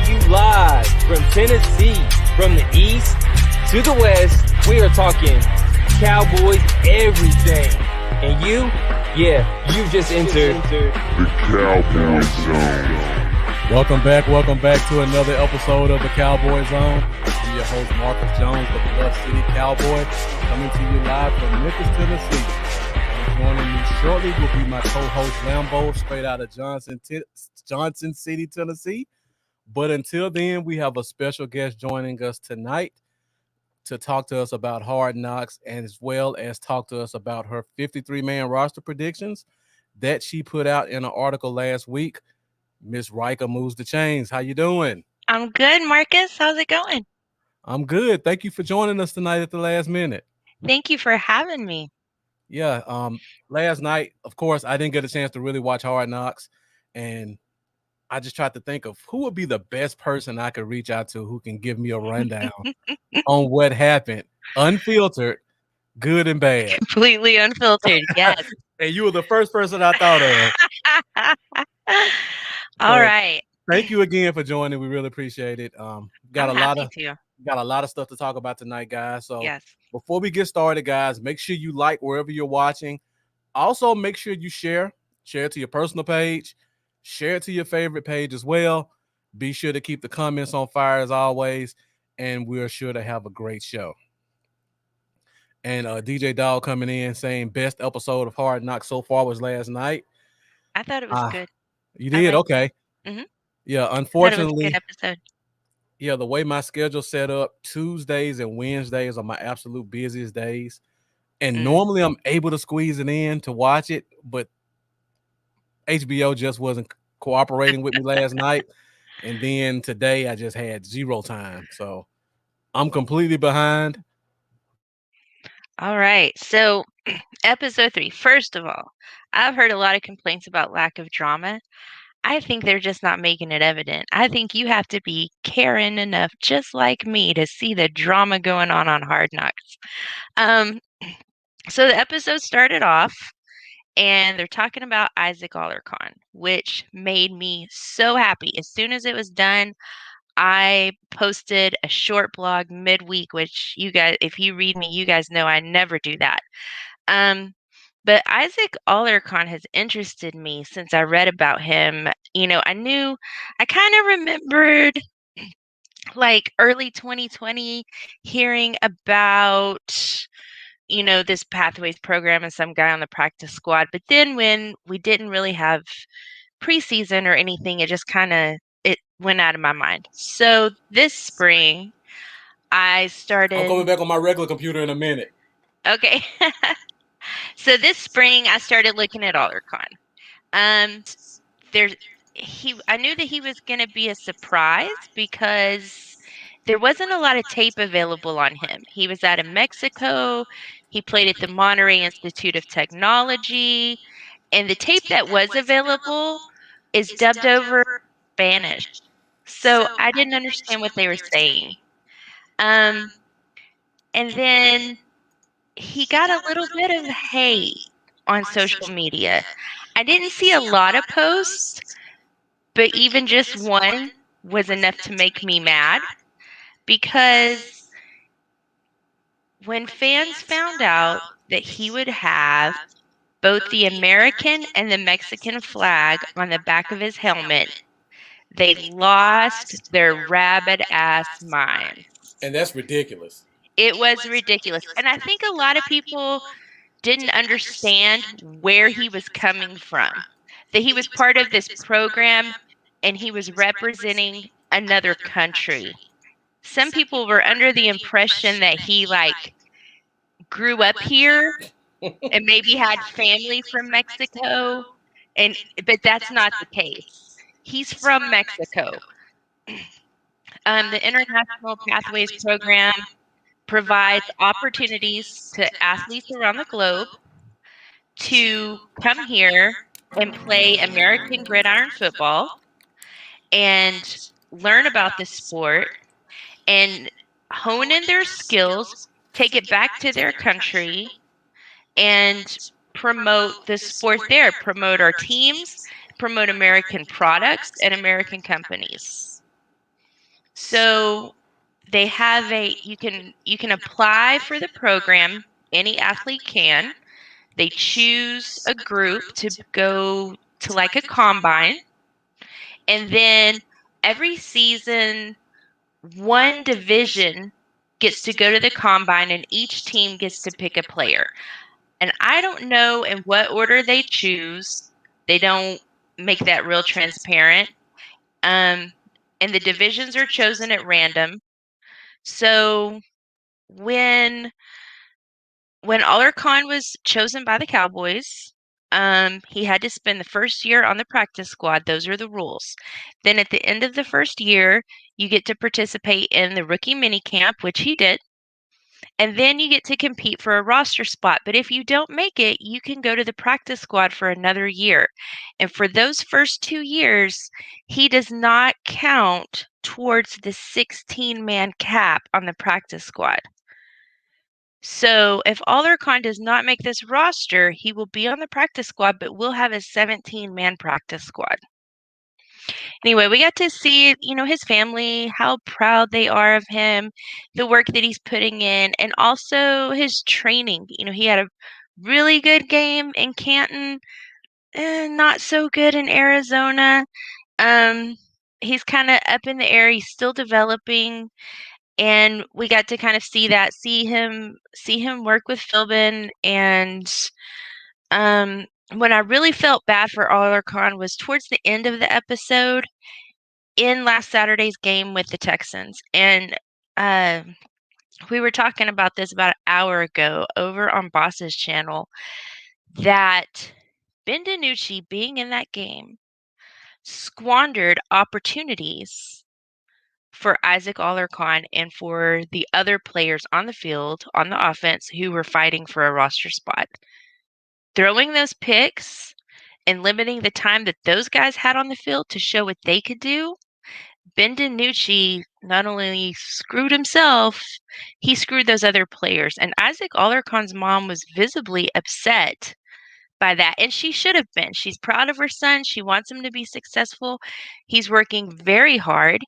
you live from Tennessee, from the east to the west. We are talking Cowboys everything. And you've just entered the Cowboy Zone. Welcome back to another episode of the Cowboy Zone. I'm your host, Marcus Jones, the Bluff City Cowboy, coming to you live from Memphis, Tennessee. And joining me shortly will be my co-host, Lambo, straight out of Johnson City, Tennessee. But until then, we have a special guest joining us tonight to talk to us about Hard Knocks, and as well as talk to us about her 53-man roster predictions that she put out in an article last week. Miss Rika Moves the Chains. How you doing? I'm good, Marcus. How's it going? I'm good. Thank you for joining us tonight at the last minute. Thank you for having me. Yeah, last night, of course, I didn't get a chance to really watch Hard Knocks, and I just tried to think of who would be the best person I could reach out to who can give me a rundown on what happened, unfiltered, good and bad. Completely unfiltered, yes. And you were the first person I thought of. All right. Thank you again for joining. We really appreciate it. Got a lot of stuff to talk about tonight, guys. So yes. Before we get started, guys, make sure you like wherever you're watching. Also, make sure you share it to your personal page, share it to your favorite page as well. Be sure to keep the comments on fire as always, and we're sure to have a great show. And DJ Dog coming in saying best episode of Hard Knocks so far was last night. I thought it was good. You did? Okay. Mm-hmm. Yeah, unfortunately, good episode. Yeah, the way my schedule's set up, Tuesdays and Wednesdays are my absolute busiest days. And normally I'm able to squeeze it in to watch it, but HBO just wasn't cooperating with me last night. And then today I just had zero time. So I'm completely behind. All right. So episode 3, first of all, I've heard a lot of complaints about lack of drama. I think they're just not making it evident. I think you have to be caring enough, just like me, to see the drama going on Hard Knocks. So the episode started off, and they're talking about Isaac Alarcon, which made me so happy. As soon as it was done, I posted a short blog midweek, which you guys, if you read me, you guys know I never do that. But Isaac Alarcon has interested me since I read about him. You know, I kind of remembered like early 2020 hearing about, this Pathways program and some guy on the practice squad. But then when we didn't really have preseason or anything, it went out of my mind. So this spring, I started... I'm coming back on my regular computer in a minute. Okay. So this spring, I started looking at Alarcon. I knew that he was going to be a surprise because there wasn't a lot of tape available on him. He was out of Mexico. He played at the Monterey Institute of Technology. And the tape that was available is dubbed over Spanish. So I didn't understand what they were saying. And then he got a little bit of hate on social media. I didn't see a lot of posts, but even just one was enough to make me mad, because when fans found out that he would have both the American and the Mexican flag on the back of his helmet, they lost their rabid-ass minds. And that's ridiculous. It was ridiculous. And I think a lot of people didn't understand where he was coming from. That he was part of this program and he was representing another country. Some people were under the impression that he grew up here and maybe had family from Mexico, but that's not the case. He's from Mexico. The International Pathways program provides opportunities to athletes around the globe to come here and play American gridiron football and learn about the sport and hone in their skills, take it back to their country, and promote the sport there, promote our teams, promote American products and American companies. So they have you can apply for the program. Any athlete can. They choose a group to go to like a combine, and then every season one division gets to go to the combine and each team gets to pick a player. And I don't know in what order they choose. They don't make that real transparent. And the divisions are chosen at random. So when Alarcon was chosen by the Cowboys, he had to spend the first year on the practice squad. Those are the rules. Then at the end of the first year, you get to participate in the rookie mini camp, which he did. And then you get to compete for a roster spot. But if you don't make it, you can go to the practice squad for another year. And for those first 2 years, he does not count towards the 16-man cap on the practice squad. So if Alarcon does not make this roster, he will be on the practice squad, but we'll have a 17-man practice squad. Anyway, we got to see, his family, how proud they are of him, the work that he's putting in, and also his training. He had a really good game in Canton, not so good in Arizona. He's kind of up in the air. He's still developing, and we got to kind of see him work with Philbin. And when I really felt bad for Alarcon was towards the end of the episode in last Saturday's game with the Texans. And we were talking about this about an hour ago over on Boss's channel, that Ben DiNucci, being in that game, squandered opportunities for Isaac Alarcon and for the other players on the field, on the offense, who were fighting for a roster spot. Throwing those picks and limiting the time that those guys had on the field to show what they could do, Ben DiNucci not only screwed himself, he screwed those other players. And Isaac Alarcon's mom was visibly upset by that. And she should have been. She's proud of her son. She wants him to be successful. He's working very hard.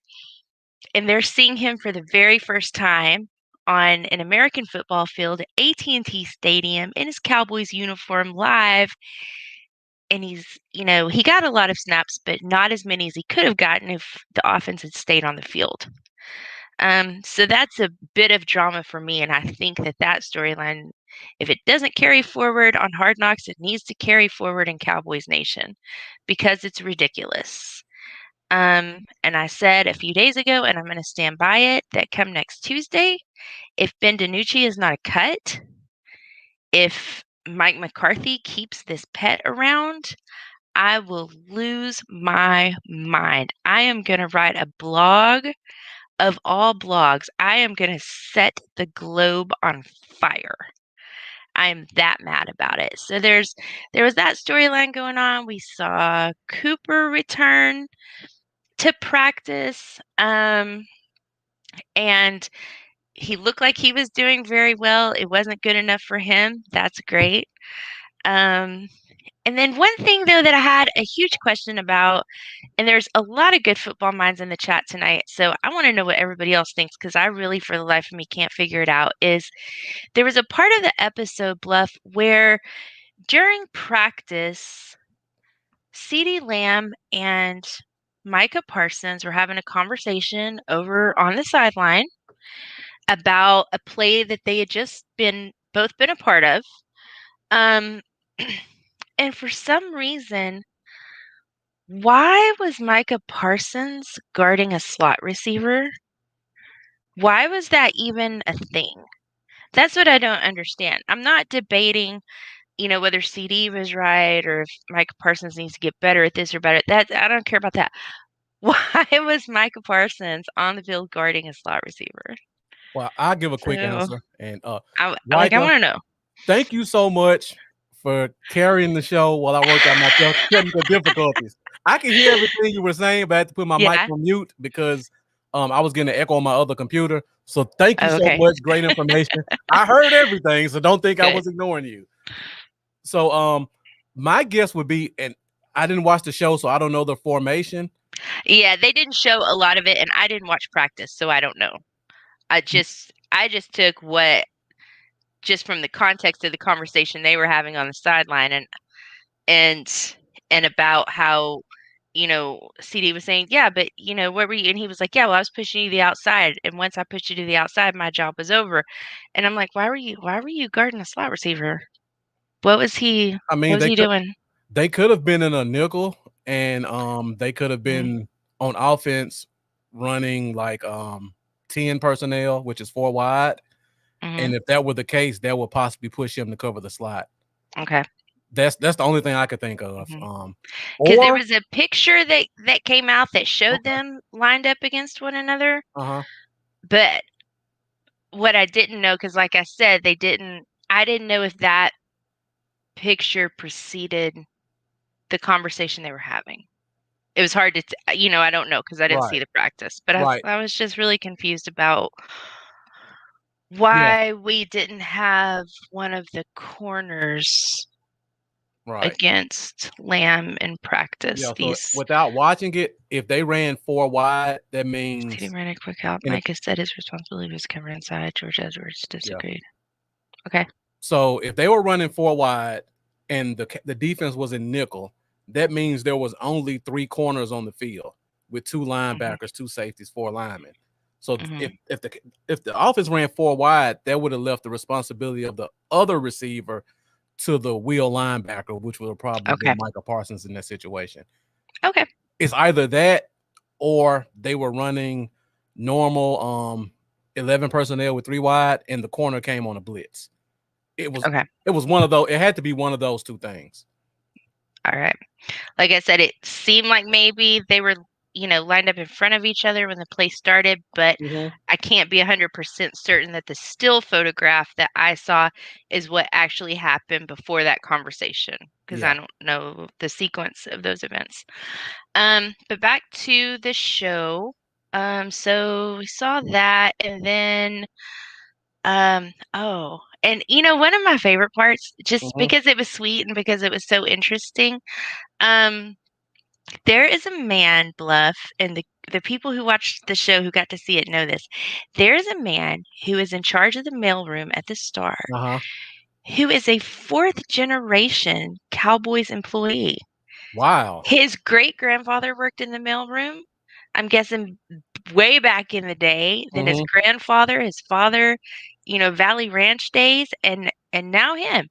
And they're seeing him for the very first time on an American football field at AT&T Stadium in his Cowboys uniform live. And he got a lot of snaps, but not as many as he could have gotten if the offense had stayed on the field. So that's a bit of drama for me. And I think that storyline, if it doesn't carry forward on Hard Knocks, it needs to carry forward in Cowboys Nation, because it's ridiculous. And I said a few days ago, and I'm going to stand by it, that come next Tuesday, if Ben DiNucci is not a cut, if Mike McCarthy keeps this pet around, I will lose my mind. I am going to write a blog of all blogs. I am going to set the globe on fire. I am that mad about it. So there was that storyline going on. We saw Cooper return to practice, and he looked like he was doing very well. It wasn't good enough for him. That's great. And then one thing, though, that I had a huge question about, and there's a lot of good football minds in the chat tonight, so I want to know what everybody else thinks, because I really, for the life of me, can't figure it out, is there was a part of the episode, Bluff, where during practice, CeeDee Lamb and Micah Parsons were having a conversation over on the sideline about a play that they had just both been a part of. And for some reason, why was Micah Parsons guarding a slot receiver? Why was that even a thing? That's what I don't understand. I'm not debating, whether CD was right or if Micah Parsons needs to get better at this or better at that. I don't care about that. Why was Micah Parsons on the field guarding a slot receiver? Well, I'll give a quick answer. And I want to know. Thank you so much for carrying the show while I worked out my technical difficulties. I can hear everything you were saying, but I had to put my mic on mute because I was getting an echo on my other computer. So thank you so much. Great information. I heard everything, so don't think I was ignoring you. So my guess would be, and I didn't watch the show, so I don't know the formation, Yeah, they didn't show a lot of it, and I didn't watch practice, so I don't know. I just took what just from the context of the conversation they were having on the sideline, and and about how CD was saying, yeah, but where were you? And he was like, yeah, well, I was pushing you to the outside, and once I pushed you to the outside, my job was over. And I'm like, why were you guarding a slot receiver? What was he? I What mean, was he doing? they could have been in a nickel, and they could have been on offense running like 10 personnel, which is 4 wide. Mm-hmm. And if that were the case, that would possibly push him to cover the slot. Okay. That's the only thing I could think of. Because there Or was a picture that came out that showed them lined up against one another. But what I didn't know, because like I said, I didn't know if that picture preceded the conversation they were having. It was hard to, I don't know because I didn't see Right. the practice. But Right. I was just really confused about Yeah. why we didn't have one of the corners Right. against Lamb in practice. Yeah. So without watching it, if they ran 4 wide, that means Steve ran a quick out. in a- Micah said his responsibility was covered inside. George Edwards yeah. disagreed. Okay. So if they were running 4 wide and the defense was in nickel, that means there was only 3 corners on the field with 2 linebackers, 2 safeties, 4 linemen. So if the offense ran 4 wide, that would have left the responsibility of the other receiver to the wheel linebacker, which would have probably been Micah Parsons in that situation. Okay. It's either that or they were running normal 11 personnel with 3 wide and the corner came on a blitz. It was one of those. It had to be one of those 2 things. All right. Like I said, it seemed like maybe they were, lined up in front of each other when the play started, but I can't be 100% certain that the still photograph that I saw is what actually happened before that conversation, because I don't know the sequence of those events. But back to the show. So we saw that, and then and one of my favorite parts, just because it was sweet and because it was so interesting, there is a man, Bluff, and the people who watched the show who got to see it know this. There is a man who is in charge of the mailroom at the Star, who is a 4th generation Cowboys employee. Wow. His great grandfather worked in the mailroom. I'm guessing way back in the day. Then his grandfather, his father, Valley Ranch days, and now him.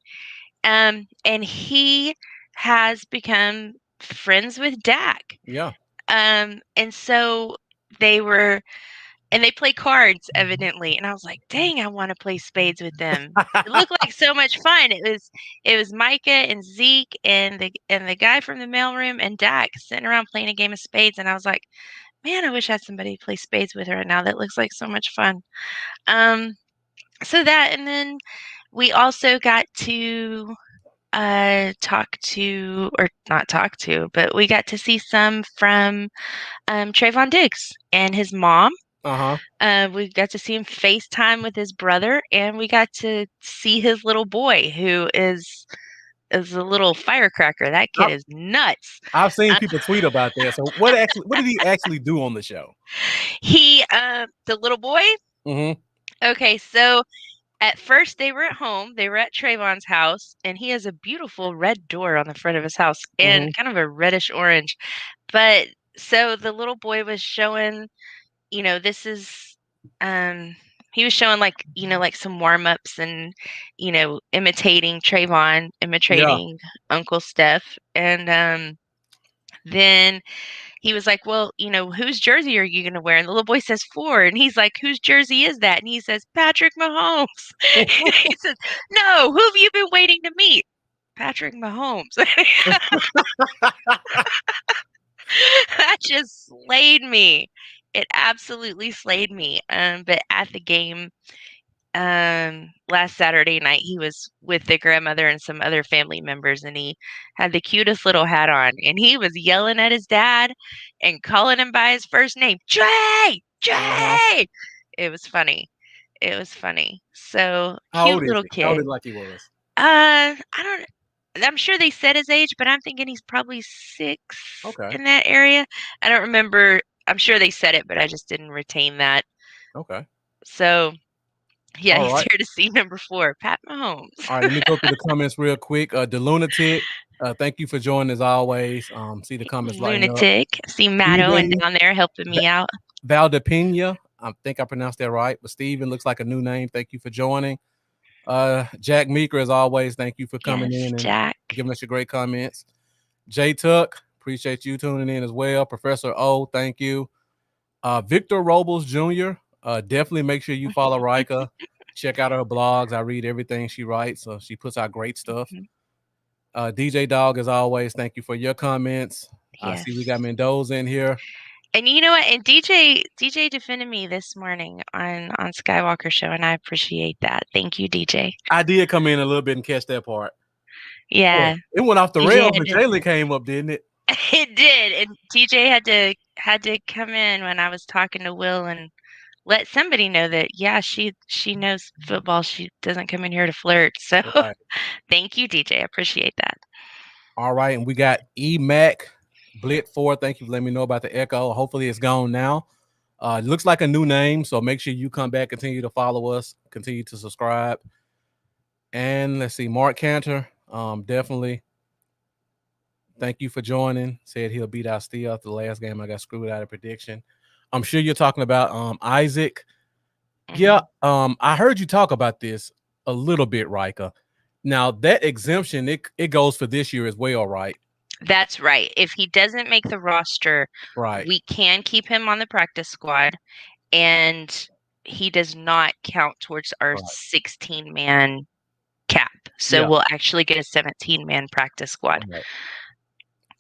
And he has become friends with Dak. Yeah. And so they play cards evidently, and I was like, dang, I want to play spades with them. It looked like so much fun. It was Micah and Zeke and the guy from the mailroom and Dak sitting around playing a game of spades, and I was like, man, I wish I had somebody to play spades with right now. That looks like so much fun. So that, and then we also got to but we got to see some from Trayvon Diggs and his mom. We got to see him FaceTime with his brother, and we got to see his little boy, who is a little firecracker. That kid is nuts. I've seen people tweet about that. So what did he actually do on the show? He the little boy? Okay, so at first they were at home. They were at Trayvon's house, and he has a beautiful red door on the front of his house and kind of a reddish orange. But so the little boy was showing, this is he was showing like some warm-ups and imitating Trayvon, imitating Uncle Steph, and then he was like, well, whose jersey are you going to wear? And the little boy says 4. And he's like, whose jersey is that? And he says, Patrick Mahomes. He says, no, who have you been waiting to meet? Patrick Mahomes. That just slayed me. It absolutely slayed me. But at the game last Saturday night, he was with the grandmother and some other family members, and he had the cutest little hat on, and he was yelling at his dad and calling him by his first name, Jay. It was funny. So How cute old is little he? kid. How old like he was? I don't. I'm sure they said his age, but I'm thinking he's probably 6 Okay. in that area. I don't remember. I'm sure they said it, but I just didn't retain that. Okay. So, yeah, All he's right. here to see number 4, Pat Mahomes. All right. Let me go through the comments real quick. The Lunatic, thank you for joining as always. See the comments lighting up. Lunatic. See Matt Owen Steven down there helping me out. Valdepina, I think I pronounced that right, but Steven looks like a new name. Thank you for joining. Jack Meeker, as always, thank you for coming Yes, in and Jack. giving us your great comments. Jay Tuck, appreciate you tuning in as well. Professor O, thank you. Victor Robles Jr., definitely make sure you follow Rika. Check out her blogs. I read everything she writes, so she puts out great stuff. DJ Dog, as always, thank you for your comments. I see we got Yes. Mendoza in here. And you know what? And DJ defended me this morning on Skywalker Show, and I appreciate that. Thank you, DJ. I did come in a little bit and catch that part. Yeah, It went off the DJ rails had when to, Jalen came up, didn't it? it did, and DJ had to come in when I was talking to Will and let somebody know that yeah, she knows football. She doesn't come in here to flirt. So Right. thank you, DJ. I appreciate that. All right, and we got Mac Blit 4. Thank you for letting me know about the echo. Hopefully it's gone now. It looks like a new name, so make sure you come back, continue to follow us, continue to subscribe. And let's see, Mark Cantor, definitely. Thank you for joining. Said he'll beat out Steel after the last game. I got screwed out of prediction. I'm sure you're talking about Isaac. Yeah, I heard you talk about this a little bit, Rika. Now that exemption, it goes for this year as well, right? That's right. If he doesn't make the roster, Right. we can keep him on the practice squad, and he does not count towards our 16-man cap. So we'll actually get a 17-man practice squad. Right.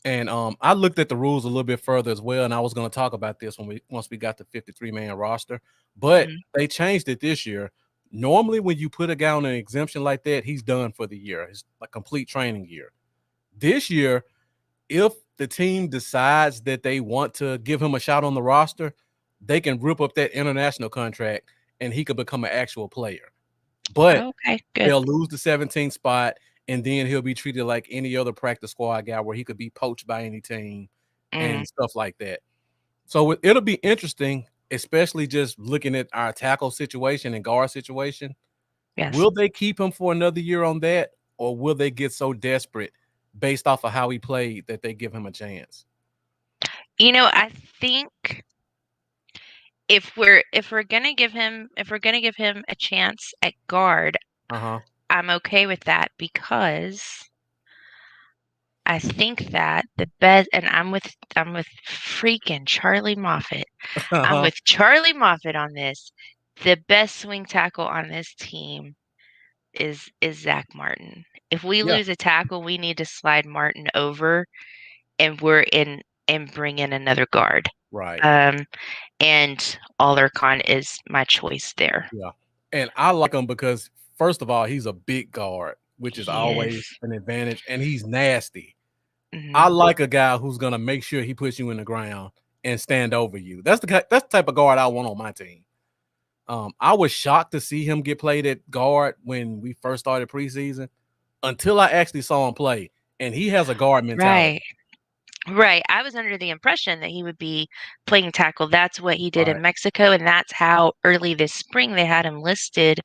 And I looked at the rules a little bit further as well, and I was going to talk about this once we got the 53-man roster. But they changed it this year. Normally, when you put a guy on an exemption like that, he's done for the year. It's a complete training year. This year, if the team decides that they want to give him a shot on the roster, they can rip up that international contract and he could become an actual player. But they'll lose the 17th spot, and then he'll be treated like any other practice squad guy where he could be poached by any team and stuff like that. So it'll be interesting, especially just looking at our tackle situation and guard situation. Yes. Will they keep him for another year on that, or will they get so desperate based off of how he played that they give him a chance? You know, I think if we're gonna give him a chance at guard, I'm okay with that because I think that the best, and I'm with freaking Charlie Moffitt. I'm with Charlie Moffitt on this. The best swing tackle on this team is Zach Martin. If we lose a tackle, we need to slide Martin over, and bring in another guard. Right. And Alarcon is my choice there. Yeah. And I like him because, first of all, he's a big guard, which is always an advantage, and he's nasty. I like a guy who's going to make sure he puts you in the ground and stand over you. That's the type of guard I want on my team. I was shocked to see him get played at guard when we first started preseason until I actually saw him play, and he has a guard mentality. Right. I was under the impression that he would be playing tackle. That's what he did in Mexico, and that's how early this spring they had him listed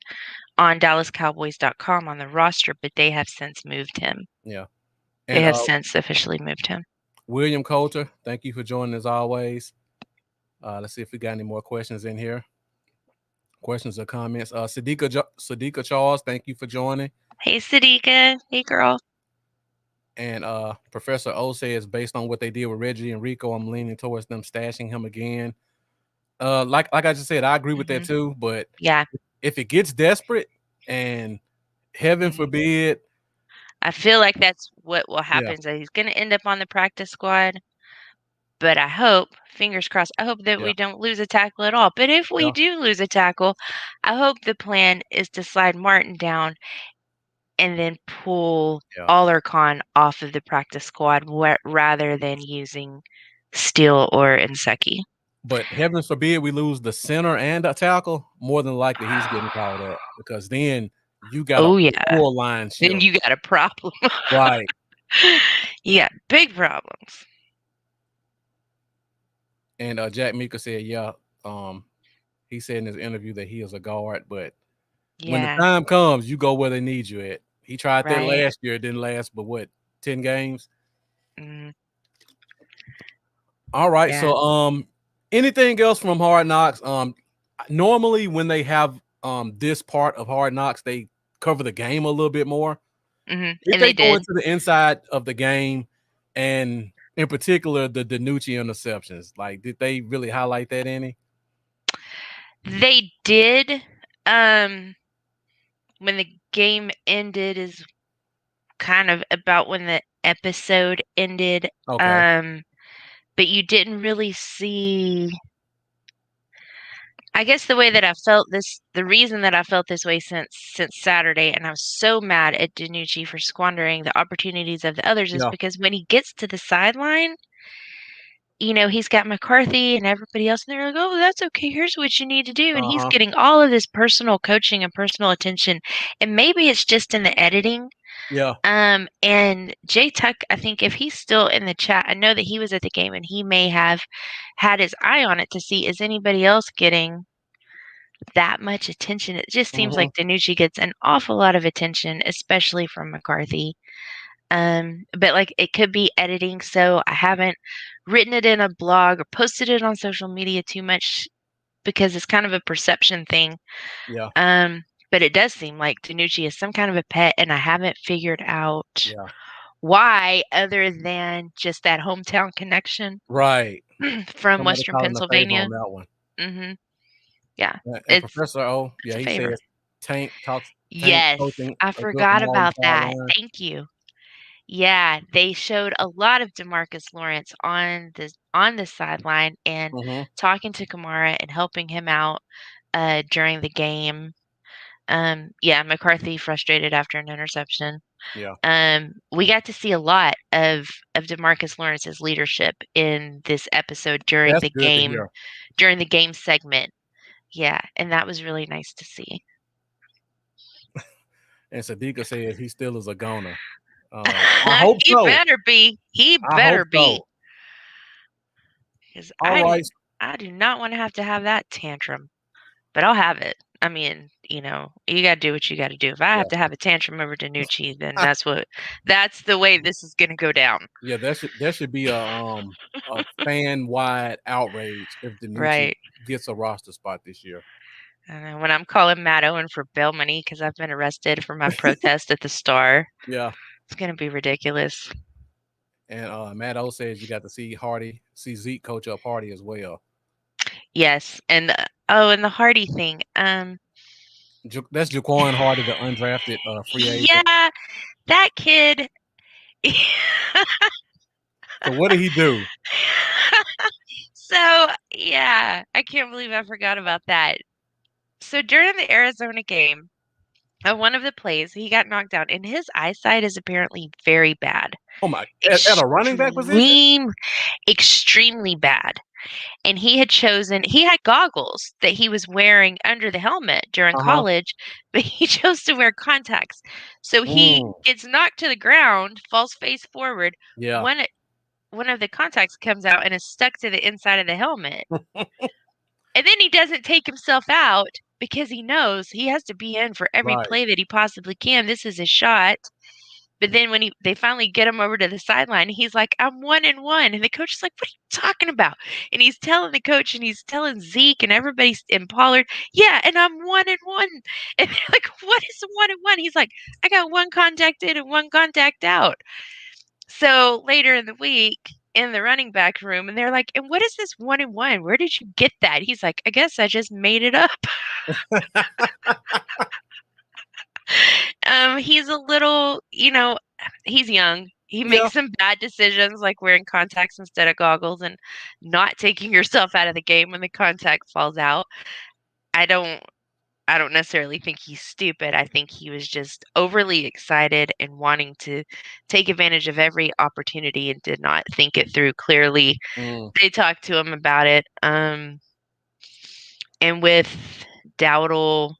on DallasCowboys.com on the roster, but they have since moved him. Yeah. And, they have since officially moved him. William Coulter, thank you for joining as always. Let's see if we got any more questions in here. Questions or comments. Sadiqa Charles, thank you for joining. Hey, Sadiqa. Hey, girl. And Professor O says, based on what they did with Reggie and Rico, I'm leaning towards them stashing him again. Like I just said, I agree with that too. But if it gets desperate, and heaven forbid, I feel like that's what will happen. So he's going to end up on the practice squad. But I hope, fingers crossed, I hope that we don't lose a tackle at all. But if we do lose a tackle, I hope the plan is to slide Martin down and then pull Alarcon off of the practice squad rather than using Steele or Nsekhe. But heavens forbid we lose the center and a tackle, more than likely he's getting called up, because then you got a Oh yeah. full line Then shift. you got a problem. Right. You got big problems. And Jack Mika said, yeah, he said in his interview that he is a guard, but when the Yeah. time comes, you go where they need you at. He tried that Right. last year. It didn't last, but what, 10 games? Mm, All right. yeah. So anything else from Hard Knocks? Normally when they have this part of Hard Knocks, they cover the game a little bit more. Hmm. Did And they they go did. into the inside of the game, and in particular the DiNucci interceptions? Like, did they really highlight that any? They did. Um, when the game ended is kind of about when the episode ended. Okay. But you didn't really see. I guess the way that I felt this, the reason that I felt this way since Saturday, and I was so mad at DiNucci for squandering the opportunities of the others, is Yeah. because when he gets to the sideline, he's got McCarthy and everybody else, and they're like, "Oh, that's okay. Here's what you need to do," and he's Uh-huh. getting all of this personal coaching and personal attention, and maybe it's just in the editing. Yeah. And Jay Tuck, I think if he's still in the chat, I know that he was at the game and he may have had his eye on it to see is anybody else getting that much attention. It just seems Mm-hmm. like DiNucci gets an awful lot of attention, especially from McCarthy. But like it could be editing, so I haven't written it in a blog or posted it on social media too much because it's kind of a perception thing. Yeah. But it does seem like DiNucci is some kind of a pet, and I haven't figured out Yeah. why other than just that hometown connection Right. from Somebody Western calling the favor Pennsylvania. on that one. Mhm. Yeah. And It's Professor O, yeah, it's a he favor. says Tank Yes, coaching I a good forgot long about that. sideline. Thank you. Yeah, they showed a lot of DeMarcus Lawrence on the sideline and Mm-hmm. talking to Kamara and helping him out during the game. Yeah, McCarthy frustrated after an interception. Yeah. We got to see a lot of DeMarcus Lawrence's leadership in this episode That's good to hear. during the game segment. Yeah, and that was really nice to see. And Sadiqa says he still is a goner. I hope He so. better be. He I hope better be. so. Because All right. I do not want to have that tantrum, but I'll have it. I mean, you got to do what you got to do. If I have Yeah. to have a tantrum over DiNucci, then that's the way this is going to go down. Yeah, there should be a fan wide outrage if DiNucci Right. gets a roster spot this year. And then when I'm calling Matt Owen for bail money because I've been arrested for my protest at the Star, Yeah. it's going to be ridiculous. And Matt O says you got to see Zeke coach up Hardy as well. Yes, and and the Hardy thing. That's Jaquan Hardy, the undrafted free agent. Yeah, that kid. So what did he do? So yeah, I can't believe I forgot about that. So during the Arizona game, one of the plays, he got knocked out, and his eyesight is apparently very bad. Oh my! At a running back position? Extremely bad. And he had goggles that he was wearing under the helmet during college, but he chose to wear contacts. So he gets knocked to the ground, falls face forward. Yeah. One of the contacts comes out and is stuck to the inside of the helmet. And then he doesn't take himself out because he knows he has to be in for every play that he possibly can. This is his shot. But then when they finally get him over to the sideline, he's like, "I'm 1-1." And the coach is like, "What are you talking about?" And he's telling the coach and he's telling Zeke and everybody's in Pollard, "Yeah, and I'm 1-1." And they're like, "What is 1-1?" He's like, "I got one contact in and one contact out." So later in the week, in the running back room, and they're like, "And what is this 1-1? Where did you get that?" He's like, "I guess I just made it up." He's a little, he's young. He makes some bad decisions like wearing contacts instead of goggles and not taking yourself out of the game when the contact falls out. I don't necessarily think he's stupid. I think he was just overly excited and wanting to take advantage of every opportunity and did not think it through clearly. They talked to him about it. And with Dowdle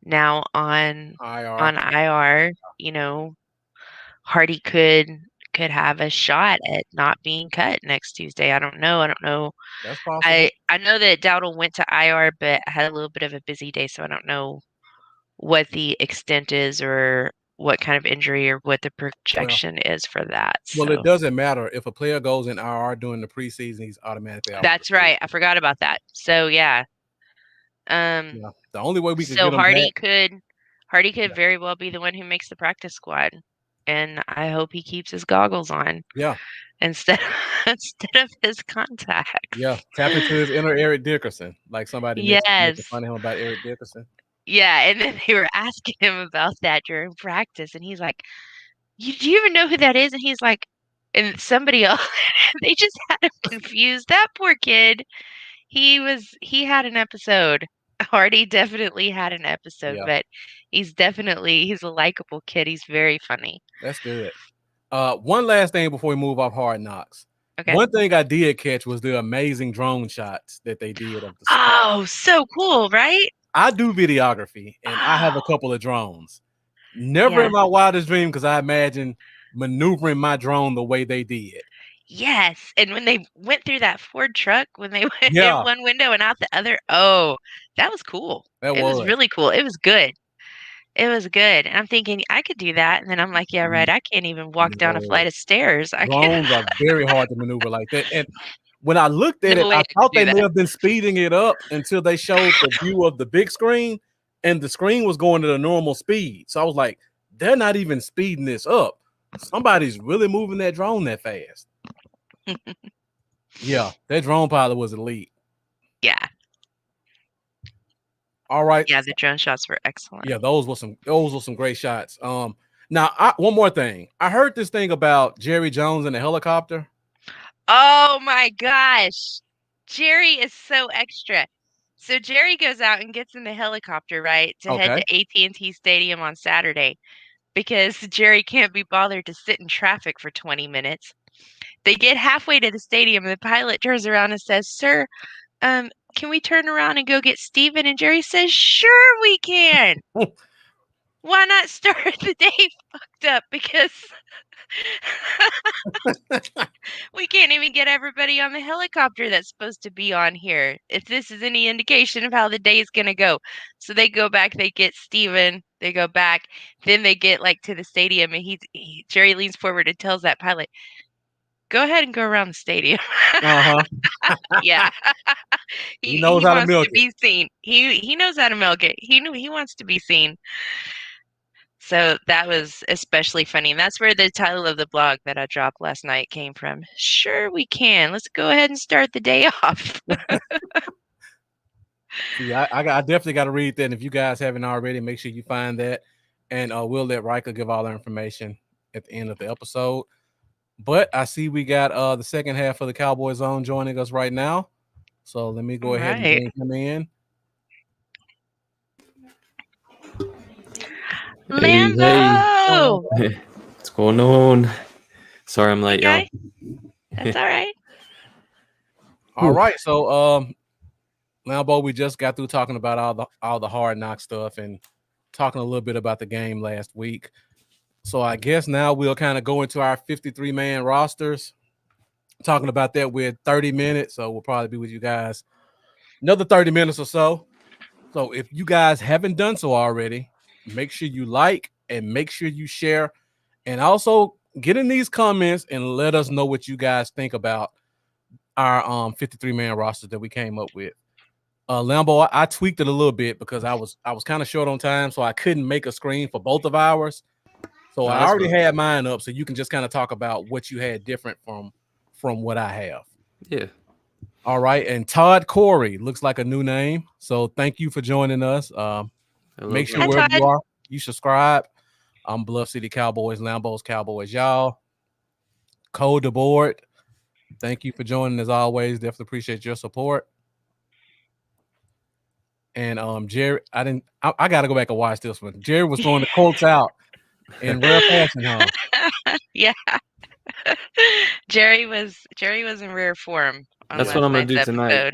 now on IR. IR. You know, Hardy could have a shot at not being cut next Tuesday. I don't know. That's possible. I know that Dowdle went to IR, but had a little bit of a busy day, so I don't know what the extent is or what kind of injury or what the projection is for that. Well, So it doesn't matter. If a player goes in IR during the preseason, he's automatically out. that's right. I forgot about that. So yeah. Yeah. The only way we could So get him Hardy could very well be the one who makes the practice squad. And I hope he keeps his goggles on. Yeah. Instead of his contacts. Yeah. Tap into his inner Eric Dickerson. Like somebody making fun of him about Eric Dickerson. Yeah, and then they were asking him about that during practice, and he's like, do you even know who that is? And he's like, and somebody else, they just had him confused. That poor kid. He had an episode. Hardy definitely had an episode, but he's a likable kid. He's very funny. That's good. One last thing before we move off Hard Knocks. Okay. One thing I did catch was the amazing drone shots that they did of the spot. Oh, so cool, right? I do videography, and I have a couple of drones. Never in my wildest dream, because I imagine maneuvering my drone the way they did. Yes, and when they went through that Ford truck, when they went in one window and out the other, that was cool. It was really cool. It was good. It was good. And I'm thinking I could do that, and then I'm like, yeah, right. I can't even walk down a flight of stairs. Drones are very hard to maneuver like that. And when I looked at it, I thought they may have been speeding it up until they showed the view of the big screen, and the screen was going at a normal speed. So I was like, they're not even speeding this up. Somebody's really moving that drone that fast. Yeah, that drone pilot was elite. Yeah. All right. Yeah, the drone shots were excellent. Yeah, those were some great shots. Now one more thing. I heard this thing about Jerry Jones in a helicopter. Oh my gosh. Jerry is so extra. So Jerry goes out and gets in the helicopter, right, to head to AT&T Stadium on Saturday because Jerry can't be bothered to sit in traffic for 20 minutes. They get halfway to the stadium, and the pilot turns around and says, "Sir, can we turn around and go get Steven?" And Jerry says, "Sure we can." Why not start the day fucked up? Because we can't even get everybody on the helicopter that's supposed to be on here. If this is any indication of how the day is going to go. So they go back, they get Steven, they go back, then they get to the stadium, and Jerry leans forward and tells that pilot, "Go ahead and go around the stadium." Yeah. He knows how to milk it. Be seen. He knows how to milk it. He wants to be seen. So that was especially funny. And that's where the title of the blog that I dropped last night came from. Sure we can. Let's go ahead and start the day off. Yeah, I definitely got to read that. And if you guys haven't already, make sure you find that. And we'll let Rika give all the information at the end of the episode. But I see we got the second half of the Cowboy Zone joining us right now. So let me go ahead and bring him in. Lambo! Hey. What's going on? Sorry I'm late, y'all. That's all right. All right. So Lambo, we just got through talking about all the hard knock stuff and talking a little bit about the game last week. So I guess now we'll kind of go into our 53-man rosters. Talking about that with 30 minutes. So we'll probably be with you guys another 30 minutes or so. So if you guys haven't done so already, make sure you like and make sure you share. And also get in these comments and let us know what you guys think about our 53-man roster that we came up with. Lambo, I tweaked it a little bit because I was kind of short on time, so I couldn't make a screen for both of ours. So I already had mine up, so you can just kind of talk about what you had different from what I have. Yeah. All right. And Todd Corey looks like a new name. So thank you for joining us. Make sure wherever you are, you subscribe. I'm Bluff City Cowboys, Lambo's Cowboys, y'all. Code the board. Thank you for joining as always. Definitely appreciate your support. And Jerry, I gotta go back and watch this one. Jerry was throwing the Colts out in rare fashion, huh? Yeah. Jerry was in rare form. That's what I'm gonna do tonight.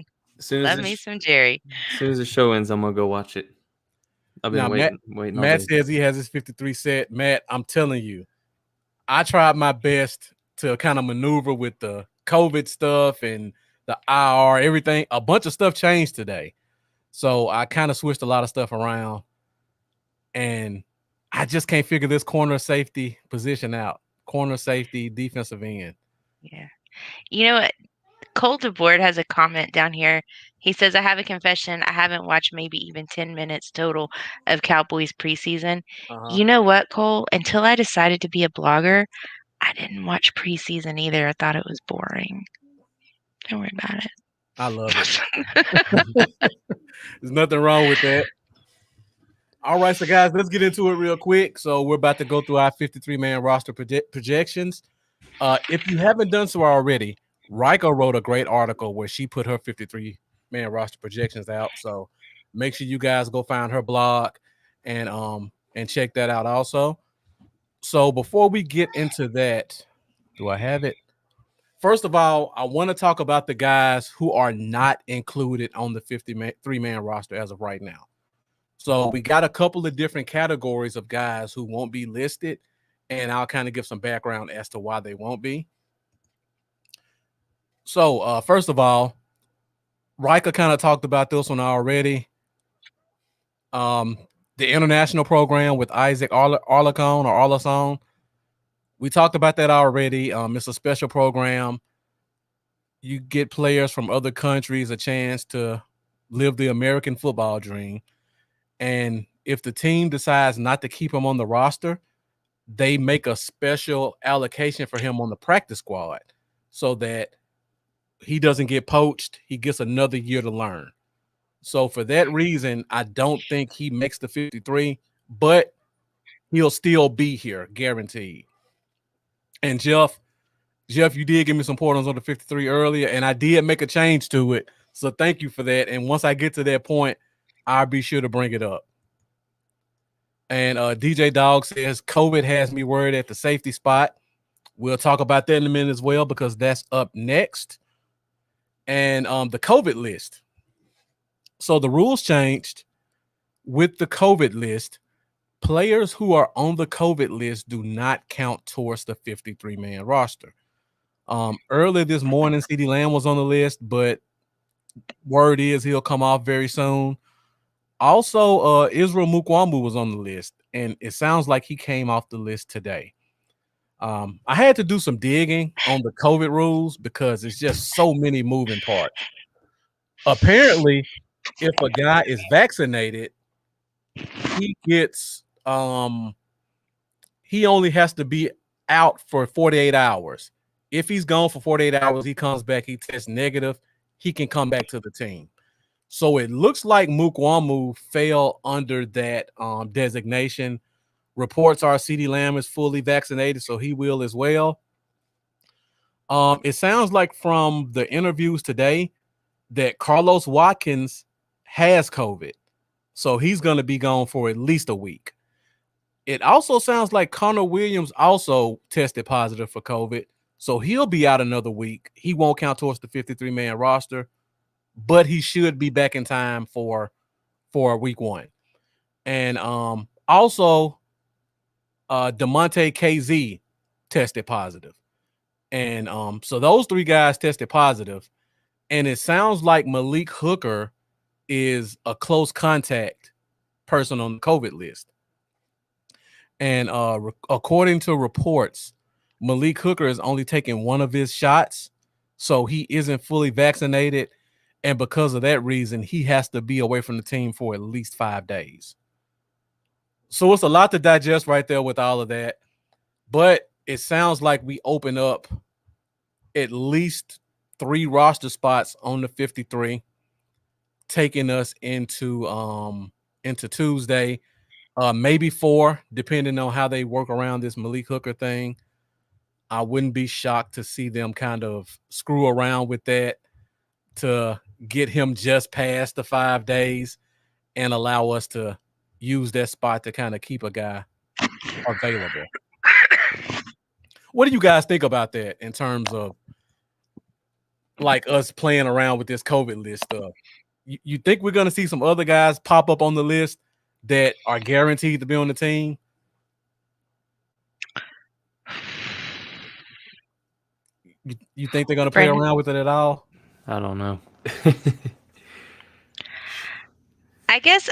Love me some Jerry. As soon as the show ends, I'm gonna go watch it. I've Now, been waiting all Matt day. says he has his 53 set. Matt, I'm telling you, I tried my best to kind of maneuver with the COVID stuff and the IR, everything. A bunch of stuff changed today. So I kind of switched a lot of stuff around. And I just can't figure this corner safety position out. Corner safety, defensive end. Yeah. You know what? Cole DeBoard has a comment down here. He says, I have a confession. I haven't watched maybe even 10 minutes total of Cowboys preseason. You know what, Cole? Until I decided to be a blogger, I didn't watch preseason either. I thought it was boring. Don't worry about it. I love it. There's nothing wrong with that. All right, so guys, let's get into it real quick. So we're about to go through our 53-man roster projections. If you haven't done so already, Rika wrote a great article where she put her 53-man roster projections out. So make sure you guys go find her blog and check that out also. So before we get into that, do I have it? First of all, I want to talk about the guys who are not included on the 53-man roster as of right now. So we got a couple of different categories of guys who won't be listed, and I'll kind of give some background as to why they won't be. So first of all, Rika kind of talked about this one already. The international program with Isaac Arlacon. We talked about that already. It's a special program. You get players from other countries a chance to live the American football dream. And if the team decides not to keep him on the roster, they make a special allocation for him on the practice squad so that he doesn't get poached. He gets another year to learn. So for that reason, I don't think he makes the 53, but he'll still be here, guaranteed. And Jeff, you did give me some pointers on the 53 earlier, and I did make a change to it. So thank you for that. And once I get to that point, I'll be sure to bring it up. And DJ Dog says COVID has me worried at the safety spot. We'll talk about that in a minute as well, because that's up next. And the COVID list. So the rules changed with the COVID list. Players who are on the COVID list do not count towards the 53-man roster. Earlier this morning, CeeDee Lamb was on the list, but word is he'll come off very soon. Also, Israel Mukwambu was on the list, and it sounds like he came off the list today. I had to do some digging on the COVID rules because it's just so many moving parts. Apparently, if a guy is vaccinated, he gets he only has to be out for 48 hours. If he's gone for 48 hours, he comes back, he tests negative, he can come back to the team. So it looks like Mukwambu fell under that designation. Reports are CeeDee Lamb is fully vaccinated, so he will as well. It sounds like from the interviews today that Carlos Watkins has COVID, so he's going to be gone for at least a week. It also sounds like Connor Williams also tested positive for COVID, so he'll be out another week. He won't count towards the 53-man roster, but he should be back in time for week one. And also DeMonte KZ tested positive. And so those three guys tested positive. And it sounds like Malik Hooker is a close contact person on the COVID list. And according to reports, Malik Hooker is only taking one of his shots, so he isn't fully vaccinated. And because of that reason, he has to be away from the team for at least 5 days. So it's a lot to digest right there with all of that. But it sounds like we open up at least 3 roster spots on the 53, taking us into Tuesday, maybe 4, depending on how they work around this Malik Hooker thing. I wouldn't be shocked to see them kind of screw around with that to get him just past the 5 days and allow us to use that spot to kind of keep a guy available. What do you guys think about that in terms of like us playing around with this COVID list stuff? You think we're going to see some other guys pop up on the list that are guaranteed to be on the team? You think they're going to play Brandon? around with it at all? I don't know. I guess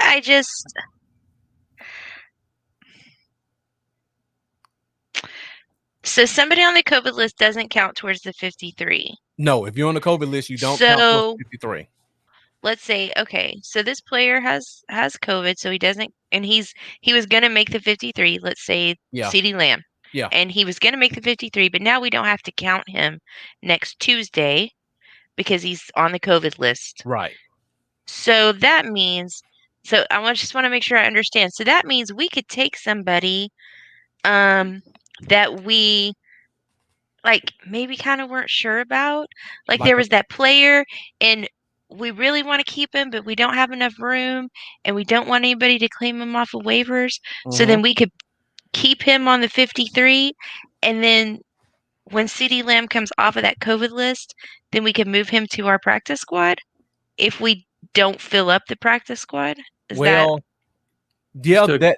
so somebody on the COVID list doesn't count towards the 53. No, if you're on the COVID list, you don't count plus So 53. let's say, okay, so this player has COVID, so he doesn't, and he was gonna make the 53. Let's say Yeah. CeeDee Lamb, Yeah. and he was gonna make the 53, but now we don't have to count him next Tuesday because he's on the COVID list. Right. So that means, so just want to make sure I understand. So that means we could take somebody, that we like maybe kind of weren't sure about. Like there was that player and we really want to keep him, but we don't have enough room and we don't want anybody to claim him off of waivers. So then we could keep him on the 53 and then when CeeDee Lamb comes off of that COVID list, then we can move him to our practice squad if we don't fill up the practice squad. Yeah,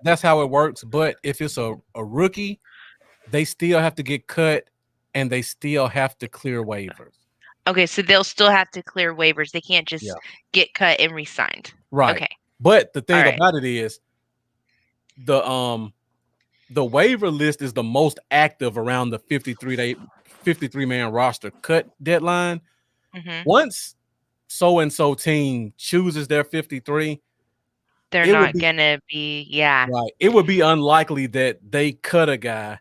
that's how it works. But if it's a rookie, they still have to get cut and they still have to clear waivers. Okay, so they'll still have to clear waivers. They can't just get cut and re-signed. Right. Okay. But the thing about it is the waiver list is the most active around the 53-man roster cut deadline. Once so-and-so team chooses their 53, they're not gonna be right. It would be unlikely that they cut a guy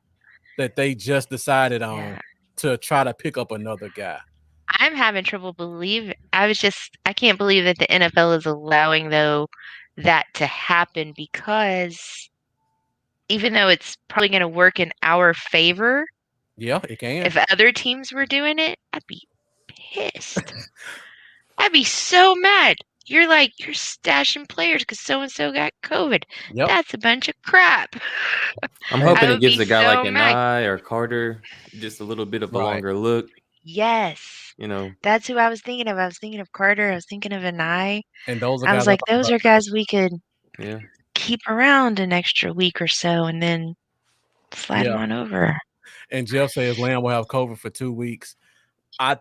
that they just decided on to try to pick up another guy. I'm having trouble I can't believe that the NFL is allowing that to happen because even though it's probably going to work in our favor, it can. If other teams were doing it, I'd be pissed. I'd be so mad. You're stashing players because so-and-so got COVID. Yep. That's a bunch of crap. I'm hoping it gives a guy like Anai or Carter just a little bit of a longer look. Yes. That's who I was thinking of. I was thinking of Carter. I was thinking of Anai. And those are guys we could keep around an extra week or so and then slide them on over. And Jeff says Lamb will have COVID for 2 weeks. I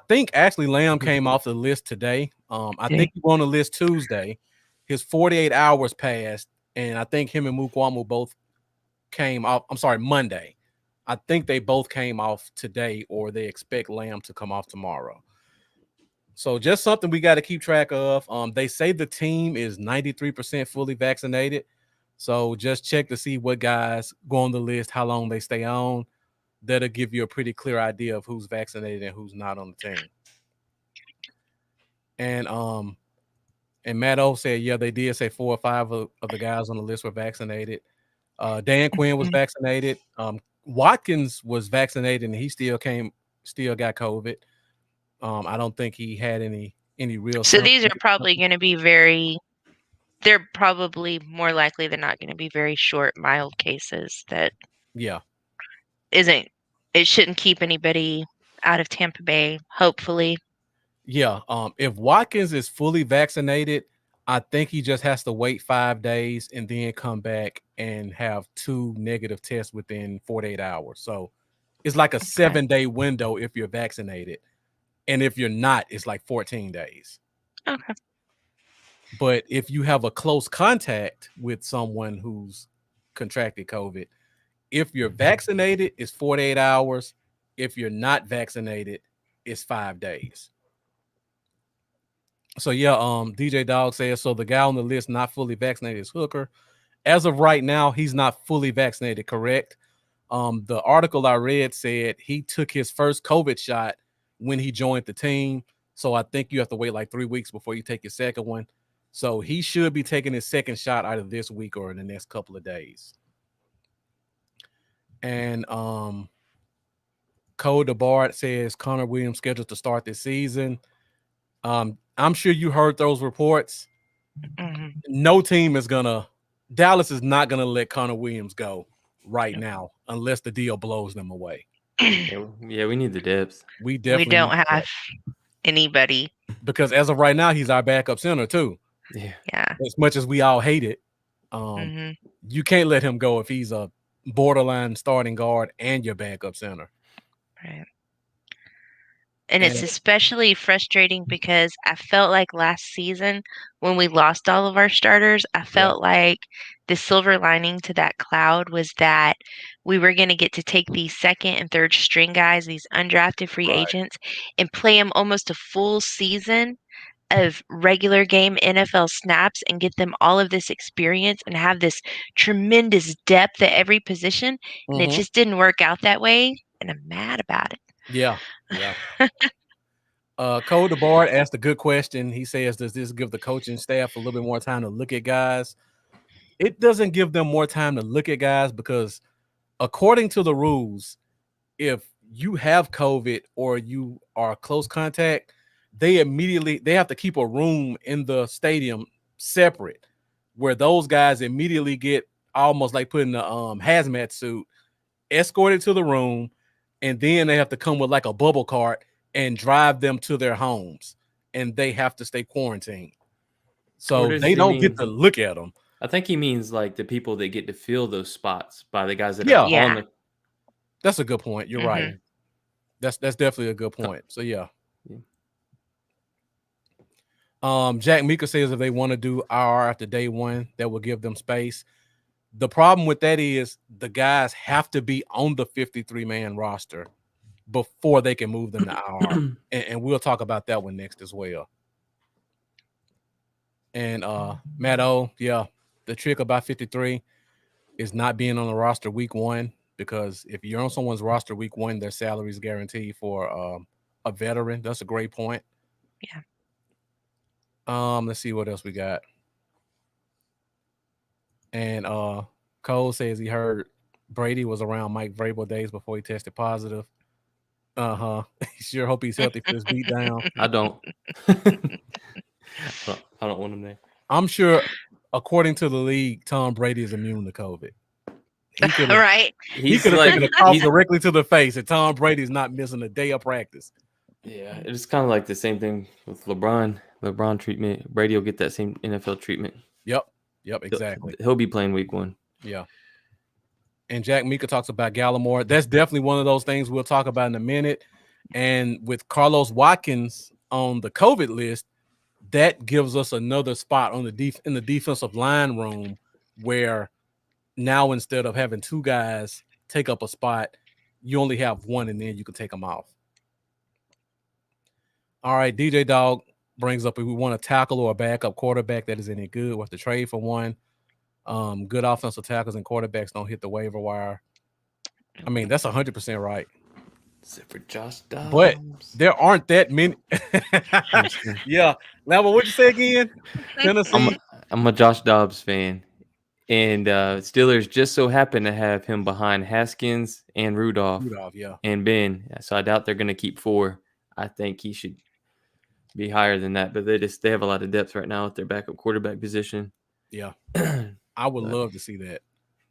think actually Lamb came off the list today. I think he was on the list Tuesday. His 48 hours passed, and I think him and Mukwamu both came off. I'm sorry, Monday. I think they both came off today, or they expect Lamb to come off tomorrow. So just something we got to keep track of. They say the team is 93% fully vaccinated. So just check to see what guys go on the list, how long they stay on. That'll give you a pretty clear idea of who's vaccinated and who's not on the team. And Matt O said, they did say 4 or 5 of the guys on the list were vaccinated. Dan Quinn was vaccinated. Watkins was vaccinated and he still got COVID. I don't think he had any real. So these are probably going to be they're probably more likely than not going to be very short, mild cases that it shouldn't keep anybody out of Tampa Bay, hopefully. Yeah. If Watkins is fully vaccinated, I think he just has to wait 5 days and then come back and have 2 negative tests within 48 hours. So it's like a 7-day window if you're vaccinated. And if you're not, it's like 14 days. Okay. But if you have a close contact with someone who's contracted COVID, if you're vaccinated, it's 48 hours. If you're not vaccinated, it's 5 days. So DJ Dog says, so the guy on the list not fully vaccinated is Hooker. As of right now, he's not fully vaccinated, correct? The article I read said he took his first COVID shot when he joined the team. So I think you have to wait like 3 weeks before you take your second one. So he should be taking his second shot either this week or in the next couple of days. And Cole DeBart says Connor Williams scheduled to start this season. I'm sure you heard those reports. No team is Dallas is not gonna let Connor Williams go right now unless the deal blows them away. Yeah, we need the depth. We definitely don't have anybody because as of right now, he's our backup center too. Yeah. As much as we all hate it, you can't let him go if he's a borderline starting guard and your backup center. Right. And it's especially frustrating because I felt like last season when we lost all of our starters, I felt like the silver lining to that cloud was that we were going to get to take these second and third string guys, these undrafted free agents, and play them almost a full season of regular game NFL snaps and get them all of this experience and have this tremendous depth at every position. And it just didn't work out that way. And I'm mad about it. Yeah. Cole DeBard asked a good question. He says, does this give the coaching staff a little bit more time to look at guys? It doesn't give them more time to look at guys because according to the rules, if you have COVID or you are close contact, they have to keep a room in the stadium separate where those guys immediately get almost like putting the hazmat suit, escorted to the room, and then they have to come with like a bubble cart and drive them to their homes, and they have to stay quarantined. So they don't get to look at them. I think he means like the people that get to fill those spots by the guys that are on the. That's a good point. You're right. That's definitely a good point. So yeah. Jack Mika says if they want to do IR after day one, that will give them space. The problem with that is the guys have to be on the 53-man roster before they can move them to IR. and we'll talk about that one next as well. And Matt O, the trick about 53 is not being on the roster week one, because if you're on someone's roster week one, their salary is guaranteed for a veteran. That's a great point. Yeah. Let's see what else we got. And Cole says he heard Brady was around Mike Vrabel days before he tested positive. Sure hope he's healthy for this beat down. I don't. I don't want him there. I'm sure, according to the league, Tom Brady is immune to COVID. He could have taken a call directly to the face, and Tom Brady's not missing a day of practice. Yeah, it's kind of like the same thing with LeBron. LeBron treatment. Brady will get that same NFL treatment. Yep, exactly. He'll be playing week one. Yeah. And Jack Mika talks about Gallimore. That's definitely one of those things we'll talk about in a minute. And with Carlos Watkins on the COVID list, that gives us another spot on in the defensive line room where now instead of having two guys take up a spot, you only have one, and then you can take them off. All right, DJ Dog brings up if we want a tackle or a backup quarterback that is any good, we have to trade for one. Good offensive tackles and quarterbacks don't hit the waiver wire. I mean, that's 100% right. Except for Josh Dobbs. But there aren't that many. Yeah. Lava, what'd you say again? Tennessee? I'm a Josh Dobbs fan. And Steelers just so happen to have him behind Haskins and Rudolph and Ben. So I doubt they're going to keep 4. I think he should be higher than that. But they have a lot of depth right now at their backup quarterback position. Yeah. I would love to see that.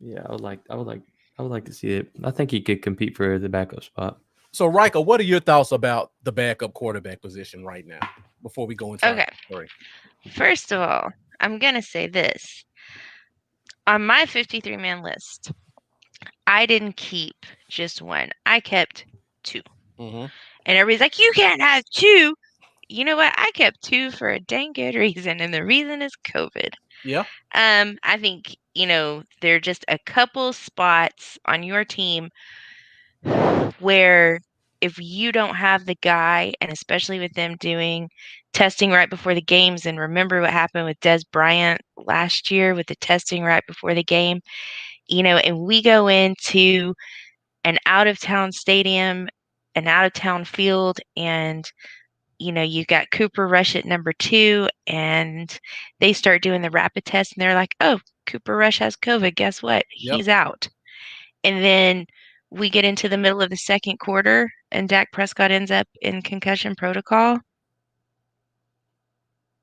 Yeah, I would like to see it. I think he could compete for the backup spot. So, Rika, what are your thoughts about the backup quarterback position right now before we go into our story? First of all, I'm going to say this. On my 53-man list, I didn't keep just one. I kept 2. And everybody's like, you can't have 2. You know what? I kept 2 for a dang good reason, and the reason is COVID. Yeah. I think, there are just a couple spots on your team where if you don't have the guy, and especially with them doing testing right before the games, and remember what happened with Des Bryant last year with the testing right before the game, and we go into an out-of-town stadium, an out-of-town field, and you got Cooper Rush at number 2, and they start doing the rapid test, and they're like, oh, Cooper Rush has COVID. Guess what? Yep. He's out. And then we get into the middle of the second quarter, and Dak Prescott ends up in concussion protocol.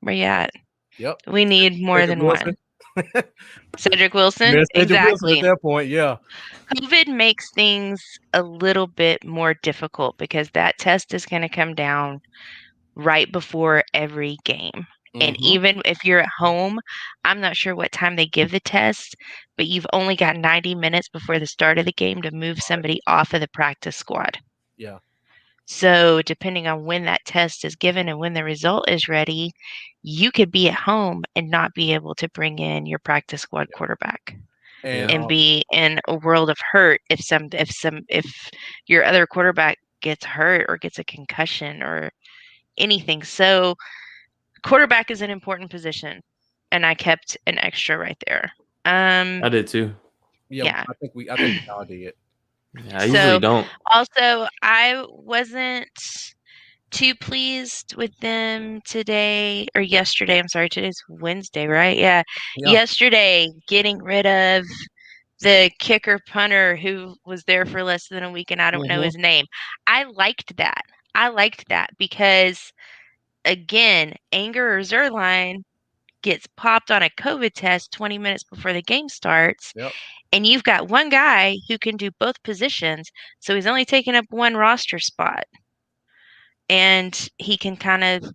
Where you at? Yep. We need more than one. Cedric Wilson? Exactly. At that point, yeah. COVID makes things a little bit more difficult because that test is going to come down right before every game. And even if you're at home, I'm not sure what time they give the test, but you've only got 90 minutes before the start of the game to move somebody off of the practice squad. Yeah. So depending on when that test is given and when the result is ready, you could be at home and not be able to bring in your practice squad quarterback. And be in a world of hurt if your other quarterback gets hurt or gets a concussion or anything. So quarterback is an important position, and I kept an extra right there. I did too. Yeah. I think we all did. Yeah, I usually don't. Also, I wasn't too pleased with them today or yesterday. I'm sorry, today's Wednesday, right? Yeah. Yesterday, getting rid of the kicker punter who was there for less than a week and I don't know his name. I liked that because, again, Anger or Zerline gets popped on a COVID test 20 minutes before the game starts. Yep. And you've got one guy who can do both positions. So he's only taking up one roster spot. And he can kind of,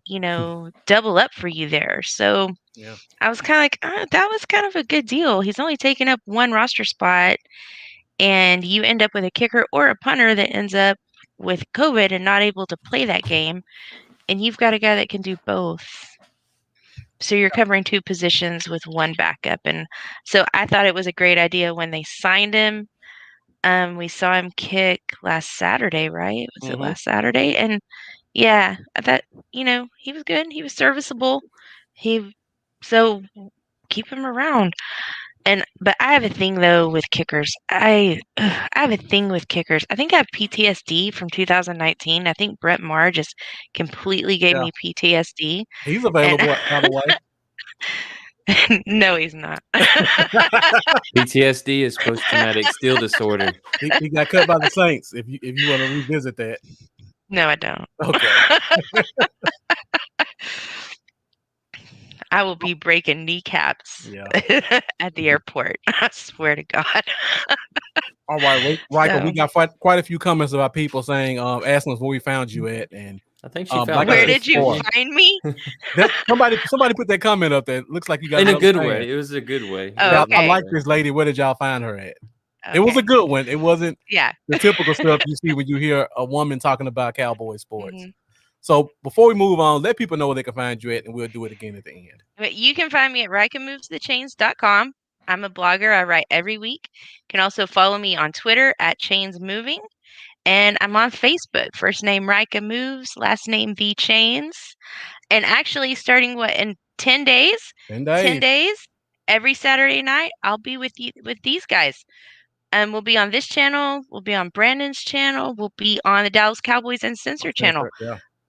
double up for you there. So I was kind of like, that was kind of a good deal. He's only taking up one roster spot. And you end up with a kicker or a punter that ends up with COVID and not able to play that game. And you've got a guy that can do both. So you're covering two positions with one backup. And so I thought it was a great idea when they signed him. We saw him kick last Saturday, right? Was it last Saturday? And yeah, I thought, he was good. He was serviceable. So keep him around. But I have a thing though with kickers. I have a thing with kickers. I think I have PTSD from 2019. I think Brett Maher just completely gave me PTSD. He's available, by the way. No, he's not. PTSD is post-traumatic steel disorder. He got cut by the Saints. If you want to revisit that. No, I don't. Okay. I will be breaking kneecaps at the airport. I swear to God. All right, Rika, we got quite a few comments about people saying, asking us where we found you at, and I think she found. Where did you find me? Somebody put that comment up there. Looks like you got in a good way. It was a good way. Oh, okay. I like this lady. Where did y'all find her at? Okay. It was a good one. It wasn't the typical stuff you see when you hear a woman talking about cowboy sports. So before we move on, let people know where they can find you at, and we'll do it again at the end. You can find me at RikaMovesTheChains.com. I'm a blogger. I write every week. You can also follow me on Twitter at ChainsMoving. And I'm on Facebook. First name Rika Moves, last name The Chains. And actually starting in 10 days? 10 days. 10 days. Every Saturday night, I'll be with these guys. We'll be on this channel. We'll be on Brandon's channel. We'll be on the Dallas Cowboys Uncensored channel.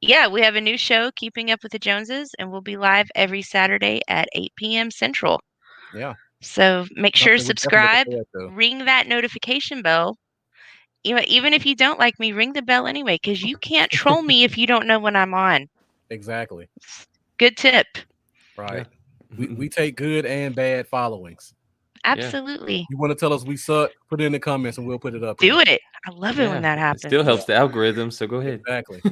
Yeah, we have a new show, Keeping Up with the Joneses, and we'll be live every Saturday at 8 p.m. Central. Yeah. So make sure to subscribe, ring that notification bell. Even if you don't like me, ring the bell anyway, because you can't troll me if you don't know when I'm on. Exactly. Good tip. Right. We take good and bad followings. Absolutely. You want to tell us we suck? Put it in the comments and we'll put it up. Do it. I love it when that happens. It still helps the algorithm, so go ahead. Exactly.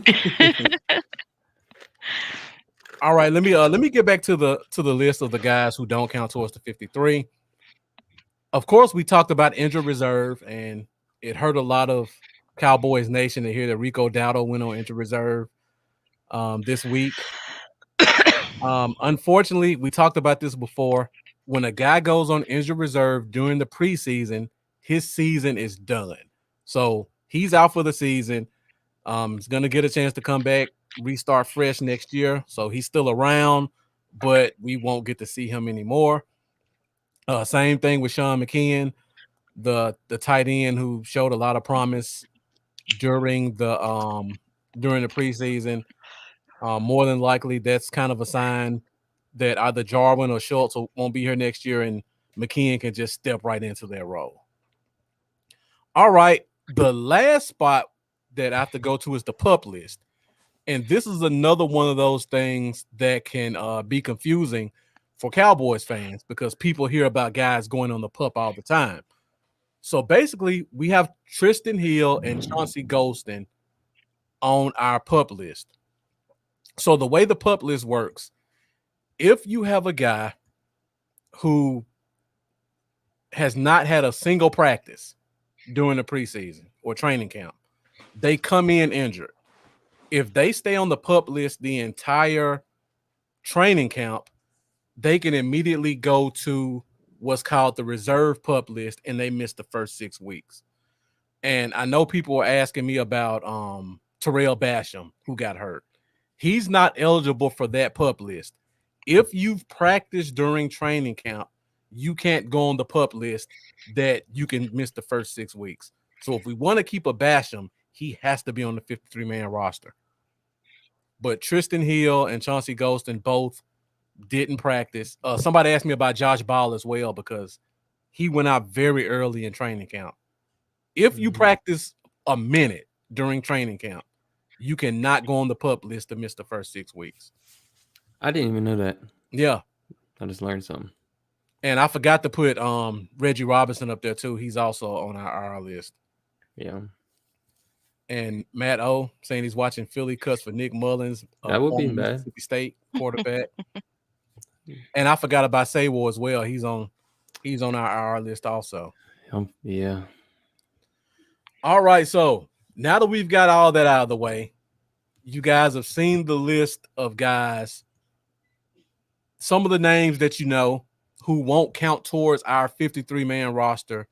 All right, let me get back to the list of the guys who don't count towards the 53. Of course, we talked about injured reserve, and it hurt a lot of Cowboys Nation to hear that Rico Dowdle went on injured reserve this week. Unfortunately, we talked about this before. When a guy goes on injured reserve during the preseason, his season is done. So he's out for the season. He's going to get a chance to come back, restart fresh next year. So he's still around, but we won't get to see him anymore. Same thing with Sean McKeon, the tight end who showed a lot of promise during the preseason. More than likely, that's kind of a sign that either Jarwin or Schultz won't be here next year, and McKeon can just step right into their role. All right, the last spot that I have to go to is the PUP list. And this is another one of those things that can be confusing for Cowboys fans because people hear about guys going on the PUP all the time. So basically, we have Tristan Hill and Chauncey Golston on our PUP list. So the way the PUP list works if you have a guy who has not had a single practice during the preseason or training camp, they come in injured. If they stay on the PUP list the entire training camp, they can immediately go to what's called the reserve PUP list, and they miss the first 6 weeks. And I know people are asking me about Terrell Basham, who got hurt. He's not eligible for that PUP list. If you've practiced during training camp, you can't go on the PUP list that you can miss the first 6 weeks. So if we want to keep a Basham, he has to be on the 53-man roster. But Tristan Hill and Chauncey Golston both didn't practice. Somebody asked me about Josh Ball as well because he went out very early in training camp. If you practice a minute during training camp, you cannot go on the PUP list to miss the first 6 weeks. I didn't even know that. Yeah. I just learned something. And I forgot to put Reggie Robinson up there too. He's also on our list. Yeah. And Matt O saying he's watching Philly cuts for Nick Mullins. That would be bad. Mississippi State quarterback. And I forgot about Saywar as well. He's on our list also. Yeah. All right. So now that we've got all that out of the way, you guys have seen the list of guys, some of the names that you know who won't count towards our 53-man roster,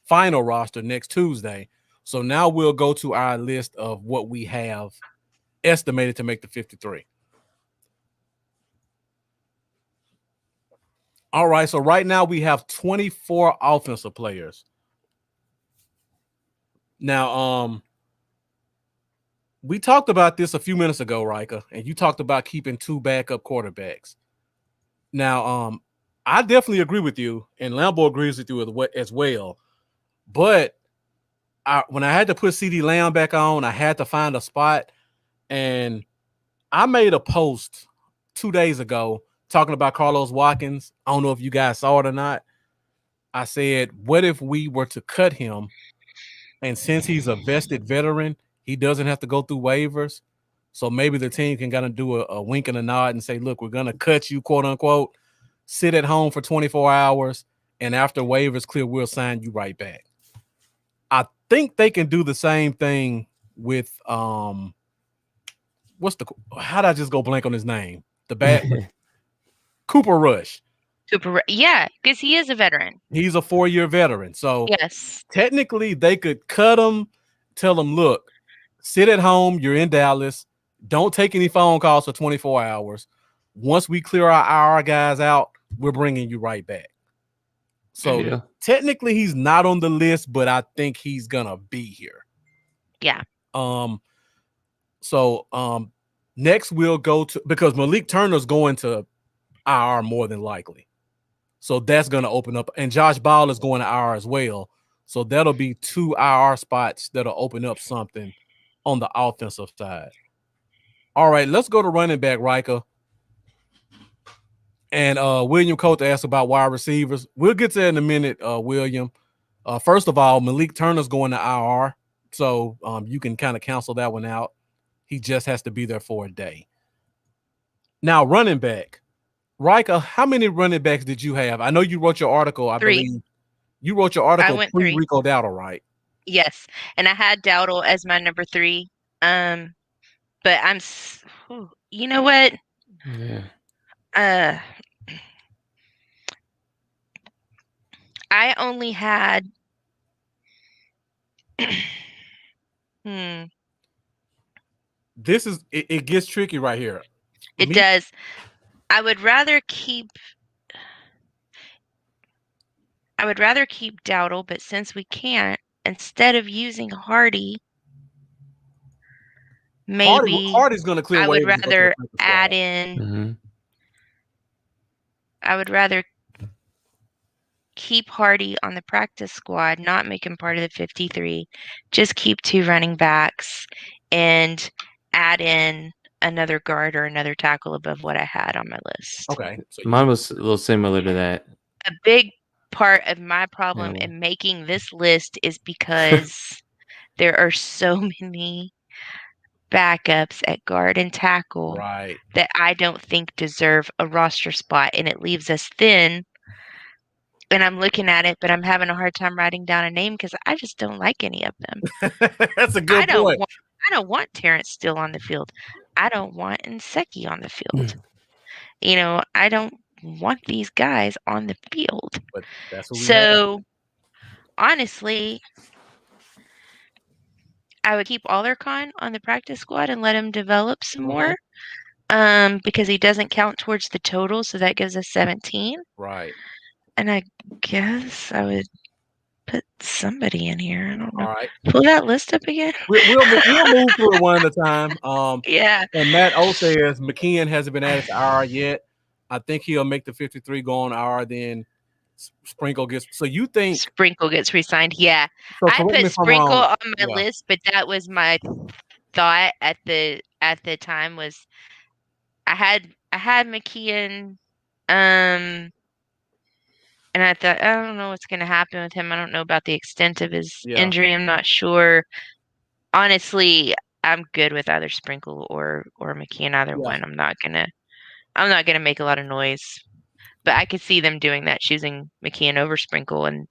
final roster next Tuesday. So now we'll go to our list of what we have estimated to make the 53. All right, so right now we have 24 offensive players. Now, we talked about this a few minutes ago, Rika, and you talked about keeping 2 backup quarterbacks. Now, I definitely agree with you, and Lambo agrees with you as well. But when I had to put CD Lamb back on, I had to find a spot, and I made a post 2 days ago talking about Carlos Watkins. I don't know if you guys saw it or not. I said, what if we were to cut him, and since he's a vested veteran, he doesn't have to go through waivers. So maybe the team can kind of do a wink and a nod and say, look, we're going to cut you, quote unquote, sit at home for 24 hours, and after waivers clear, we'll sign you right back. I think they can do the same thing with how did I just go blank on his name? The bad Cooper Rush. Yeah, because he is a veteran. He's a 4-year veteran. So yes, technically they could cut him, tell him, look, sit at home, you're in Dallas, don't take any phone calls for 24 hours. Once we clear our guys out, we're bringing you right back. So technically he's not on the list, but I think he's gonna be here. Yeah. So next we'll go to, because Malik Turner's going to IR more than likely. So that's gonna open up, and Josh Ball is going to IR as well. So that'll be 2 IR spots that'll open up something on the offensive side. All right, let's go to running back, Rika. And William Cote asked about wide receivers. We'll get to that in a minute, William. First of all, Malik Turner's going to IR, so you can kind of cancel that one out. He just has to be there for a day. Now, running back. Rika, how many running backs did you have? I know you wrote your article, I 3. believe. You wrote your article pre-Rico Dowdle, right? Yes, and I had Dowdle as my number 3. But you know what? Yeah. I only had This is it gets tricky right here. It does. I would rather keep Dowdle, but since we can't, instead of using Hardy, maybe Hardy's going to clear. I would rather add in. Mm-hmm. I would rather keep Hardy on the practice squad, not make him part of the 53. Just keep 2 running backs and add in another guard or another tackle above what I had on my list. Okay. So mine was a little similar to that. A big part of my problem in making this list is because there are so many backups at guard and tackle Right. that I don't think deserve a roster spot, and it leaves us thin. And I'm looking at it, but I'm having a hard time writing down a name because I just don't like any of them. That's a good point. I don't want Terrence Steele on the field. I don't want Nseki on the field. You know, I don't want these guys on the field. But that's what we so honestly, I would keep Alarcon on the practice squad and let him develop some more. Because he doesn't count towards the total, so that gives us 17. Right. And I guess I would put somebody in here. I don't know. All right. Pull that list up again. We'll move through it one at a time. Yeah. And Matt O says McKeon hasn't been added to IR yet. I think he'll make the 53 go on IR. Then Sprinkle gets. So you think Sprinkle gets re-signed? Yeah. So I put Sprinkle on my list, but that was my thought at the time. Was I had McKeon, and I thought, I don't know what's going to happen with him. I don't know about the extent of his injury. I'm not sure. Honestly, I'm good with either Sprinkle or McKeon. Either one. I'm not gonna make a lot of noise. But I could see them doing that, choosing McKeon over Sprinkle and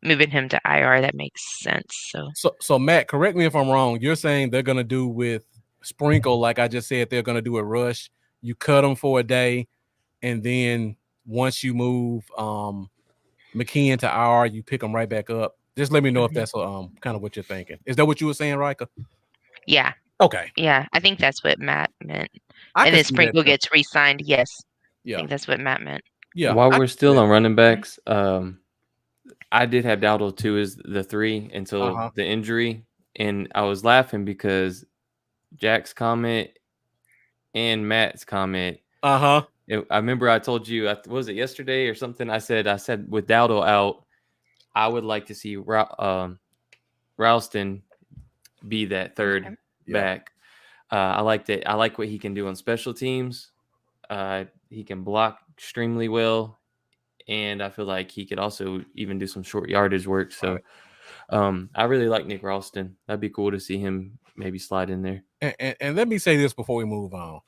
moving him to IR. That makes sense. So Matt, correct me if I'm wrong. You're saying they're gonna do with Sprinkle, like I just said, they're gonna do a rush. You cut them for a day, and then once you move McKeon to IR, you pick them right back up. Just let me know if that's kind of what you're thinking. Is that what you were saying, Rika? Yeah. Okay. Yeah, I think that's what Matt meant. And then Sprinkle gets re-signed. Yes. Yeah. I think that's what Matt meant. Yeah. While we're still on running backs, I did have Dowdle too as the 3 until the injury, and I was laughing because Jack's comment and Matt's comment. I remember I told you, was it yesterday or something? I said with Dowdle out, I would like to see Ralston be that third back. I like that. I like what he can do on special teams. He can block extremely well, and I feel like he could also even do some short yardage work. So I really like Nick Ralston. That'd be cool to see him maybe slide in there. And let me say this before we move on.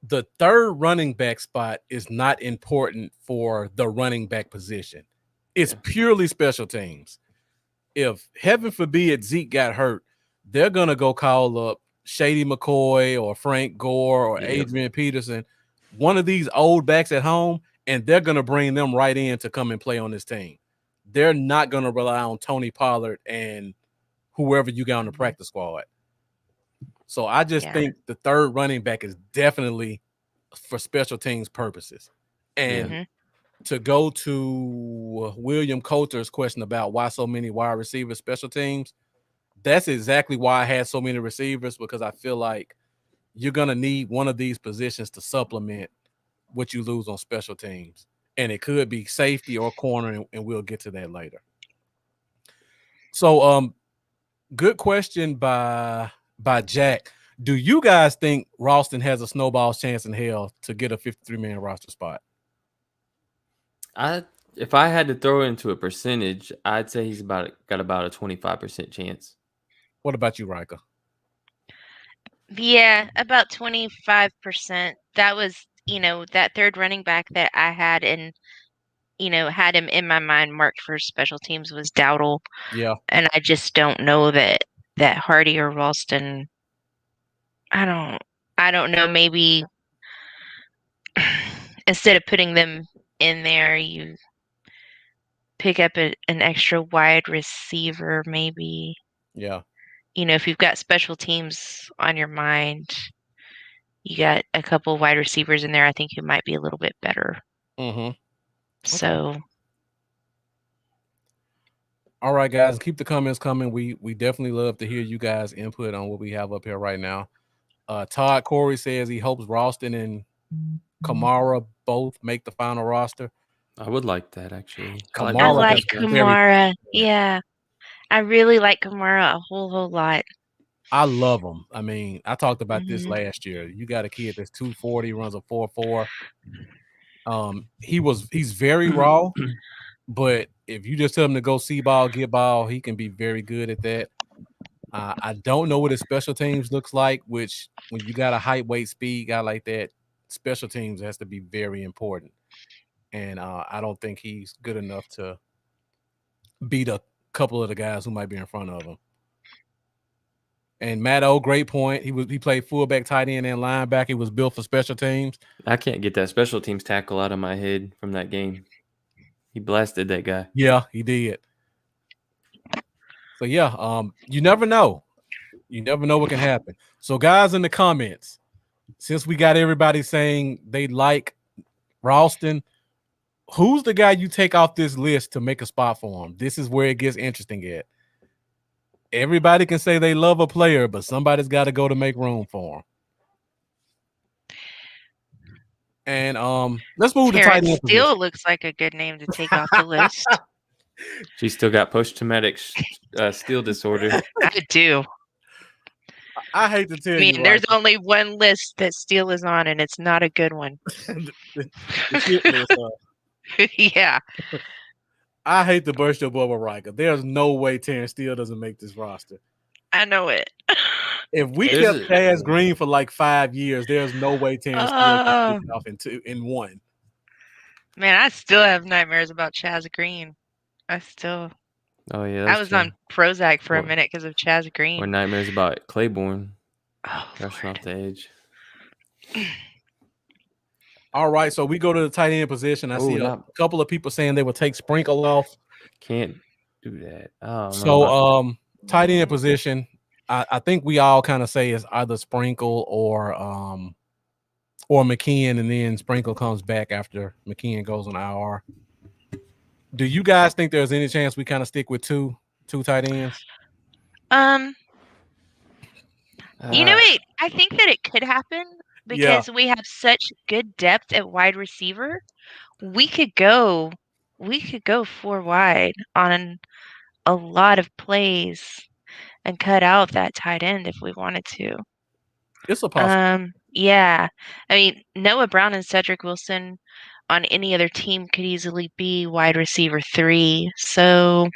The third running back spot is not important for the running back position. It's purely special teams. If heaven forbid Zeke got hurt, they're going to go call up Shady McCoy or Frank Gore or Adrian Peterson, one of these old backs at home, and they're going to bring them right in to come and play on this team. They're not going to rely on Tony Pollard and whoever you got on the practice squad. So I just think the third running back is definitely for special teams purposes. And to go to William Coulter's question about why so many wide receivers special teams, that's exactly why I had so many receivers, because I feel like you're going to need one of these positions to supplement what you lose on special teams. And it could be safety or corner, and we'll get to that later. So good question by Jack. Do you guys think Ralston has a snowball's chance in hell to get a 53-man roster spot? If I had to throw it into a percentage, I'd say he's got about a 25% chance. What about you, Rika? Yeah, about 25%. That was, that third running back that I had and, had him in my mind marked for special teams was Dowdle. Yeah. And I just don't know that Hardy or Ralston, I don't know, maybe instead of putting them in there, you pick up an extra wide receiver, maybe. Yeah. If you've got special teams on your mind, you got a couple of wide receivers in there, I think who might be a little bit better. So. All right, guys, keep the comments coming. We definitely love to hear you guys' input on what we have up here right now. Todd Corey says he hopes Ralston and Kamara both make the final roster. I would like that, actually. I like Kamara. Yeah. I really like Kamara a whole lot. I love him. I mean, I talked about this last year. You got a kid that's 240, runs a 4.4. He's very raw, but if you just tell him to go see ball, get ball, he can be very good at that. I don't know what his special teams looks like, which when you got a height, weight, speed guy like that, special teams has to be very important. And I don't think he's good enough to beat a couple of the guys who might be in front of him. And Matt O, great point. He played fullback, tight end, and linebacker. He was built for special teams. I can't get that special teams tackle out of my head from that game. He blasted that guy. Yeah, he did. So yeah, you never know. You never know what can happen. So guys, in the comments, since we got everybody saying they like Ralston, who's the guy you take off this list to make a spot for him? This is where it gets interesting at. Everybody can say they love a player, but somebody's got to go to make room for him. And let's move to tight end. Steele looks like a good name to take off the list. She's still got post-traumatic steal disorder. I do. I hate to tell you. There's only one list that Steele is on, and it's not a good one. Yeah. I hate to burst your bubble, Rika. There's no way Terrence Steele doesn't make this roster. I know it. If we kept Chaz Green for like 5 years, there's no way Terrence Steele can get off in one. Man, I still have nightmares about Chaz Green. Oh yeah, I was on Prozac for a minute because of Chaz Green. Or nightmares about Claiborne. Oh, rushing off the edge. All right, so we go to the tight end position. I see a couple of people saying they will take Sprinkle off. Can't do that. So tight end position, I think we all kind of say is either Sprinkle or McKeon, and then Sprinkle comes back after McKeon goes on IR. Do you guys think there's any chance we kind of stick with two tight ends? I think that it could happen because we have such good depth at wide receiver. We could go 4 wide on a lot of plays and cut out that tight end if we wanted to. It's a possibility. Yeah. Noah Brown and Cedric Wilson on any other team could easily be wide receiver 3. So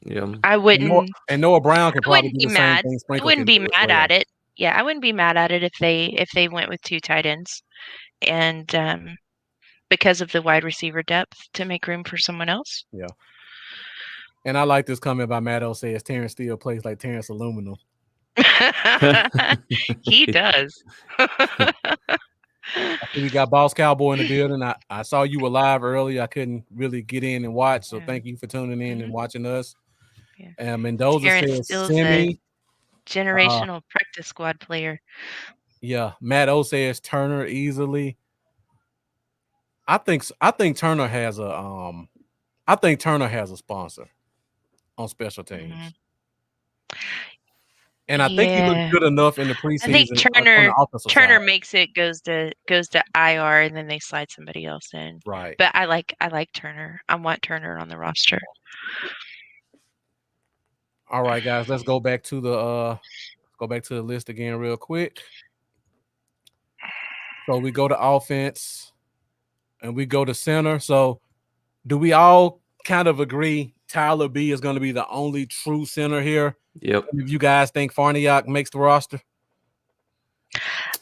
yeah, I wouldn't. And Noah Brown could probably do the same thing. I wouldn't be mad at it. Yeah, I wouldn't be mad at it if they went with 2 tight ends, and because of the wide receiver depth to make room for someone else. Yeah. And I like this comment by Matt O says Terrence Steele plays like Terrence Aluminum. He does. We got Boss Cowboy in the building. I saw you were live earlier. I couldn't really get in and watch, so thank you for tuning in and watching us. Yeah. Mendoza says Semi. Generational practice squad player. Yeah. Matt O says Turner easily. I think Turner has a sponsor on special teams. Mm-hmm. And I think he looked good enough in the preseason. I think Turner makes it goes to IR, and then they slide somebody else in. Right. But I like Turner. I want Turner on the roster. All right, guys, let's go back to the list again real quick. So we go to offense and we go to center. So do we all kind of agree Tyler B is going to be the only true center here? Yep. If you guys think Farniok makes the roster?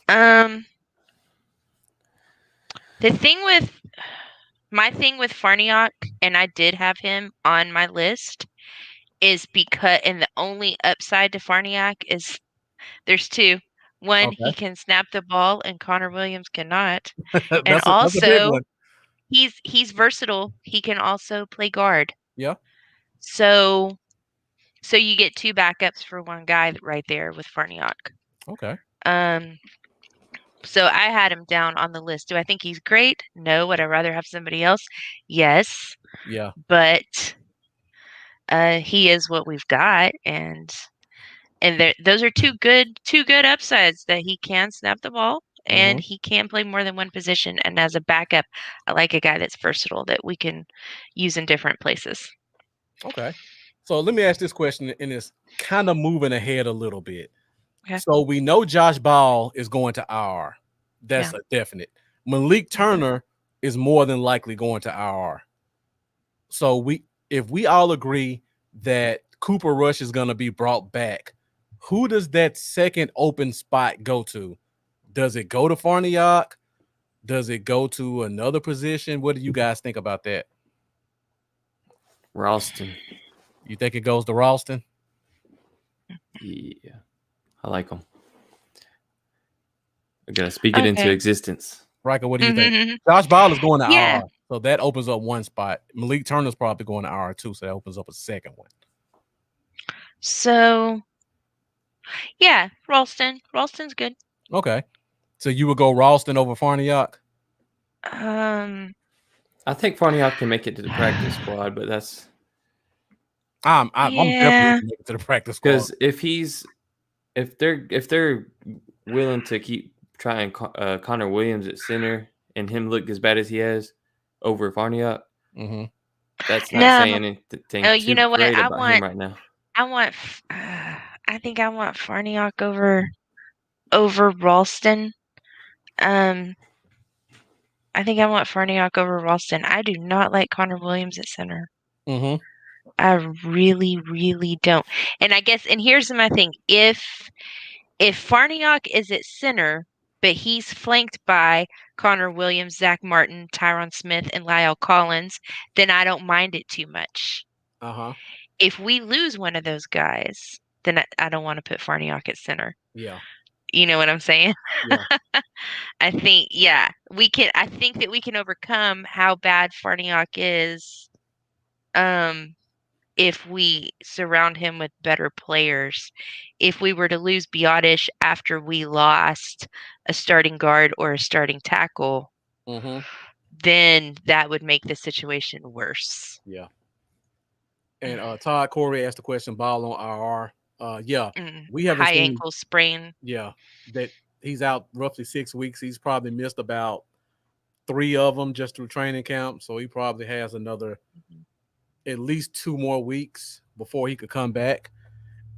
My thing with Farniok, and I did have him on my list, is and the only upside to Farniok is there's 2. One, okay. He can snap the ball, and Connor Williams cannot. And also, he's versatile. He can also play guard. Yeah. So you get 2 backups for one guy right there with Farniok. Okay. So I had him down on the list. Do I think he's great? No. Would I rather have somebody else? Yes. Yeah. But he is what we've got, and those are two good upsides, that he can snap the ball and he can play more than one position. And as a backup, I like a guy that's versatile that we can use in different places. Okay. So let me ask this question, and it's kind of moving ahead a little bit. Okay. So we know Josh Ball is going to IR. That's a definite. Malik Turner is more than likely going to IR. So if we all agree that Cooper Rush is going to be brought back, who does that second open spot go to? Does it go to Farniok? Does it go to another position? What do you guys think about that? Ralston. You think it goes to Ralston? Yeah, I like him. I'm gonna speak it into existence. Rika, what do you think? Josh Ball is going to Yeah. IR, so that opens up one spot. Malik Turner's probably going to IR too, so that opens up a second one. So, yeah, Ralston. Ralston's good. Okay, so you would go Ralston over Farniok? I think Farniok can make it to the practice squad, but that's I'm definitely making it to the practice squad because if they're willing to keep trying Connor Williams at center and him look as bad as he has over Farniok, that's not saying anything too great about him right now. I think I want Farniok over Ralston. I think I want Farniok over Ralston. I do not like Connor Williams at center. I really, really don't. And here's my thing. If Farniok is at center, but he's flanked by Connor Williams, Zach Martin, Tyron Smith, and Lyle Collins, then I don't mind it too much. If we lose one of those guys, then I don't want to put Farniok at center. Yeah. You know what I'm saying? Yeah. I think I think that we can overcome how bad Farniok is if we surround him with better players. If we were to lose Biotish after we lost a starting guard or a starting tackle, then that would make the situation worse. Yeah. And Todd Corey asked the question, Ball on IR. We haven't high seen ankle sprain. Yeah, that he's out roughly 6 weeks. He's probably missed about 3 of them just through training camp. So he probably has another at least 2 more weeks before he could come back.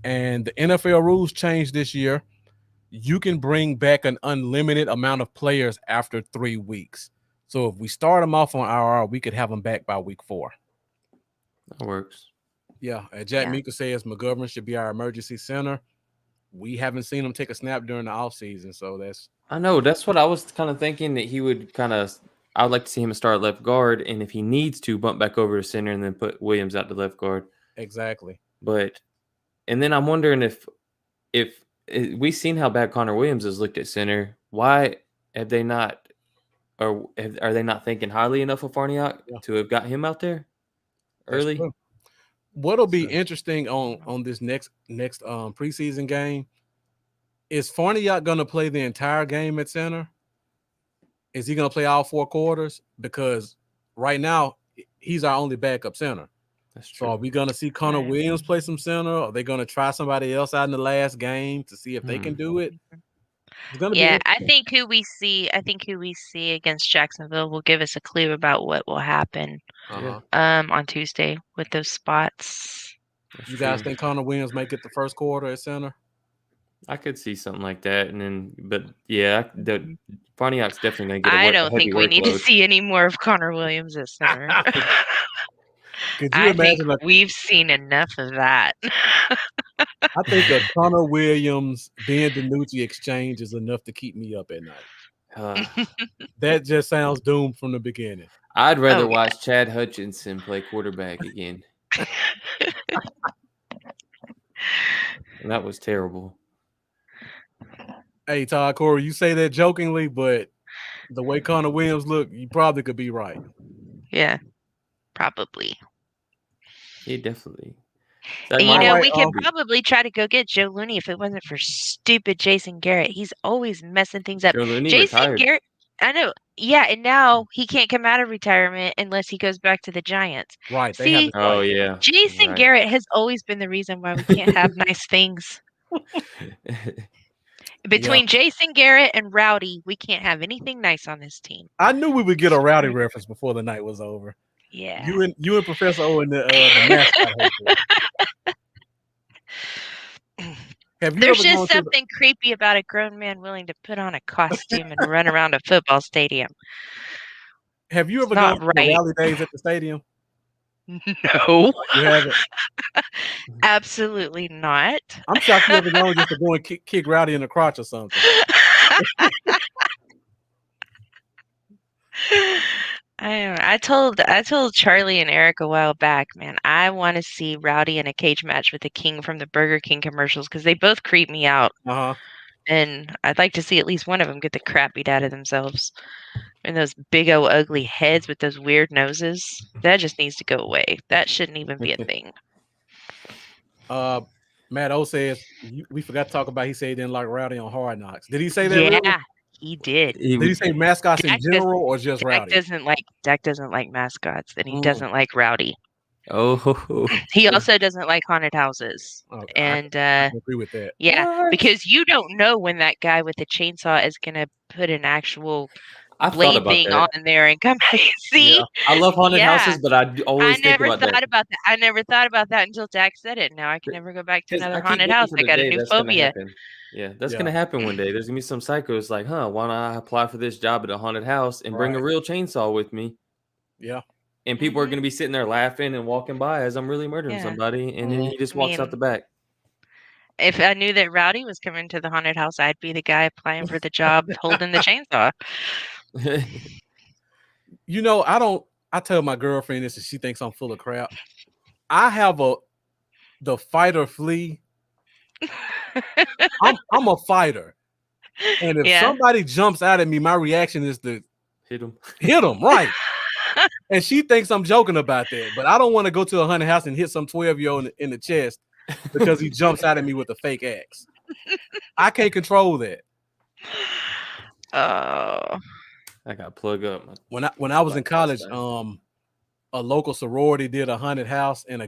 And the NFL rules changed this year. You can bring back an unlimited amount of players after 3 weeks. So if we start them off on IR, we could have them back by week 4. That works. Yeah, Jack Meeker says McGovern should be our emergency center. We haven't seen him take a snap during the offseason, so that's... I know, that's what I was kind of thinking, that he would I would like to see him start left guard, and if he needs to, bump back over to center and then put Williams out to left guard. Exactly. And then I'm wondering if we've seen how bad Connor Williams has looked at center, why have they not, or are they not thinking highly enough of Farniok to have got him out there early? What'll be interesting on this next preseason game is Farniok going to play the entire game at center? Is he going to play all 4 quarters? Because right now he's our only backup center. That's true. So are we going to see Connor Williams play some center? Or are they going to try somebody else out in the last game to see if they can do it? It's going to be I think who we see against Jacksonville will give us a clue about what will happen on Tuesday with those spots. You guys think Connor Williams may get the first quarter at center? I could see something like that, but Farniok's definitely going to get I don't think we need to see any more of Connor Williams at center. I think we've seen enough of that. I think a Connor Williams Ben DiNucci exchange is enough to keep me up at night. That just sounds doomed from the beginning. I'd rather watch Chad Hutchinson play quarterback again. And that was terrible. Hey, Todd Corey, you say that jokingly, but the way Connor Williams looked, you probably could be right. Yeah, probably. Yeah, definitely. And we could probably try to go get Joe Looney if it wasn't for stupid Jason Garrett. He's always messing things up. Jason Garrett, I know. Yeah, and now he can't come out of retirement unless he goes back to the Giants. Right. See, Jason Garrett has always been the reason why we can't have nice things. Between Jason Garrett and Rowdy, we can't have anything nice on this team. I knew we would get a Rowdy reference before the night was over. Yeah. You and Professor O and the mascot. There's just something creepy about a grown man willing to put on a costume and run around a football stadium. Have you ever gone to the rally days at the stadium? No, You haven't? absolutely not. I'm shocked you ever known just to go and kick Rowdy in the crotch or something. I told Charlie and Eric a while back, man, I want to see Rowdy in a cage match with the King from the Burger King commercials because they both creep me out, Uh-huh. and I'd like to see at least one of them get the crap beat out of themselves. And those big old ugly heads with those weird noses, that just needs to go away. That shouldn't even be a thing. Matt O says we forgot to talk about. He said he didn't like Rowdy on Hard Knocks. Did he say that? Yeah, really? he did. Did he say mascots in Dak general or just Dak Rowdy? Dak doesn't like mascots, and he doesn't like Rowdy. Oh, He also doesn't like haunted houses. Okay, And I can agree with that. yeah, What? because you don't know when that guy with the chainsaw is gonna put an actual I've thought blade about thing that. on there and come back. See? Yeah. I love haunted Yeah. houses, but I always think about that. About that. I never thought about that until Dak said it. Now I can never go back to 'Cause another I keep haunted waiting house. for I the got a day new that's gonna phobia. happen. Yeah, that's Yeah. gonna happen one day. There's gonna be some psychos like, huh, why don't I apply for this job at a haunted house and bring a Right. real chainsaw with me? Yeah. And people are Mhm. gonna be sitting there laughing and walking by as I'm really murdering Yeah. somebody, and then he just I walks out mean, the back. if I knew that Rowdy was coming to the haunted house, I'd be the guy applying for the job holding the chainsaw. You know, I tell my girlfriend this and she thinks I'm full of crap. I have the fight or flee. I'm a fighter. And if Yeah. somebody jumps out at me, my reaction is to Hit him. hit them, right? And she thinks I'm joking about that, but I don't want to go to a haunted house and hit some 12-year-old in the chest because he jumps out at me with a fake axe. I can't control that. Oh. I got to plug up. When I was in college, a local sorority did a haunted house, and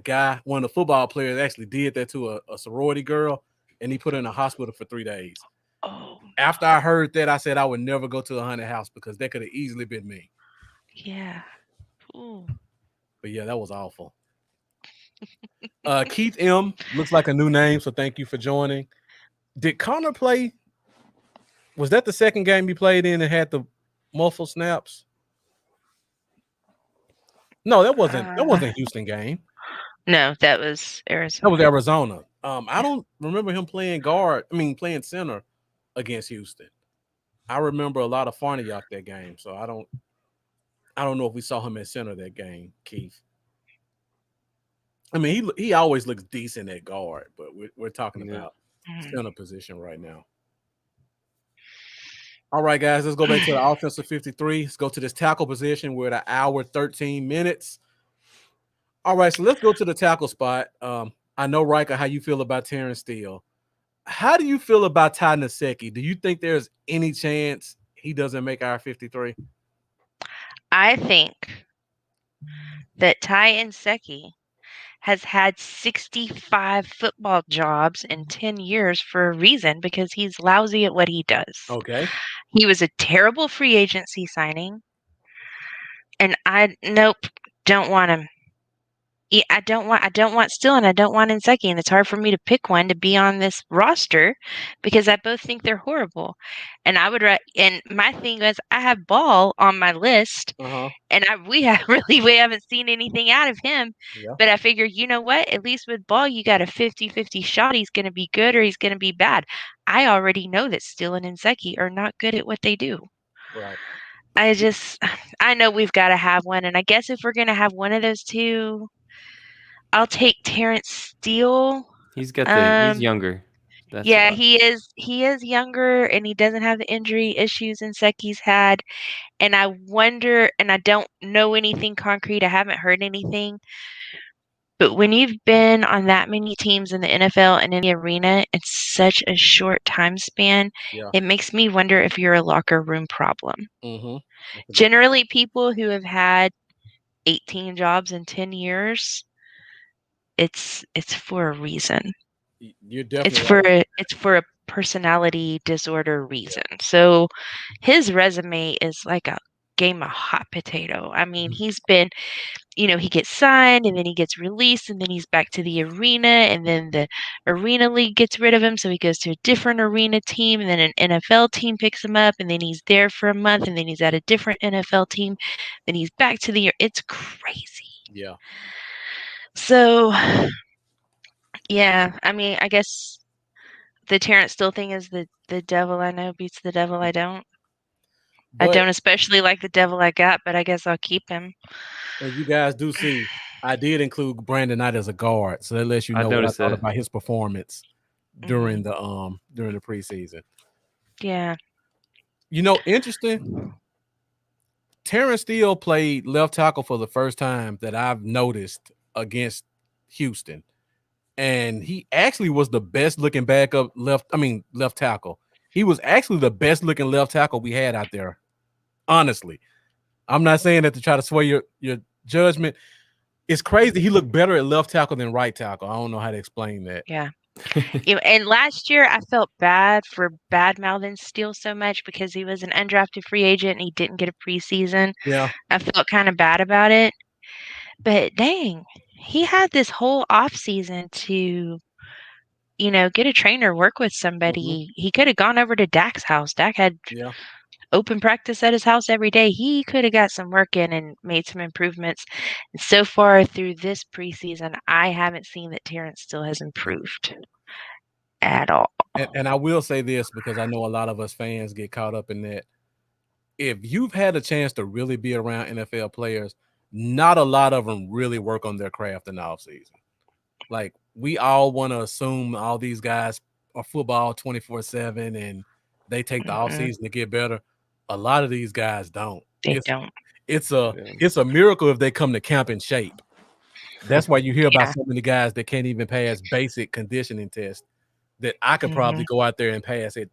one of the football players actually did that to a sorority girl, and he put her in a hospital for 3 days. Oh. After I heard that, I said I would never go to a haunted house because that could have easily been me. Yeah. Ooh. But yeah, that was awful. Keith M looks like a new name, so thank you for joining. Did Connor play? Was that the second game he played in and had the muffled snaps? No, that wasn't Houston game. No, that was Arizona. That was Arizona. I don't remember him playing playing center against Houston. I remember a lot of Farniok that game, so I don't know if we saw him at center that game, Keith. I mean, he always looks decent at guard, but we're talking about center position right now. All right, guys, let's go back to the offensive 53. Let's go to this tackle position. We're at 1 hour, 13 minutes. All right, so let's go to the tackle spot. I know, Rika, how you feel about Terrence Steele. How do you feel about Ty Nsekhe? Do you think there's any chance he doesn't make our 53? I think that Ty Nsekhe has had 65 football jobs in 10 years for a reason, because he's lousy at what he does. Okay. He was a terrible free agency signing. And don't want him. I don't want Steele and I don't want Nsekhe, and it's hard for me to pick one to be on this roster because I both think they're horrible. And and my thing is, I have Ball on my list, and we haven't seen anything out of him. Yeah. But I figure, you know what? At least with Ball, you got a 50-50 shot. He's going to be good or he's going to be bad. I already know that Steele and Nsekhe are not good at what they do. Right. I know we've got to have one, and I guess if we're going to have one of those two, I'll take Terrence Steele. He's younger. He is younger, and he doesn't have the injury issues Nsekhe's had. And I wonder, and I don't know anything concrete. I haven't heard anything. But when you've been on that many teams in the NFL and in the arena in such a short time span, it makes me wonder if you're a locker room problem. Mm-hmm. Generally, people who have had 18 jobs in 10 years, it's for a reason. You're definitely it's for a personality disorder reason. So his resume is like a game of hot potato. I mean, he's been, he gets signed and then he gets released and then he's back to the arena, and then the arena league gets rid of him, so he goes to a different arena team, and then an NFL team picks him up, and then he's there for a month, and then he's at a different NFL team, then he's back to it's crazy. Yeah. So, yeah, I mean, I guess the Terrence Steele thing is the devil I know beats the devil I don't. I But don't especially like the devil I got, but I guess I'll keep him. as you guys do see, I did include Brandon Knight as a guard, so that lets you I know what I noticed thought that. about his performance during the preseason. Yeah. You know, interesting. Terrence Steele played left tackle for the first time that I've noticed against Houston. And he actually was the best looking backup left tackle. He was actually the best looking left tackle we had out there. Honestly. I'm not saying that to try to sway your judgment. It's crazy. He looked better at left tackle than right tackle. I don't know how to explain that. Yeah. And last year I felt bad for bad mouthing Steele so much because he was an undrafted free agent and he didn't get a preseason. Yeah. I felt kind of bad about it. But dang, he had this whole off season to, get a trainer, work with somebody. He could have gone over to Dak's house. Dak had open practice at his house every day. He could have got some work in and made some improvements. And so far through this preseason, I haven't seen that Terrence still has improved at all. And I will say this because I know a lot of us fans get caught up in that. If you've had a chance to really be around NFL players, not a lot of them really work on their craft in the offseason. Like, we all want to assume all these guys are football 24/7 and they take the offseason to get better. A lot of these guys don't. They don't. It's a miracle if they come to camp in shape. That's why you hear about so many guys that can't even pass basic conditioning tests that I could probably go out there and pass at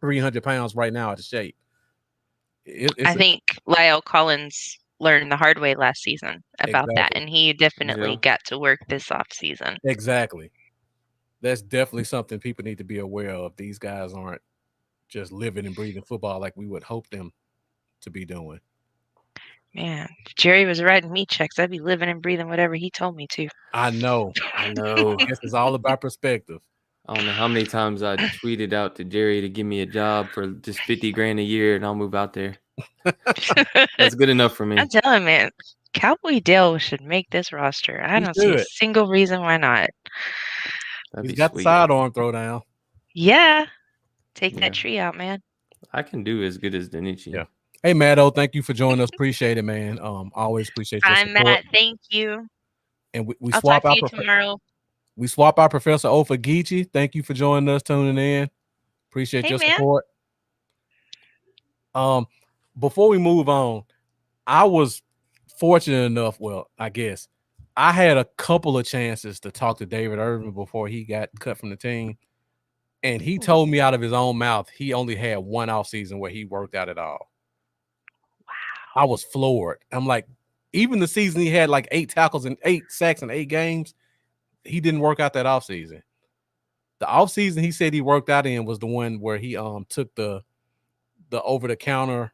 300 pounds right now out of shape. I think Lyle Collins learned the hard way last season about that, and he definitely got to work this off season. Exactly. That's definitely something people need to be aware of. These guys aren't just living and breathing football like we would hope them to be doing. Man, if Jerry was writing me checks, I'd be living and breathing whatever he told me to. I know. This is all about perspective. I don't know how many times I tweeted out to Jerry to give me a job for just $50,000 a year, and I'll move out there. That's good enough for me. I'm telling you, man, Cowboy Dale should make this roster. I don't see a single reason why not. He's got the sidearm throwdown. Yeah. Take that tree out, man. I can do as good as Danichi. Yeah. Hey, Matto, thank you for joining us. Appreciate it, man. Always appreciate your support. I'm Matt. Thank you. And we I'll swap talk to you tomorrow. We swap our Professor O for Geechee. Thank you for joining us, tuning in. Appreciate your support. Before we move on, I was fortunate enough, well, I guess, I had a couple of chances to talk to David Irvin before he got cut from the team. And he told me out of his own mouth he only had one offseason where he worked out at all. Wow. I was floored. I'm like, even the season he had like 8 tackles and 8 sacks in 8 games, he didn't work out that offseason. The offseason he said he worked out in was the one where he took the over-the-counter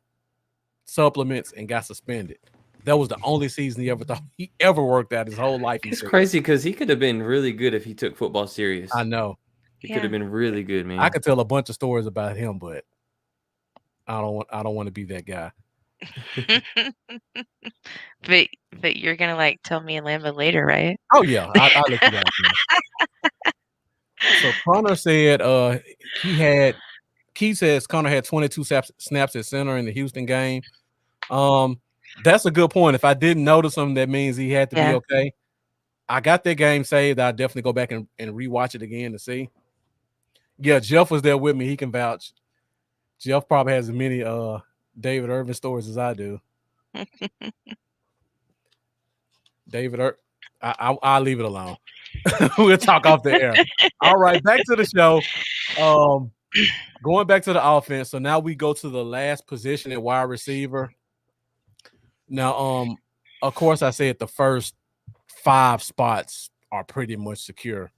supplements and got suspended. That was the only season he ever thought he ever worked out his whole life. It's crazy because he could have been really good if he took football serious. I know. He could have been really good, man. I could tell a bunch of stories about him, but I don't want to be that guy. but you're gonna like tell me and Lamba later, right? Oh yeah, I'll let you guys know. So Connor said Keith says Connor had 22 snaps at center in the Houston game. That's a good point. If I didn't notice him, that means he had to be okay. I got that game saved. I'll definitely go back and rewatch it again to see. Yeah, Jeff was there with me. He can vouch. Jeff probably has as many David Irvin stories as I do. David Irvin, I'll leave it alone. We'll talk off the air. All right, back to the show. Going back to the offense. So now we go to the last position at wide receiver. Now, of course, I said the first 5 spots are pretty much secure.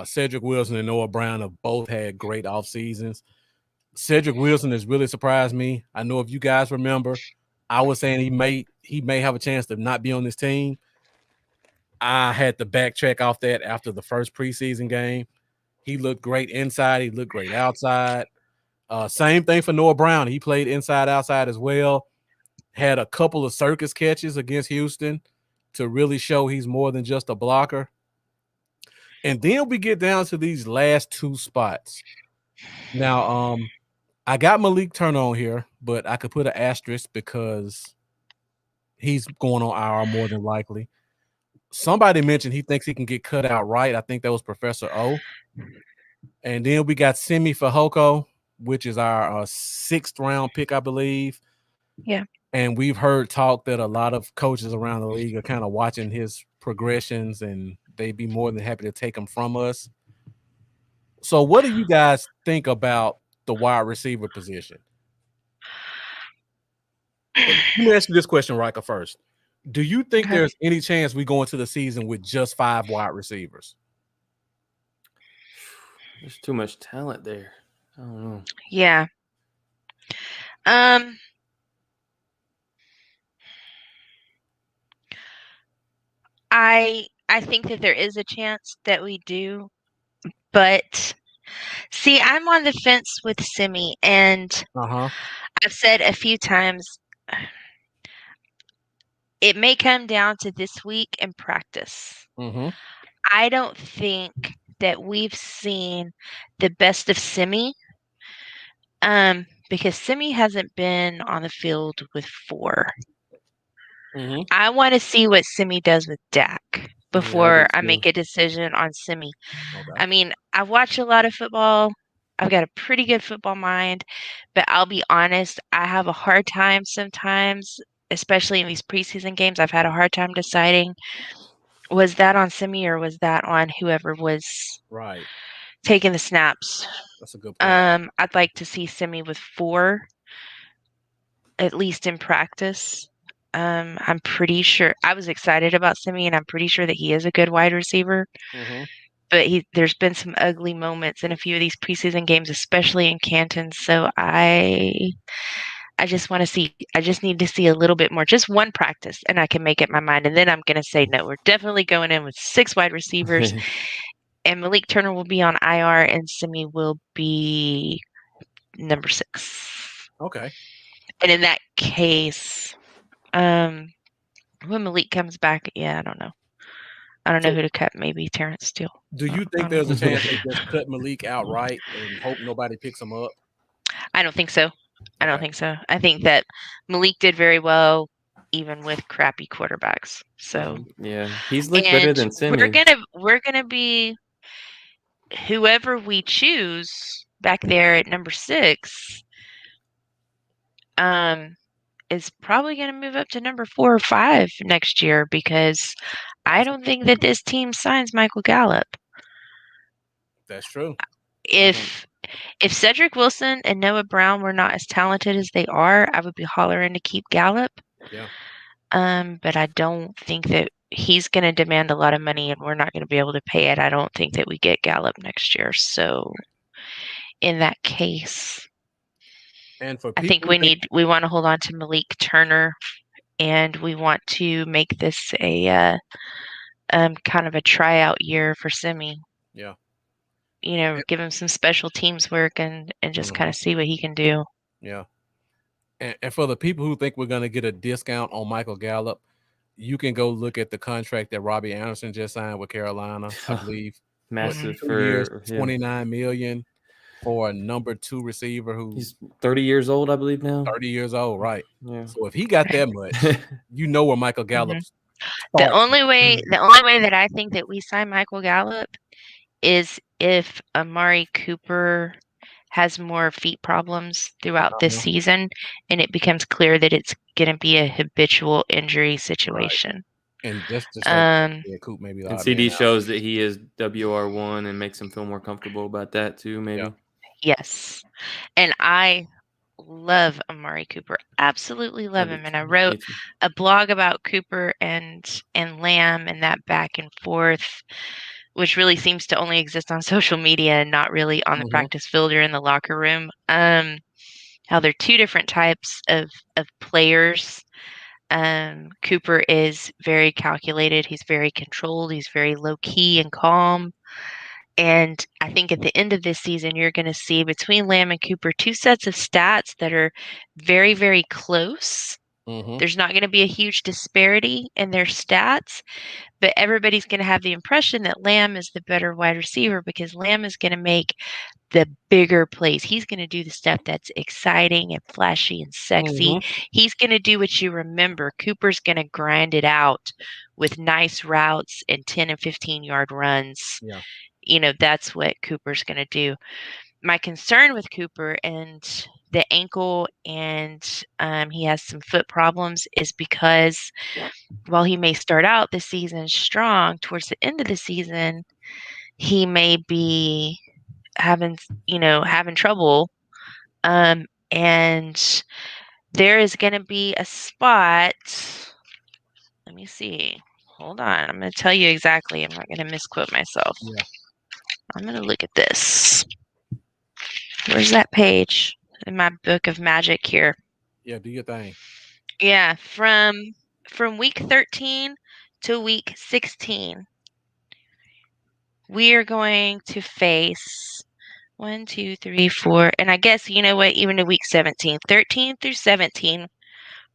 Cedric Wilson and Noah Brown have both had great off seasons. Cedric Wilson has really surprised me. I know if you guys remember, I was saying he may have a chance to not be on this team. I had to backtrack off that after the first preseason game. He looked great inside. He looked great outside. Same thing for Noah Brown. He played inside, outside as well. Had a couple of circus catches against Houston to really show he's more than just a blocker. And then we get down to these last two spots. Now, I got Malik Turner on here, but I could put an asterisk because he's going on IR more than likely. Somebody mentioned he thinks he can get cut out right. I think that was Professor O. And then we got Semi Fehoko, which is our 6th round pick, I believe. Yeah. And we've heard talk that a lot of coaches around the league are kind of watching his progressions, and they'd be more than happy to take him from us. So what do you guys think about the wide receiver position? Let me ask you this question, Rika, first. Do you think there's any chance we go into the season with just 5 wide receivers? There's too much talent there. I don't know. Yeah. I think that there is a chance that we do, but see, I'm on the fence with Simi, and I've said a few times it may come down to this week in practice. I don't think that we've seen the best of Simi, because Simi hasn't been on the field with 4. I want to see what Simi does with Dak before I make a decision on Simi. I mean, I've watched a lot of football. I've got a pretty good football mind, but I'll be honest, I have a hard time sometimes, especially in these preseason games. I've had a hard time deciding, was that on Simi or was that on whoever was taking the snaps? That's a good point. I'd like to see Simi with 4, at least in practice. I'm pretty sure I was excited about Simi, and I'm pretty sure that he is a good wide receiver. But there's been some ugly moments in a few of these preseason games, especially in Canton. So I just want to see. I just need to see a little bit more, just one practice, and I can make up my mind. And then I'm going to say no. We're definitely going in with 6 wide receivers, and Malik Turner will be on IR, and Simi will be number 6. Okay. And in that case, when Malik comes back, I don't know. I don't know who to cut. Maybe Terrence Steele. Do you think there's a chance they just cut Malik outright and hope nobody picks him up? I don't think so. I don't think so. I think that Malik did very well, even with crappy quarterbacks. So yeah, he's looked better than Simi. We're gonna be whoever we choose back there at number 6. Is probably going to move up to number 4 or 5 next year, because I don't think that this team signs Michael Gallup. That's true. If Cedric Wilson and Noah Brown were not as talented as they are, I would be hollering to keep Gallup. Yeah. But I don't think that he's going to demand a lot of money, and we're not going to be able to pay it. I don't think that we get Gallup next year. So in that case, and for I think we want to hold on to Malik Turner, and we want to make this a kind of a tryout year for Simi. Yeah. Give him some special teams work and just kind of see what he can do. Yeah. And for the people who think we're going to get a discount on Michael Gallup, you can go look at the contract that Robbie Anderson just signed with Carolina, I believe. Massive 2 years, $29 million for a number 2 receiver he's 30 years old, I believe now. 30 years old, right? Yeah. So if he got that much, you know where Michael Gallup's. The only way that I think that we sign Michael Gallup is if Amari Cooper has more feet problems throughout this season, and it becomes clear that it's going to be a habitual injury situation. Right. And just like Coop, maybe. And CD shows that he is WR1 and makes him feel more comfortable about that too, maybe. Yeah. Yes, and I love Amari Cooper. Absolutely love him. And I wrote a blog about Cooper and Lamb and that back and forth, which really seems to only exist on social media and not really on the practice field or in the locker room. How they're 2 different types of players. Cooper is very calculated. He's very controlled. He's very low key and calm. And I think at the end of this season, you're going to see between Lamb and Cooper 2 sets of stats that are very, very close. There's not going to be a huge disparity in their stats, but everybody's going to have the impression that Lamb is the better wide receiver because Lamb is going to make the bigger plays. He's going to do the stuff that's exciting and flashy and sexy. He's going to do what you remember. Cooper's going to grind it out with nice routes and 10 and 15-yard runs. Yeah. That's what Cooper's going to do. My concern with Cooper and the ankle and he has some foot problems is because while he may start out the season strong, towards the end of the season, he may be having trouble. And there is going to be a spot. Let me see. Hold on. I'm going to tell you exactly. I'm not going to misquote myself. Yeah. I'm going to look at this. Where's that page in my book of magic here? Yeah, do your thing. Yeah, from week 13 to week 16, we are going to face 1, 2, 3, 4, and I guess, you know what, even in week 17, 13 through 17,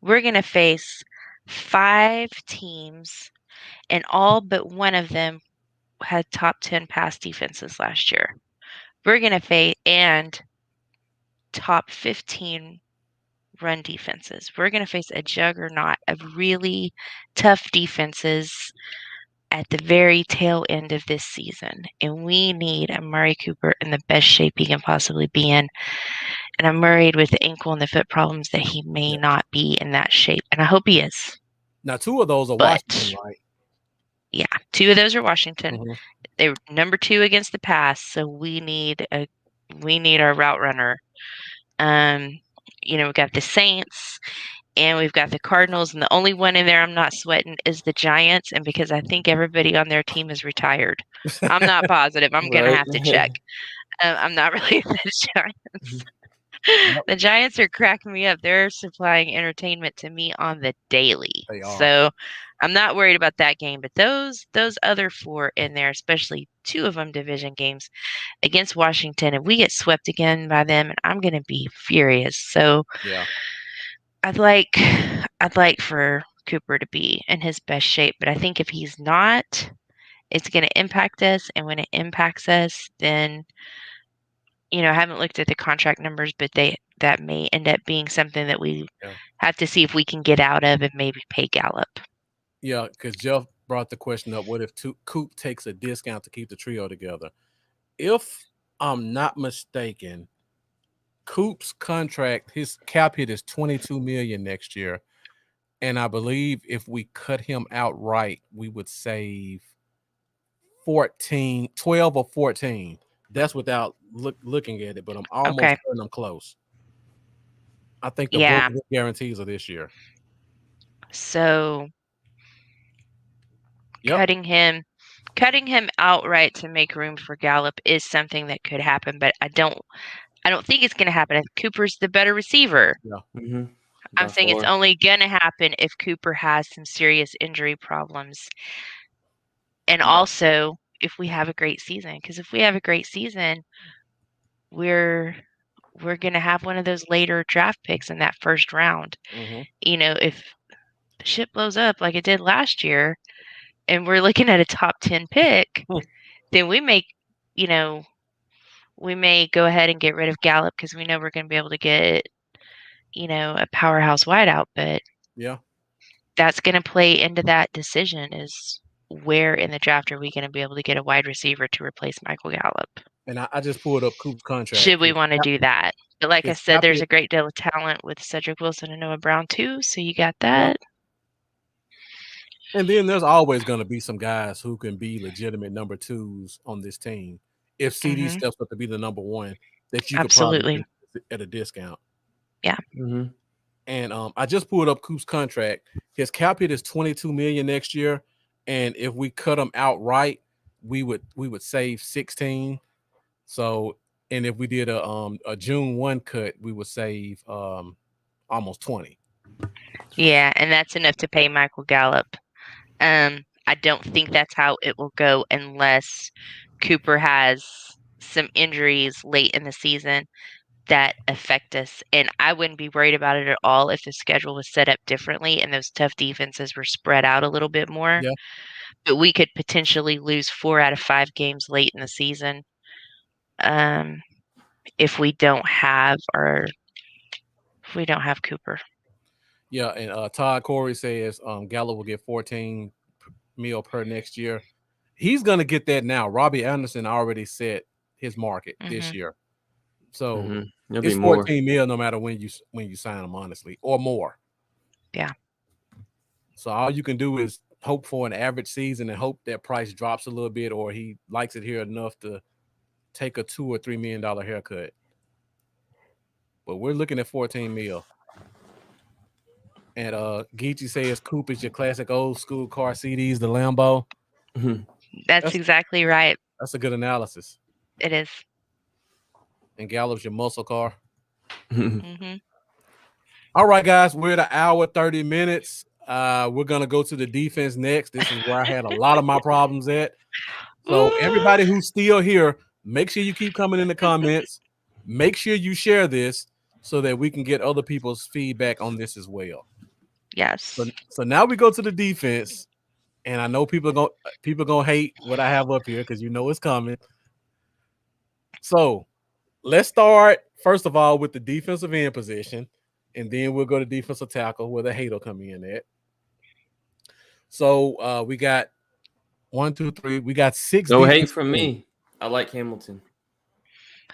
we're going to face 5 teams, and all but one of them had top 10 pass defenses last year. We're going to face, and top 15 run defenses. We're going to face a juggernaut of really tough defenses at the very tail end of this season. And we need Amari Cooper in the best shape he can possibly be in. And I'm worried with the ankle and the foot problems that he may not be in that shape. And I hope he is. Now, 2 of those are Washington, right? Yeah, 2 of those are Washington. They were number 2 against the pass, so we need our route runner. We've got the Saints and we've got the Cardinals, and the only one in there I'm not sweating is the Giants, and because I think everybody on their team is retired. I'm not positive. I'm going to have to check. I'm not really the Giants. The Giants are cracking me up. They're supplying entertainment to me on the daily. So I'm not worried about that game, but those other 4 in there, especially 2 of them division games against Washington, if we get swept again by them, I'm going to be furious. So yeah, I'd like for Cooper to be in his best shape, but I think if he's not, it's going to impact us, and when it impacts us, then I haven't looked at the contract numbers, but that may end up being something that we have to see if we can get out of and maybe pay Gallup. Yeah, because Jeff brought the question up, what if Coop takes a discount to keep the trio together? If I'm not mistaken, Coop's contract, his cap hit is $22 million next year. And I believe if we cut him outright, we would save 12 or 14. That's without looking at it, but I'm almost certain I'm close. I think the both guarantees are this year. So cutting him outright to make room for Gallup is something that could happen, but I don't think it's going to happen. Cooper's the better receiver. Yeah. I'm saying it's only going to happen if Cooper has some serious injury problems. And also if we have a great season, because if we have a great season, we're going to have one of those later draft picks in that first round. If the shit blows up like it did last year and we're looking at a top 10 pick, then we may go ahead and get rid of Gallup because we know we're going to be able to get a powerhouse wideout, but that's going to play into that decision is where in the draft are we going to be able to get a wide receiver to replace Michael Gallup. And I just pulled up Coop's contract. Should we want to do that? But like I said, there's a great deal of talent with Cedric Wilson and Noah Brown too, so you got that. And then there's always going to be some guys who can be legitimate number 2s on this team. If CD steps up to be the number 1, that you could probably get at a discount. Yeah. And I just pulled up Coop's contract. His cap hit is $22 million next year, and if we cut him outright, we would save 16. So, and if we did a June 1 cut, we would save almost 20. Yeah, and that's enough to pay Michael Gallup. I don't think that's how it will go unless Cooper has some injuries late in the season. that affect us. And I wouldn't be worried about it at all if the schedule was set up differently and those tough defenses were spread out a little bit more. Yeah. But we could potentially lose 4 out of 5 games late in the season if we don't have Cooper. Yeah, and Todd Corey says Gallup will get 14 mil per next year. He's gonna get that now. Robbie Anderson already set his market this year, so it's 14 mil no matter when you sign him, honestly, or more. Yeah. So all you can do is hope for an average season and hope that price drops a little bit, or he likes it here enough to take a $2 or $3 million haircut. But we're looking at 14 mil. And Geechee says Coupe is your classic old school car CDs, the Lambo. That's exactly right. That's a good analysis. It is. And Gallup's your muscle car. All right, guys, we're at an hour 30 minutes. We're gonna go to the defense next. This is where I had a lot of my problems at. So everybody who's still here, make sure you keep coming in the comments. Make sure you share this so that we can get other people's feedback on this as well. Yes. So now we go to the defense, and I know people are gonna hate what I have up here because you know it's coming. So let's start first of all with the defensive end position, and then we'll go to defensive tackle where the hate will come in at. So we got 1, 2, 3. We got 6. No hate from me. I like Hamilton.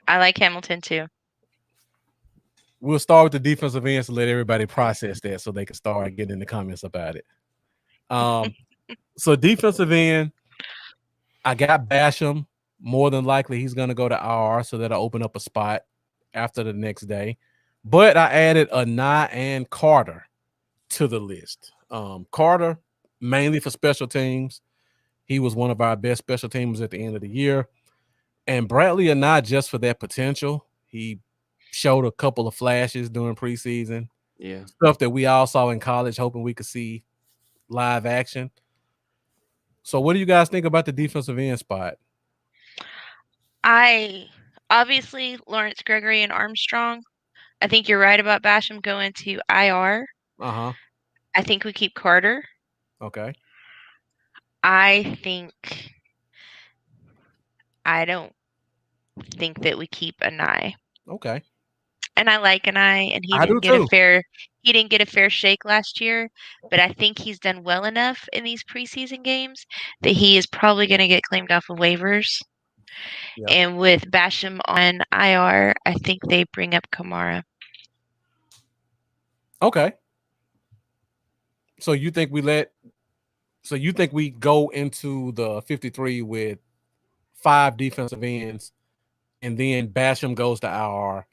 I like Hamilton too. We'll start with the defensive ends to let everybody process that so they can start getting in the comments about it. So defensive end, I got Basham. More than likely, he's going to go to IR, so that'll open up a spot after the next day. But I added Anai and Carter to the list. Carter, mainly for special teams. He was one of our best special teamers at the end of the year. And Bradley Anai just for that potential. He showed a couple of flashes during preseason. Yeah. Stuff that we all saw in college, hoping we could see live action. So what do you guys think about the defensive end spot? Obviously Lawrence Gregory and Armstrong. I think you're right about Basham going to IR. Uh-huh. I think we keep Carter. Okay. I don't think that we keep Anai. Okay. And I like Anai, and he didn't get a fair shake last year, but I think he's done well enough in these preseason games that he is probably going to get claimed off of waivers. Yeah. And with Basham on IR, I think they bring up Kamara. Okay. So you think we go into the 53 with 5 defensive ends, and then Basham goes to IR,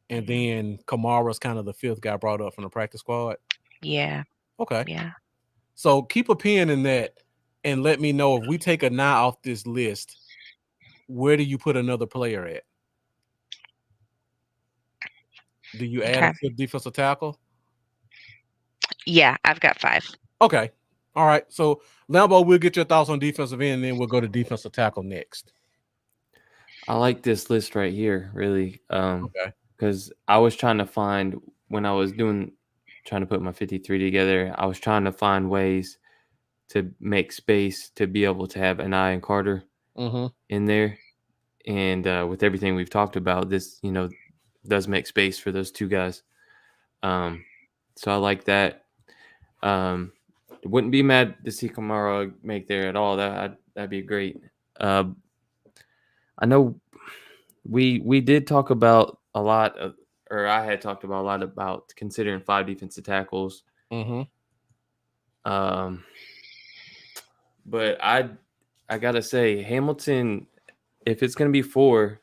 and then Kamara's kind of the 5th guy brought up from the practice squad? Yeah. Okay. Yeah. So keep a pin in that and let me know if we take Anai off this list, where do you put another player at? Do you add a 5th defensive tackle? Yeah, I've got 5. Okay. All right. So, Lambo, we'll get your thoughts on defensive end, and then we'll go to defensive tackle next. I like this list right here, really. Okay. Because I was trying to find, when I was trying to put my 53 together, I was trying to find ways to make space to be able to have Anai and Carter in there. And with everything we've talked about, this, does make space for those 2 guys. So I like that. Wouldn't be mad to see Kamara make there at all. That'd be great. I know we did talk about a lot of, or I had talked about a lot about considering 5 defensive tackles. But I gotta say, Hamilton, if it's gonna be 4,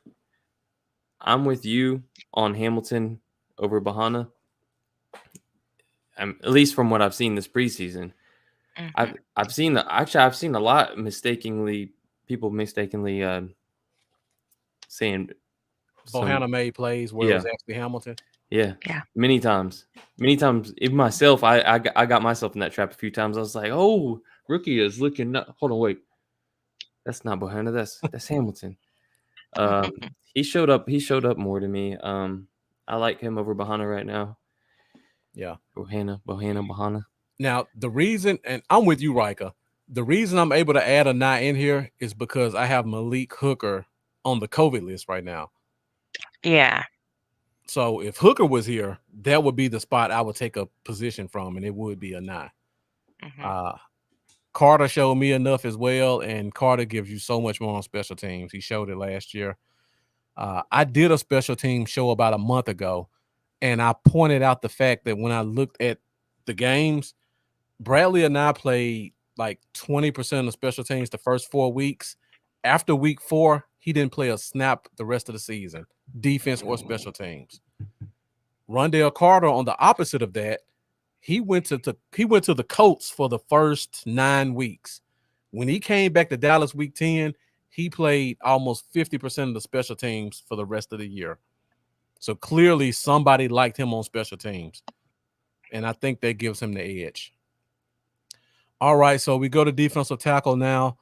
I'm with you on Hamilton over Bahana. At least from what I've seen this preseason. I've seen a lot people mistakenly saying Bahana made plays where it was actually Hamilton. Yeah. Many times. Even myself, I got myself in that trap a few times. I was like, oh, rookie is looking hold on, wait. That's not Bahana, that's Hamilton. Um, he showed up. He showed up more to me. I like him over Bahana right now. Yeah, Bahana. Now the reason, and I'm with you, Rika. The reason I'm able to add a Nye in here is because I have Malik Hooker on the COVID list right now. Yeah. So if Hooker was here, that would be the spot I would take a position from, and it would be a Nye. Carter showed me enough as well, and Carter gives you so much more on special teams. He showed it last year. I did a special team show about a month ago, and I pointed out the fact that when I looked at the games, Bradley and I played like 20% of special teams the first 4 weeks. After week 4, he didn't play a snap the rest of the season, defense or special teams. Rondell Carter, on the opposite of that, he went to the Colts for the first 9 weeks. When he came back to Dallas week 10, he played almost 50% of the special teams for the rest of the year. So clearly somebody liked him on special teams. And I think that gives him the edge. All right, so we go to defensive tackle now.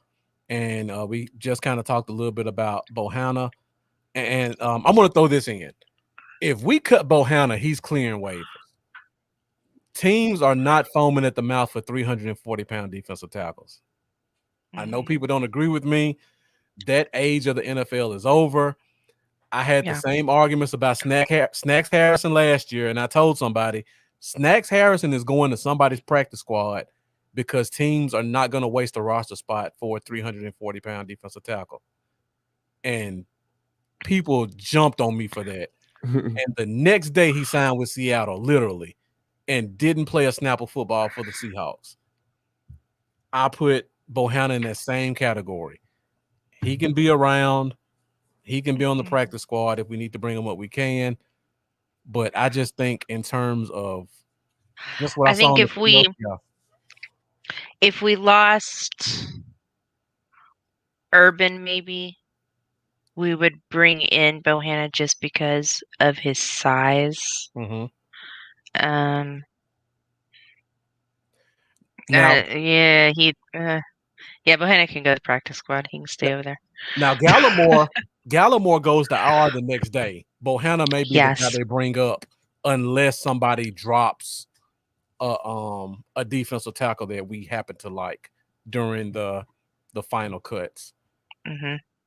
And we just kind of talked a little bit about Bohanna. And I'm going to throw this in. If we cut Bohanna, he's clearing waivers. Teams are not foaming at the mouth for 340-pound defensive tackles. I know people don't agree with me. That age of the NFL is over. I had the same arguments about Snacks Harrison last year, and I told somebody, Snacks Harrison is going to somebody's practice squad because teams are not going to waste a roster spot for a 340-pound defensive tackle. And people jumped on me for that. And the next day he signed with Seattle, literally, and didn't play a snap of football for the Seahawks. I put Bohanna in that same category. He can be around. He can be on the practice squad. If we need to bring him up, we can. But I just think in terms of just what I saw think on the field, if we lost Urban, maybe we would bring in Bohanna just because of his size. Now, Bohanna can go to the practice squad. He can stay over there. Now Gallimore goes to IR the next day. Bohanna may be the guy they bring up unless somebody drops a defensive tackle that we happen to like during the final cuts.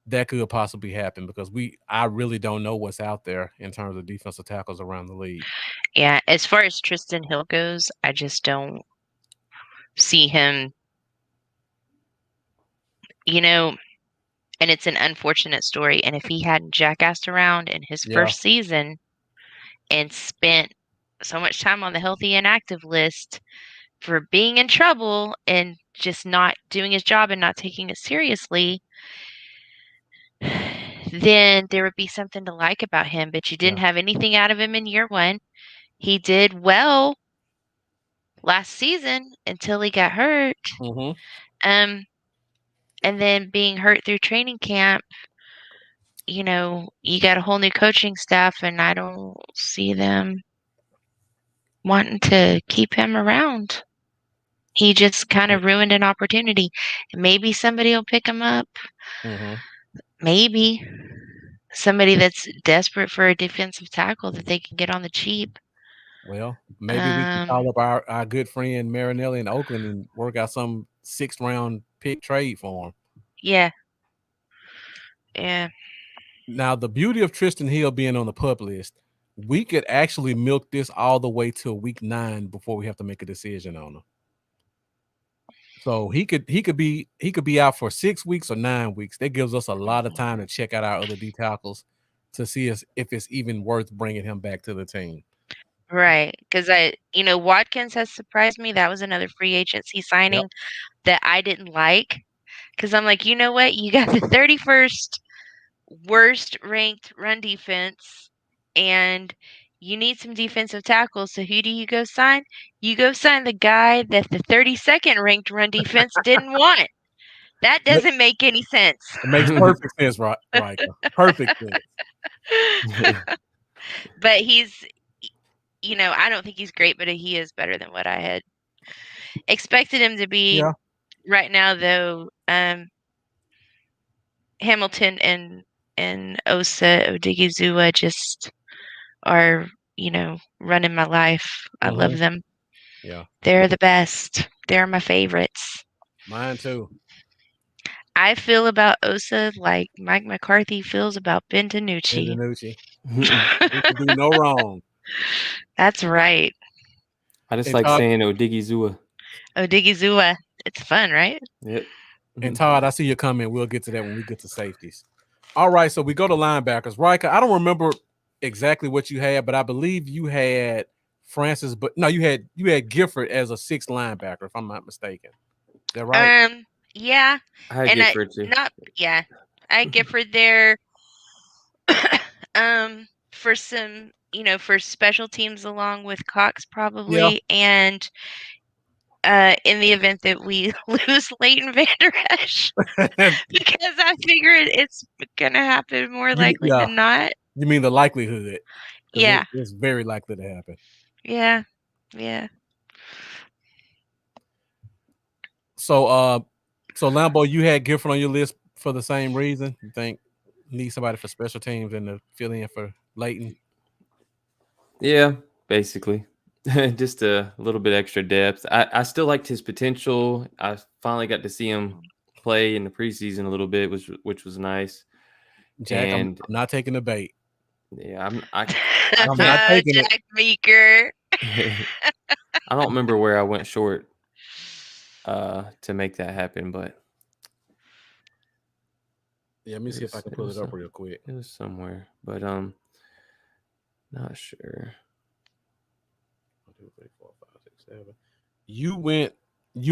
That could possibly happen because I really don't know what's out there in terms of defensive tackles around the league. Yeah, as far as Tristan Hill goes, I just don't see him, and it's an unfortunate story. And if he hadn't jackassed around in his first season and spent so much time on the healthy inactive list for being in trouble and just not doing his job and not taking it seriously, then there would be something to like about him. But you didn't have anything out of him in year 1. He did well last season until he got hurt. And then being hurt through training camp, you got a whole new coaching staff, and I don't see them wanting to keep him around. He just kind of ruined an opportunity. Maybe somebody will pick him up. Maybe somebody that's desperate for a defensive tackle that they can get on the cheap. Well, maybe we can call up our good friend Marinelli in Oakland and work out some 6th round pick trade for him. Yeah. Now, the beauty of Tristan Hill being on the PUP list, we could actually milk this all the way till week 9 before we have to make a decision on him. So he could be out for 6 weeks or 9 weeks. That gives us a lot of time to check out our other D tackles to see if it's even worth bringing him back to the team. Right, because Watkins has surprised me. That was another free agency signing that I didn't like, because I'm like, you know what? You got the 31st worst ranked run defense, and you need some defensive tackles. So who do you go sign? You go sign the guy that the 32nd ranked run defense didn't want. That doesn't make any sense. It makes perfect sense, right? Perfect sense. But he's, I don't think he's great, but he is better than what I had expected him to be. Right now, though, Hamilton and and Osa Odigizua just are, running my life. I love them. Yeah. They're the best. They're my favorites. Mine too. I feel about Osa like Mike McCarthy feels about Ben DiNucci. DiNucci. He can do no wrong. That's right. I just like saying Odigizua. Odigizua. It's fun, right? Yep. And Todd, I see your comment. We'll get to that when we get to safeties. All right, so we go to linebackers. Rika, I don't remember exactly what you had, but I believe you had Francis, but no, you had Gifford as a 6th linebacker, if I'm not mistaken. Is that right? Yeah. I had Gifford too. I had Gifford there. For some, for special teams along with Cox probably, and in the event that we lose Leighton Vander Esch, because I figured it's gonna happen more likely than not. You mean the likelihood? Yeah, it's very likely to happen. Yeah. So, Lambo, you had Gifford on your list for the same reason. You think you need somebody for special teams and to fill in for Leighton? Yeah, basically. Just a little bit extra depth. I still liked his potential. I finally got to see him play in the preseason a little bit, which was nice. Jack, I'm not taking the bait. Yeah, I'm not taking Jack Meeker. I don't remember where I went short to make that happen, but yeah, let me see if I can pull it up real quick. It was somewhere, but not sure. 1, 2, 3, 4, 5, 6, 7. You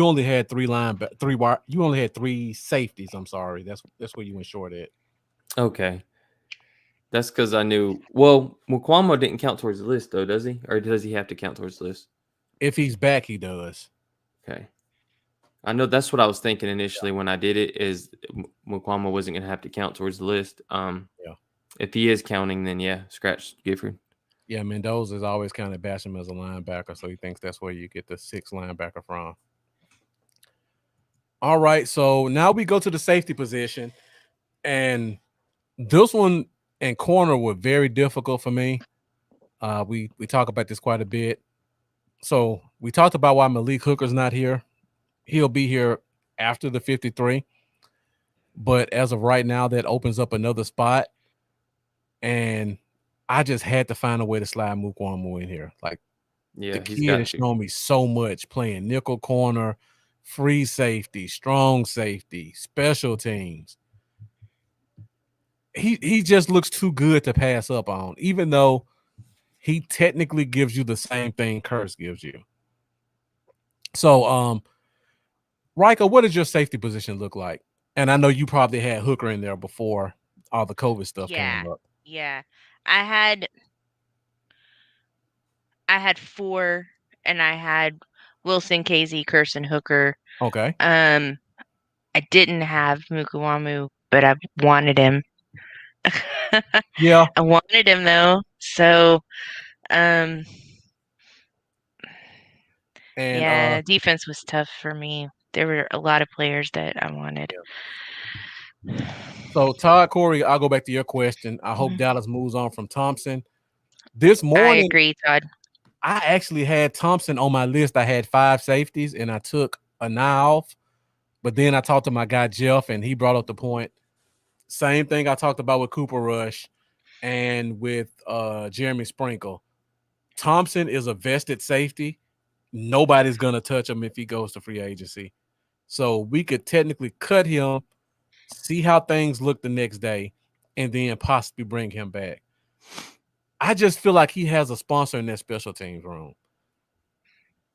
only had you only had 3 safeties. I'm sorry. That's where you went short at. Okay. That's because I knew. Well, Mukwamo didn't count towards the list, though, does he? Or does he have to count towards the list? If he's back, he does. Okay. I know that's what I was thinking initially when I did it, is Mukwamo wasn't going to have to count towards the list. If he is counting, then yeah, scratch Gifford. Yeah, Mendoza is always kind of bashing him as a linebacker, so he thinks that's where you get the 6th linebacker from. All right, so now we go to the safety position, and this one and corner were very difficult for me. We talk about this quite a bit. So we talked about why Malik Hooker's not here. He'll be here after the 53. But as of right now, that opens up another spot. And I just had to find a way to slide Mukwamo in here. Like, the kid has shown me so much playing nickel corner, free safety, strong safety, special teams. He just looks too good to pass up on, even though he technically gives you the same thing Curse gives you. So, Rika, what does your safety position look like? And I know you probably had Hooker in there before all the COVID stuff came up. Yeah. I had 4, and I had Wilson, KZ, Curse, and Hooker. Okay. I didn't have Mukwamo, but I wanted him. Yeah. I wanted him though. So defense was tough for me. There were a lot of players that I wanted. So Todd, Corey, I'll go back to your question. I hope Dallas moves on from Thompson. This morning, I agree, Todd. I actually had Thompson on my list. I had 5 safeties, and I took a nine off. But then I talked to my guy Jeff, and he brought up the point. Same thing I talked about with Cooper Rush and with Jeremy Sprinkle. Thompson is a vested safety. Nobody's going to touch him if he goes to free agency. So we could technically cut him, see how things look the next day, and then possibly bring him back. I just feel like he has a sponsor in that special teams room.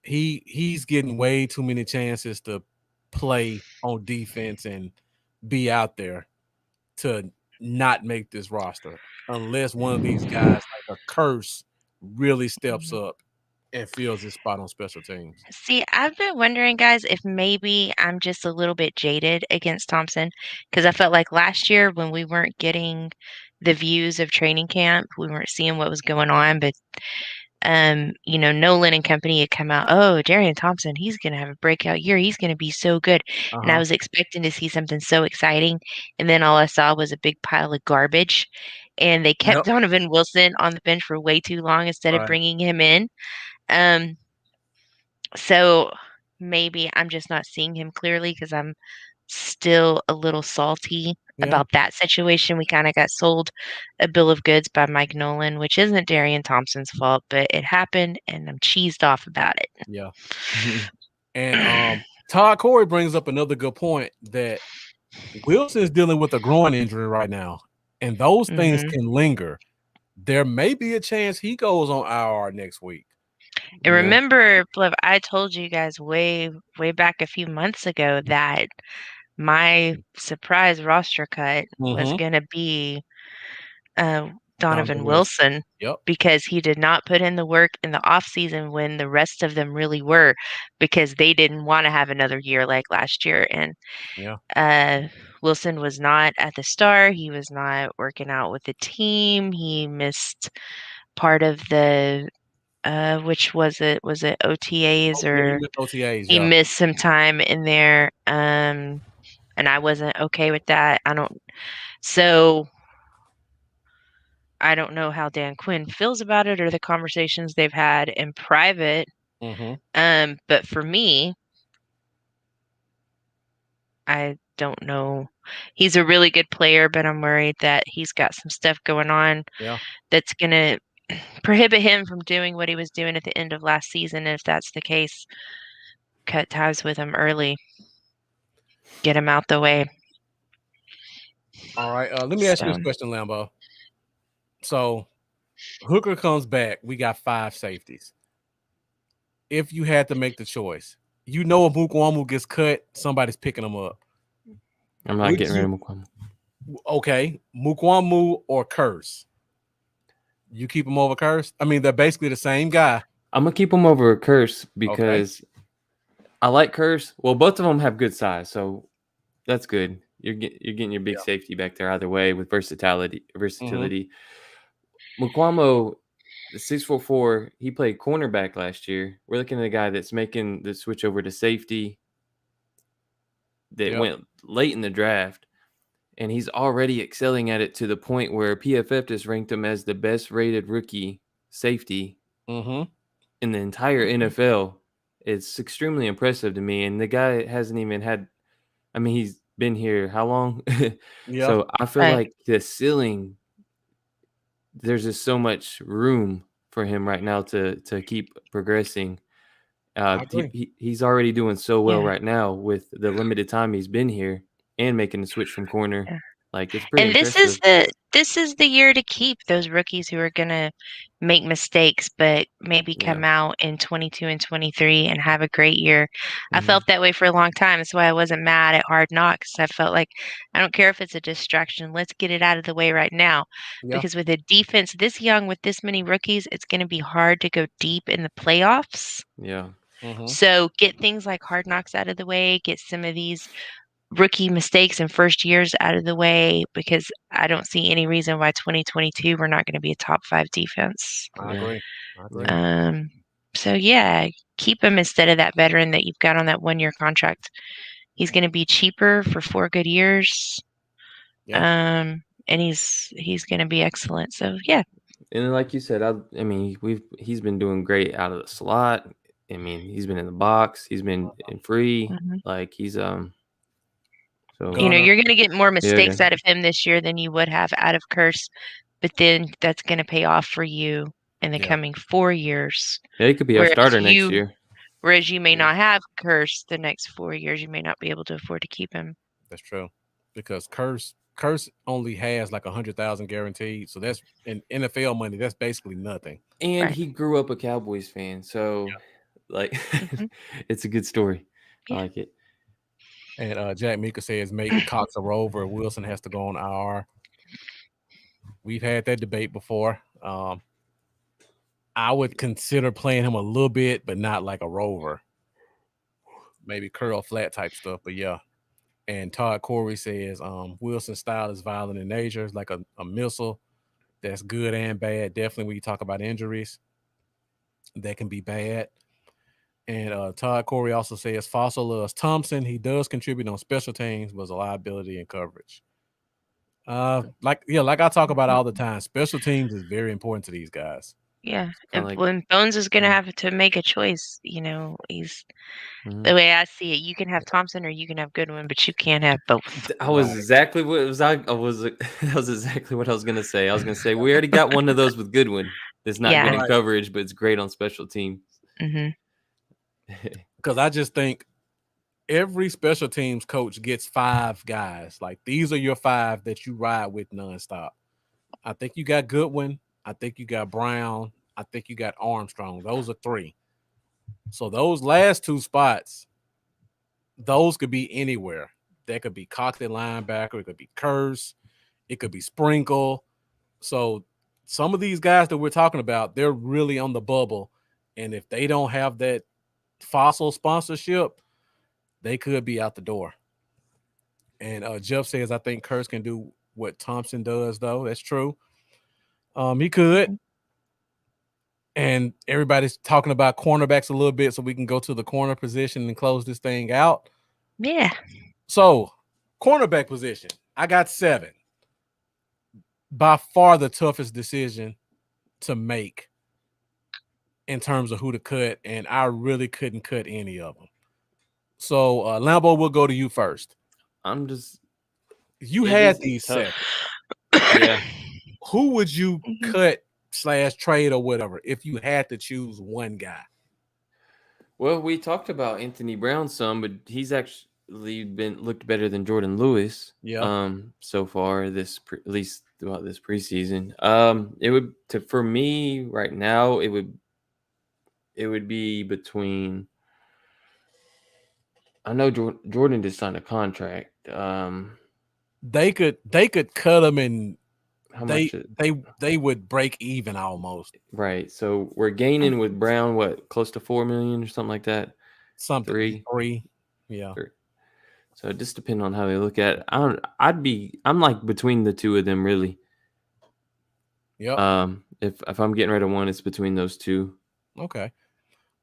He's getting way too many chances to play on defense and be out there to not make this roster unless one of these guys like a Curse really steps up and fills his spot on special teams. See, I've been wondering, guys, if maybe I'm just a little bit jaded against Thompson, because I felt like last year when we weren't getting the views of training camp, we weren't seeing what was going on, but Nolan and company had come out, oh, Darian Thompson, he's going to have a breakout year. He's going to be so good. And I was expecting to see something so exciting. And then all I saw was a big pile of garbage. And they kept Donovan Wilson on the bench for way too long instead of bringing him in. So maybe I'm just not seeing him clearly because I'm still a little salty about that situation. We kind of got sold a bill of goods by Mike Nolan, which isn't Darian Thompson's fault, but it happened and I'm cheesed off about it. Yeah. And Todd Corey brings up another good point that Wilson is dealing with a groin injury right now, and those things can linger. There may be a chance he goes on IR next week. And remember, Bliv, I told you guys way back a few months ago that my surprise roster cut was going to be Donovan Wilson because he did not put in the work in the offseason when the rest of them really were, because they didn't want to have another year like last year. And Wilson was not at the start. He was not working out with the team. He missed part of the which was it? Was it OTAs or OTAs? He missed some time in there, and I wasn't okay with that. So I don't know how Dan Quinn feels about it or the conversations they've had in private. But for me, I don't know. He's a really good player, but I'm worried that he's got some stuff going on that's going to prohibit him from doing what he was doing at the end of last season. And if that's the case, cut ties with him early. Get him out the way. All right. Let me ask you this question, Lambo. So Hooker comes back. We got 5 safeties. If you had to make the choice, if Mukwamu gets cut, somebody's picking him up. I'm not getting rid of Mukwamu. Okay. Mukwamu or Curse? You keep him over Curse? I mean, they're basically the same guy. I'm going to keep him over Curse because I like Curse. Well, both of them have good size, so that's good. You're getting your big safety back there either way with versatility. Mukwamu, the 6'4", he played cornerback last year. We're looking at a guy that's making the switch over to safety that went late in the draft, and he's already excelling at it to the point where PFF just ranked him as the best rated rookie safety in the entire NFL. It's extremely impressive to me, and the guy hasn't even had – I mean, he's been here how long? So I feel like the ceiling – there's just so much room for him right now to keep progressing. He's already doing so well right now with the limited time he's been here and making the switch from corner. Like, it's pretty impressive. This is the year to keep those rookies who are gonna make mistakes, but maybe come out in 22 and 23 and have a great year. I felt that way for a long time. That's why I wasn't mad at Hard Knocks. I felt like I don't care if it's a distraction. Let's get it out of the way right now. Because with a defense this young, with this many rookies, it's gonna be hard to go deep in the playoffs. So get things like Hard Knocks out of the way. Get some of these rookie mistakes and first years out of the way, because I don't see any reason why 2022 we're not going to be a top 5 defense. I agree. So keep him instead of that veteran that you've got on that 1-year contract. He's going to be cheaper for 4 good years. And he's going to be excellent. So And like you said, I mean, he's been doing great out of the slot. I mean, he's been in the box. He's been in free. Like, he's So you're going to get more mistakes out of him this year than you would have out of Curse, but then that's going to pay off for you in the coming 4 years. Yeah, he could be our starter next year. Whereas you may not have Curse the next 4 years. You may not be able to afford to keep him. That's true, because Curse only has like 100,000 guaranteed. So that's in NFL money. That's basically nothing. And he grew up a Cowboys fan, so like it's a good story. I like it. And Jack Mika says make Cox a rover. Wilson has to go on IR. We've had that debate before. I would consider playing him a little bit, but not like a rover. Maybe curl flat type stuff, but yeah. And Todd Corey says Wilson's style is violent in nature. It's like a missile that's good and bad. Definitely when you talk about injuries. that can be bad. And Todd Corey also says Fossil loves Thompson. He does contribute on special teams, but a liability in coverage. Like I talk about all the time, special teams is very important to these guys. Yeah, Kinda and like when Bones is gonna have to make a choice, you know, he's Mhm. the way I see it. You can have Thompson or you can have Goodwin, but you can't have both. I was exactly what it was. I was that was exactly what I was gonna say. I was gonna say we already got one of those with Goodwin. It's not Yeah. good in Right. coverage, but it's great on special teams. hmm Because I just think every special teams coach gets 5 guys. Like these are your 5 that you ride with nonstop. I think you got Goodwin. I think you got Brown. I think you got Armstrong. Those are 3. So those last 2 spots, those could be anywhere. That could be Cox at linebacker. It could be Curse. It could be Sprinkle. So some of these guys that we're talking about, they're really on the bubble. And if they don't have that Fossil sponsorship, they could be out the door. And Jeff says, I think Curse can do what Thompson does, though. That's true. He could. And everybody's talking about cornerbacks a little bit, so we can go to the corner position and close this thing out. Yeah. So, cornerback position, I got 7. By far the toughest decision to make in terms of who to cut, and I really couldn't cut any of them. So, Lambo, we'll go to you first. I'm just You it had is these tough. 7. Yeah. Who would you cut / trade or whatever if you had to choose one guy? Well, we talked about Anthony Brown some, but he's actually been looked better than Jordan Lewis. Yeah. So far at least throughout this preseason. It would for me right now it would be between. I know Jordan just signed a contract. They could cut him and how much? they would break even almost. Right. So we're gaining with Brown what close to 4 million or something like that. Something 3. Yeah. 3. So it just depends on how they look at it. I'm like between the two of them really. Yep. If I'm getting rid of one, it's between those two. Okay.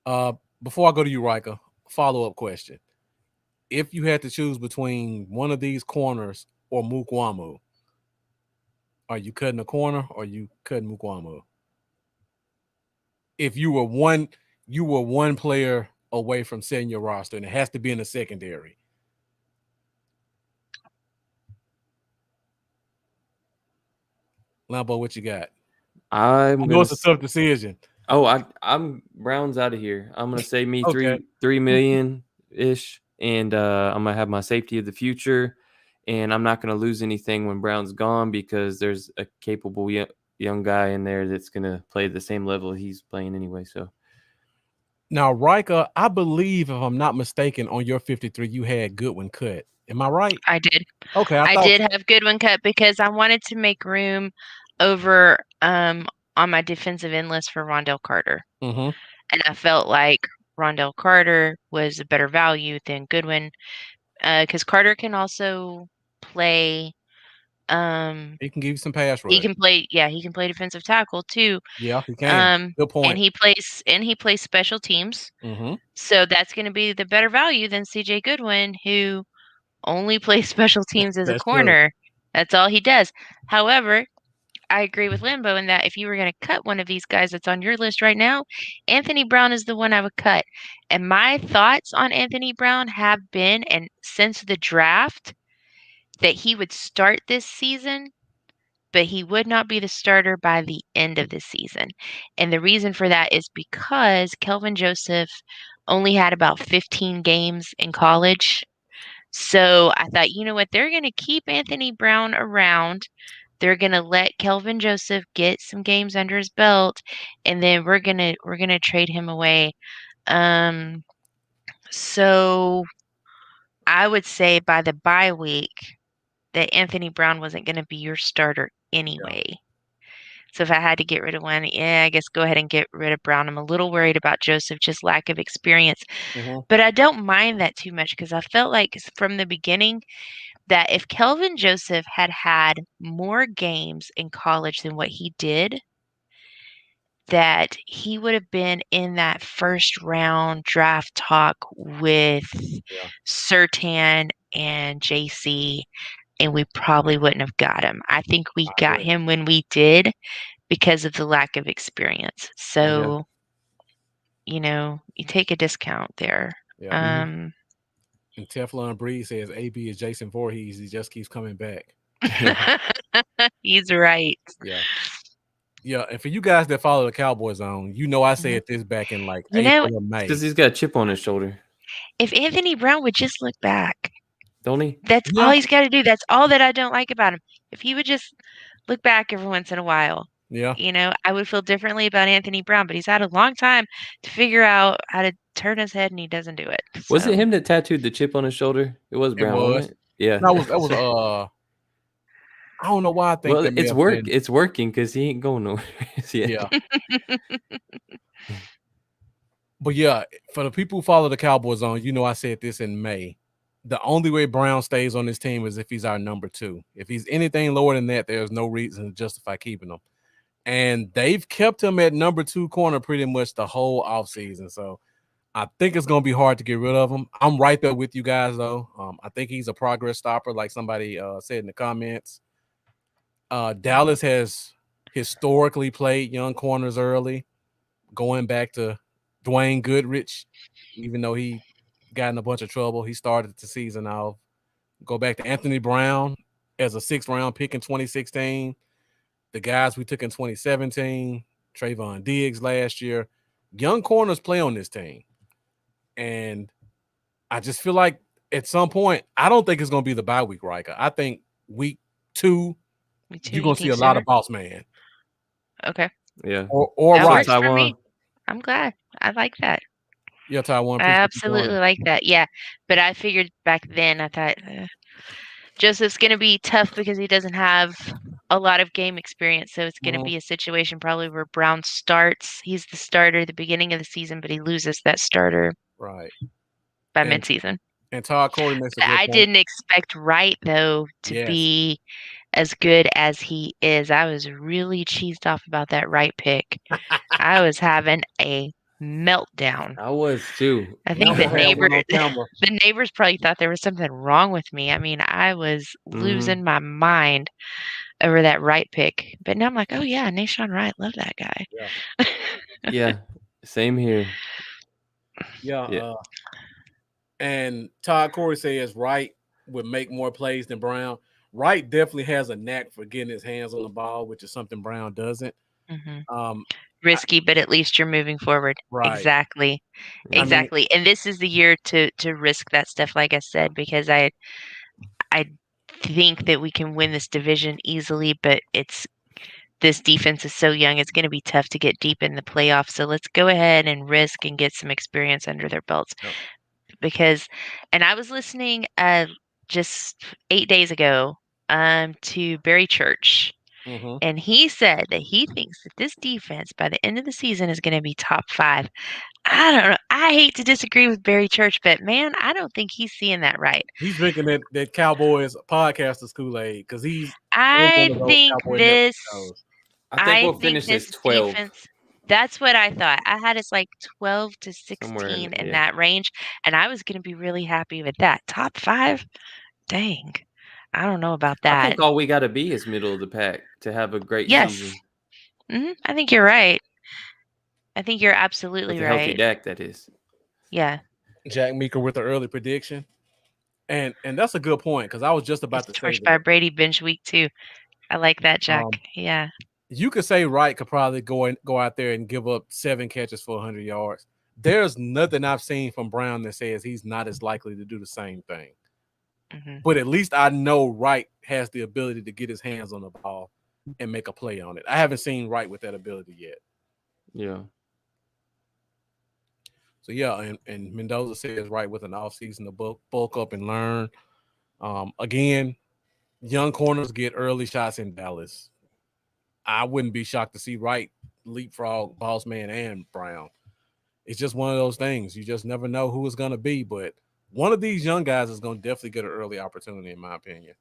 Before I go to you, Rika, follow-up question. If you had to choose between one of these corners or Mukwamu, are you cutting a corner or are you cutting Mukwamu? If you were one player away from setting your roster, and it has to be in the secondary. Lambo, what you got? I know it's a tough decision. Oh, I'm Brown's out of here. I'm gonna save me Okay. 3 million ish, and I'm gonna have my safety of the future, and I'm not gonna lose anything when Brown's gone because there's a capable young guy in there that's gonna play the same level he's playing anyway. So now, Rika, I believe if I'm not mistaken, on your 53, you had Goodwin cut. Am I right? I did. Okay, I did have Goodwin cut because I wanted to make room over on my defensive end list for Rondell Carter. Mm-hmm. And I felt like Rondell Carter was a better value than Goodwin because Carter can also play. He can give you some pass rush. He can play. Yeah, he can play defensive tackle too. Yeah, he can. Good point. And he plays special teams. Mm-hmm. So that's going to be the better value than CJ Goodwin, who only plays special teams as a corner. True. That's all he does. However, I agree with Limbo in that if you were going to cut one of these guys that's on your list right now, Anthony Brown is the one I would cut. And my thoughts on Anthony Brown have been, and since the draft, that he would start this season, but he would not be the starter by the end of the season. And the reason for that is because Kelvin Joseph only had about 15 games in college. So I thought, you know what, they're going to keep Anthony Brown around. They're going to let Kelvin Joseph get some games under his belt, and then we're going to trade him away. So I would say by the bye week that Anthony Brown wasn't going to be your starter anyway. Yeah. So if I had to get rid of one, I guess go ahead and get rid of Brown. I'm a little worried about Joseph, just lack of experience. Mm-hmm. But I don't mind that too much because I felt like from the beginning that if Kelvin Joseph had more games in college than what he did, that he would have been in that first round draft talk with Sertan and JC, and we probably wouldn't have got him. I think we got him when we did because of the lack of experience. So, you take a discount there. Yeah. And Teflon Breeze says AB is Jason Voorhees. He just keeps coming back. He's right. Yeah. Yeah, and for you guys that follow the Cowboy Zone, I said this back in like April or May. Because he's got a chip on his shoulder. If Anthony Brown would just look back. Don't he? That's all he's got to do. That's all that I don't like about him. If he would just look back every once in a while, I would feel differently about Anthony Brown, but he's had a long time to figure out how to turn his head, and he doesn't do it. So. Was it him that tattooed the chip on his shoulder? It was Brown, wasn't it? Yeah. That was I don't know why I think it's working because he ain't going nowhere. Yeah. But yeah, for the people who follow the Cowboy Zone, I said this in May. The only way Brown stays on this team is if he's our number 2. If he's anything lower than that, there's no reason to justify keeping him. And they've kept him at number 2 corner pretty much the whole offseason. So I think it's going to be hard to get rid of him. I'm right there with you guys, though. I think he's a progress stopper, like somebody said in the comments. Dallas has historically played young corners early, going back to Dwayne Goodrich, even though he got in a bunch of trouble. He started the season off. Go back to Anthony Brown as a 6th round pick in 2016. The guys we took in 2017, Trayvon Diggs last year. Young corners play on this team. And I just feel like at some point, I don't think it's going to be the bye week, Rika. I think week 2, you're going to see a lot of boss man. Okay. Yeah. Or that right. Works for me. I'm glad. I like that. Yeah, Taiwan. I absolutely like that. Yeah. But I figured back then, I thought Joseph's going to be tough because he doesn't have a lot of game experience. So it's going to be a situation probably where Brown starts. He's the starter at the beginning of the season, but he loses that starter by midseason. And Todd Corey makes a good I didn't expect Wright, though, to be as good as he is. I was really cheesed off about that Wright pick. I was having a meltdown. I was too. I think the neighbors probably thought there was something wrong with me. I mean, I was losing my mind over that Wright pick. But now I'm like, oh yeah, Nahshon Wright, love that guy. Yeah, same here. Yeah. And Todd Corey says Wright would make more plays than Brown. Wright definitely has a knack for getting his hands on the ball, which is something Brown doesn't. Risky, but at least you're moving forward. Right. Exactly. And this is the year to risk that stuff, like I said, because I think that we can win this division easily, but this defense is so young, it's going to be tough to get deep in the playoffs. So let's go ahead and risk and get some experience under their belts. Because, and I was listening just 8 days ago to Barry Church, and he said that he thinks that this defense by the end of the season is going to be top 5. I don't know. I hate to disagree with Barry Church, but man, I don't think he's seeing that right. He's drinking that Cowboys podcasters Kool-Aid because he's. I think we'll finish this 12. Defense, that's what I thought. I had us like 12 to 16 in that range, and I was going to be really happy with that. Top 5? Dang. I don't know about that. I think all we got to be is middle of the pack to have a great season. I think you're right. I think you're absolutely with a right. Healthy Dak, that is. Yeah. Jack Meeker with the early prediction. And that's a good point because I was just about to say torched by Brady bench week 2. I like that, Jack. Yeah. You could say Wright could probably go out there and give up 7 catches for 100 yards. There's nothing I've seen from Brown that says he's not as likely to do the same thing. But at least I know Wright has the ability to get his hands on the ball and make a play on it. I haven't seen Wright with that ability yet. Yeah. So, yeah, and Mendoza says Wright with an offseason to bulk up and learn. Again, young corners get early shots in Dallas. I wouldn't be shocked to see Wright leapfrog Boss Man and Brown. It's just one of those things. You just never know who it's going to be, but one of these young guys is going to definitely get an early opportunity, in my opinion.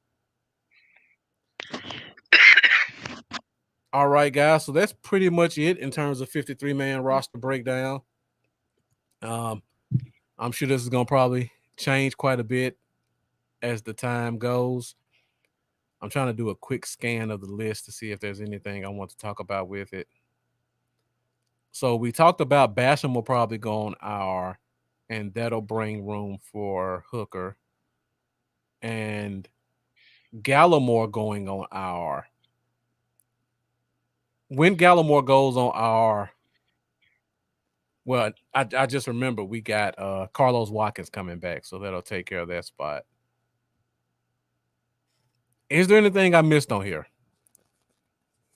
All right, guys. So that's pretty much it in terms of 53-man roster breakdown. I'm sure this is going to probably change quite a bit as the time goes. I'm trying to do a quick scan of the list to see if there's anything I want to talk about with it. So we talked about Basham will probably go on IR, and that'll bring room for Hooker. And Gallimore going on IR. When Gallimore goes on IR, well, I just remember we got Carlos Watkins coming back, so that'll take care of that spot. Is there anything I missed on here?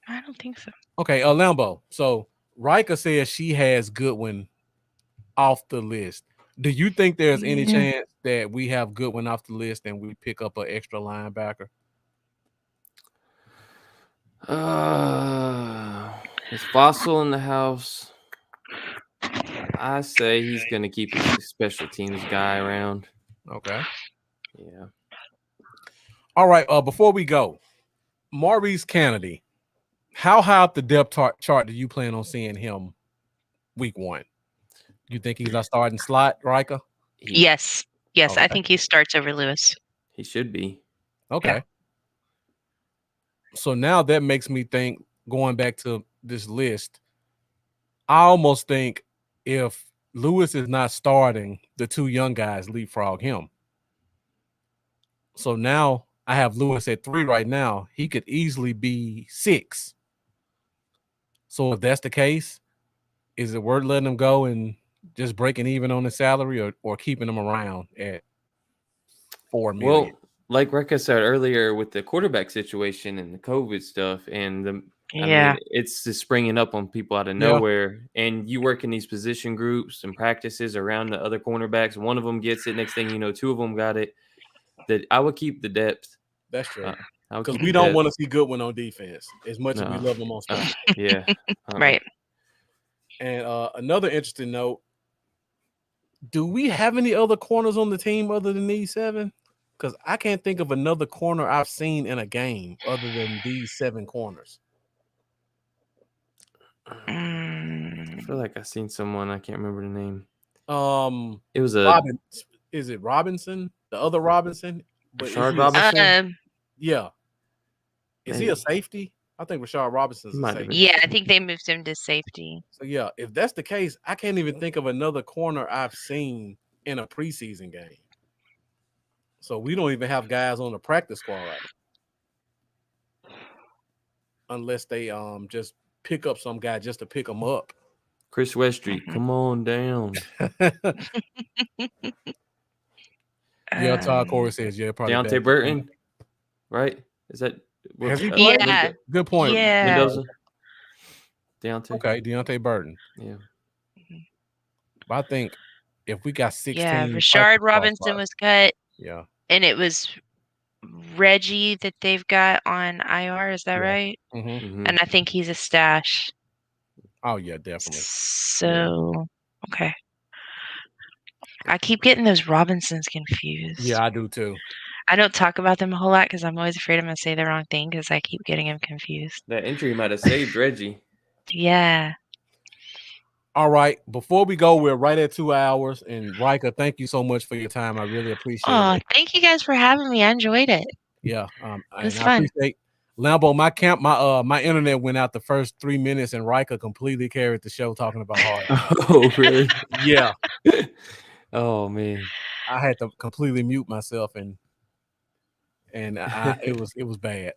I don't think so. Okay, Lambo. So Rika says she has Goodwin off the list. Do you think there's any chance that we have Goodwin off the list and we pick up an extra linebacker? With Fossil in the house, I say he's going to keep his special teams guy around. Okay. Yeah. All right. Before we go, Maurice Kennedy, how high up the depth chart do you plan on seeing him week 1? You think he's our starting slot, Rika? Yes. Okay. I think he starts over Lewis. He should be. Okay. Yeah. So now that makes me think, going back to this list, I almost think if Lewis is not starting, the 2 young guys leapfrog him. So now I have Lewis at 3 right now. He could easily be 6. So if that's the case, is it worth letting him go and just breaking even on the salary, or keeping him around at $4 million? Well, like Rika said earlier, with the quarterback situation and the COVID stuff, and I mean, it's just springing up on people out of nowhere. And you work in these position groups and practices around the other cornerbacks. One of them gets it. Next thing you know, 2 of them got it. That I would keep the depth. That's true. Because we don't want to see Goodwin on defense as much as we love him on special. Yeah. Right. And another interesting note, do we have any other corners on the team other than these 7? Because I can't think of another corner I've seen in a game other than these 7 corners. I feel like I've seen someone. I can't remember the name. It was is it Robinson? The other Robinson? Rashard Robinson? Yeah. Is he a safety? I think Rashard Robinson's a safety. Yeah, I think they moved him to safety. So, yeah, if that's the case, I can't even think of another corner I've seen in a preseason game. So we don't even have guys on the practice squad right now. Unless they just pick up some guy just to pick them up. Chris Weststreet, come on down. Yeah, Todd Corey says, probably Deontay Burton, right? Is that has he played? Yeah. Good point. Yeah. Mendoza. Deontay. Okay, Deontay Burton. Yeah. But I think if we got 16. Yeah, Rashard Robinson was cut. Yeah. And it was Reggie that they've got on IR. Is that right? Mm-hmm. And I think he's a stash. Oh, yeah, definitely. So, okay. I keep getting those Robinsons confused. Yeah, I do too. I don't talk about them a whole lot because I'm always afraid I'm going to say the wrong thing because I keep getting them confused. That injury might have saved Reggie. Yeah. All right. Before we go, we're right at 2 hours. And Rika, thank you so much for your time. I really appreciate it. Thank you guys for having me. I enjoyed it. Yeah. It was fun. I appreciate Lambo, my internet went out the first 3 minutes and Rika completely carried the show talking about hard. Oh, really? Yeah. Oh, man. I had to completely mute myself and it was bad.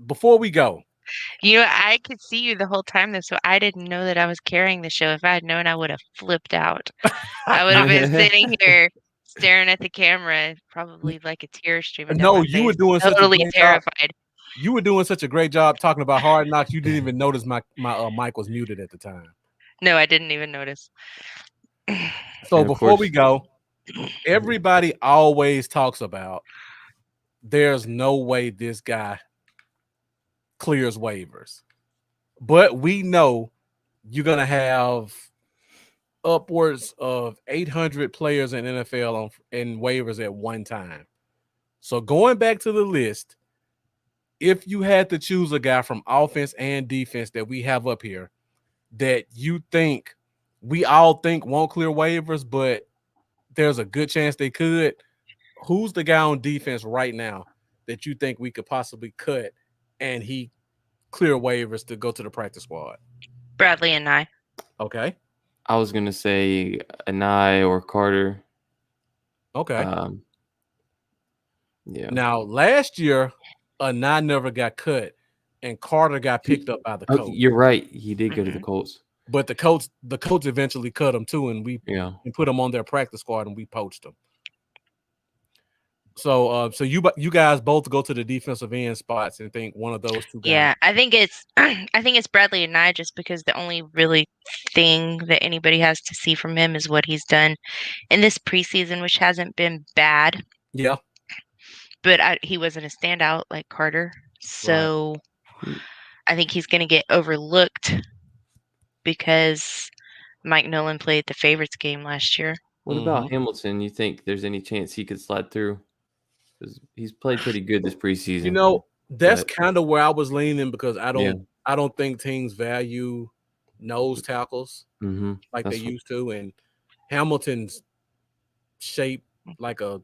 Before we go, I could see you the whole time though, so I didn't know that I was carrying the show. If I had known, I would have flipped out. I would have been sitting here staring at the camera, probably like a tear streaming down my face. You were doing totally terrified. Job. You were doing such a great job talking about Hard Knocks. You didn't even notice my mic was muted at the time. No, I didn't even notice. So before we go, everybody always talks about there's no way this guy clears waivers. But we know you're going to have upwards of 800 players in NFL in waivers at one time. So going back to the list, if you had to choose a guy from offense and defense that we have up here that you think we all think won't clear waivers, but there's a good chance they could, who's the guy on defense right now that you think we could possibly cut and he clear waivers to go to the practice squad? Bradley and I. Okay. I was gonna say Anai or Carter. Okay. Yeah. Now last year, Anai never got cut, and Carter got picked up by the Colts. You're right. He did go to the Colts. But the Colts eventually cut him too, and we put him on their practice squad and we poached him. So, you guys both go to the defensive end spots and think one of those two guys. Yeah, I think it's Bradley and I, just because the only really thing that anybody has to see from him is what he's done in this preseason, which hasn't been bad. Yeah, but he wasn't a standout like Carter, so I think he's going to get overlooked because Mike Nolan played the favorites game last year. What about Hamilton? You think there's any chance he could slide through? Because he's played pretty good this preseason. You know, that's kind of where I was leaning, because I don't think teams value nose tackles like they used to, and Hamilton's shaped like a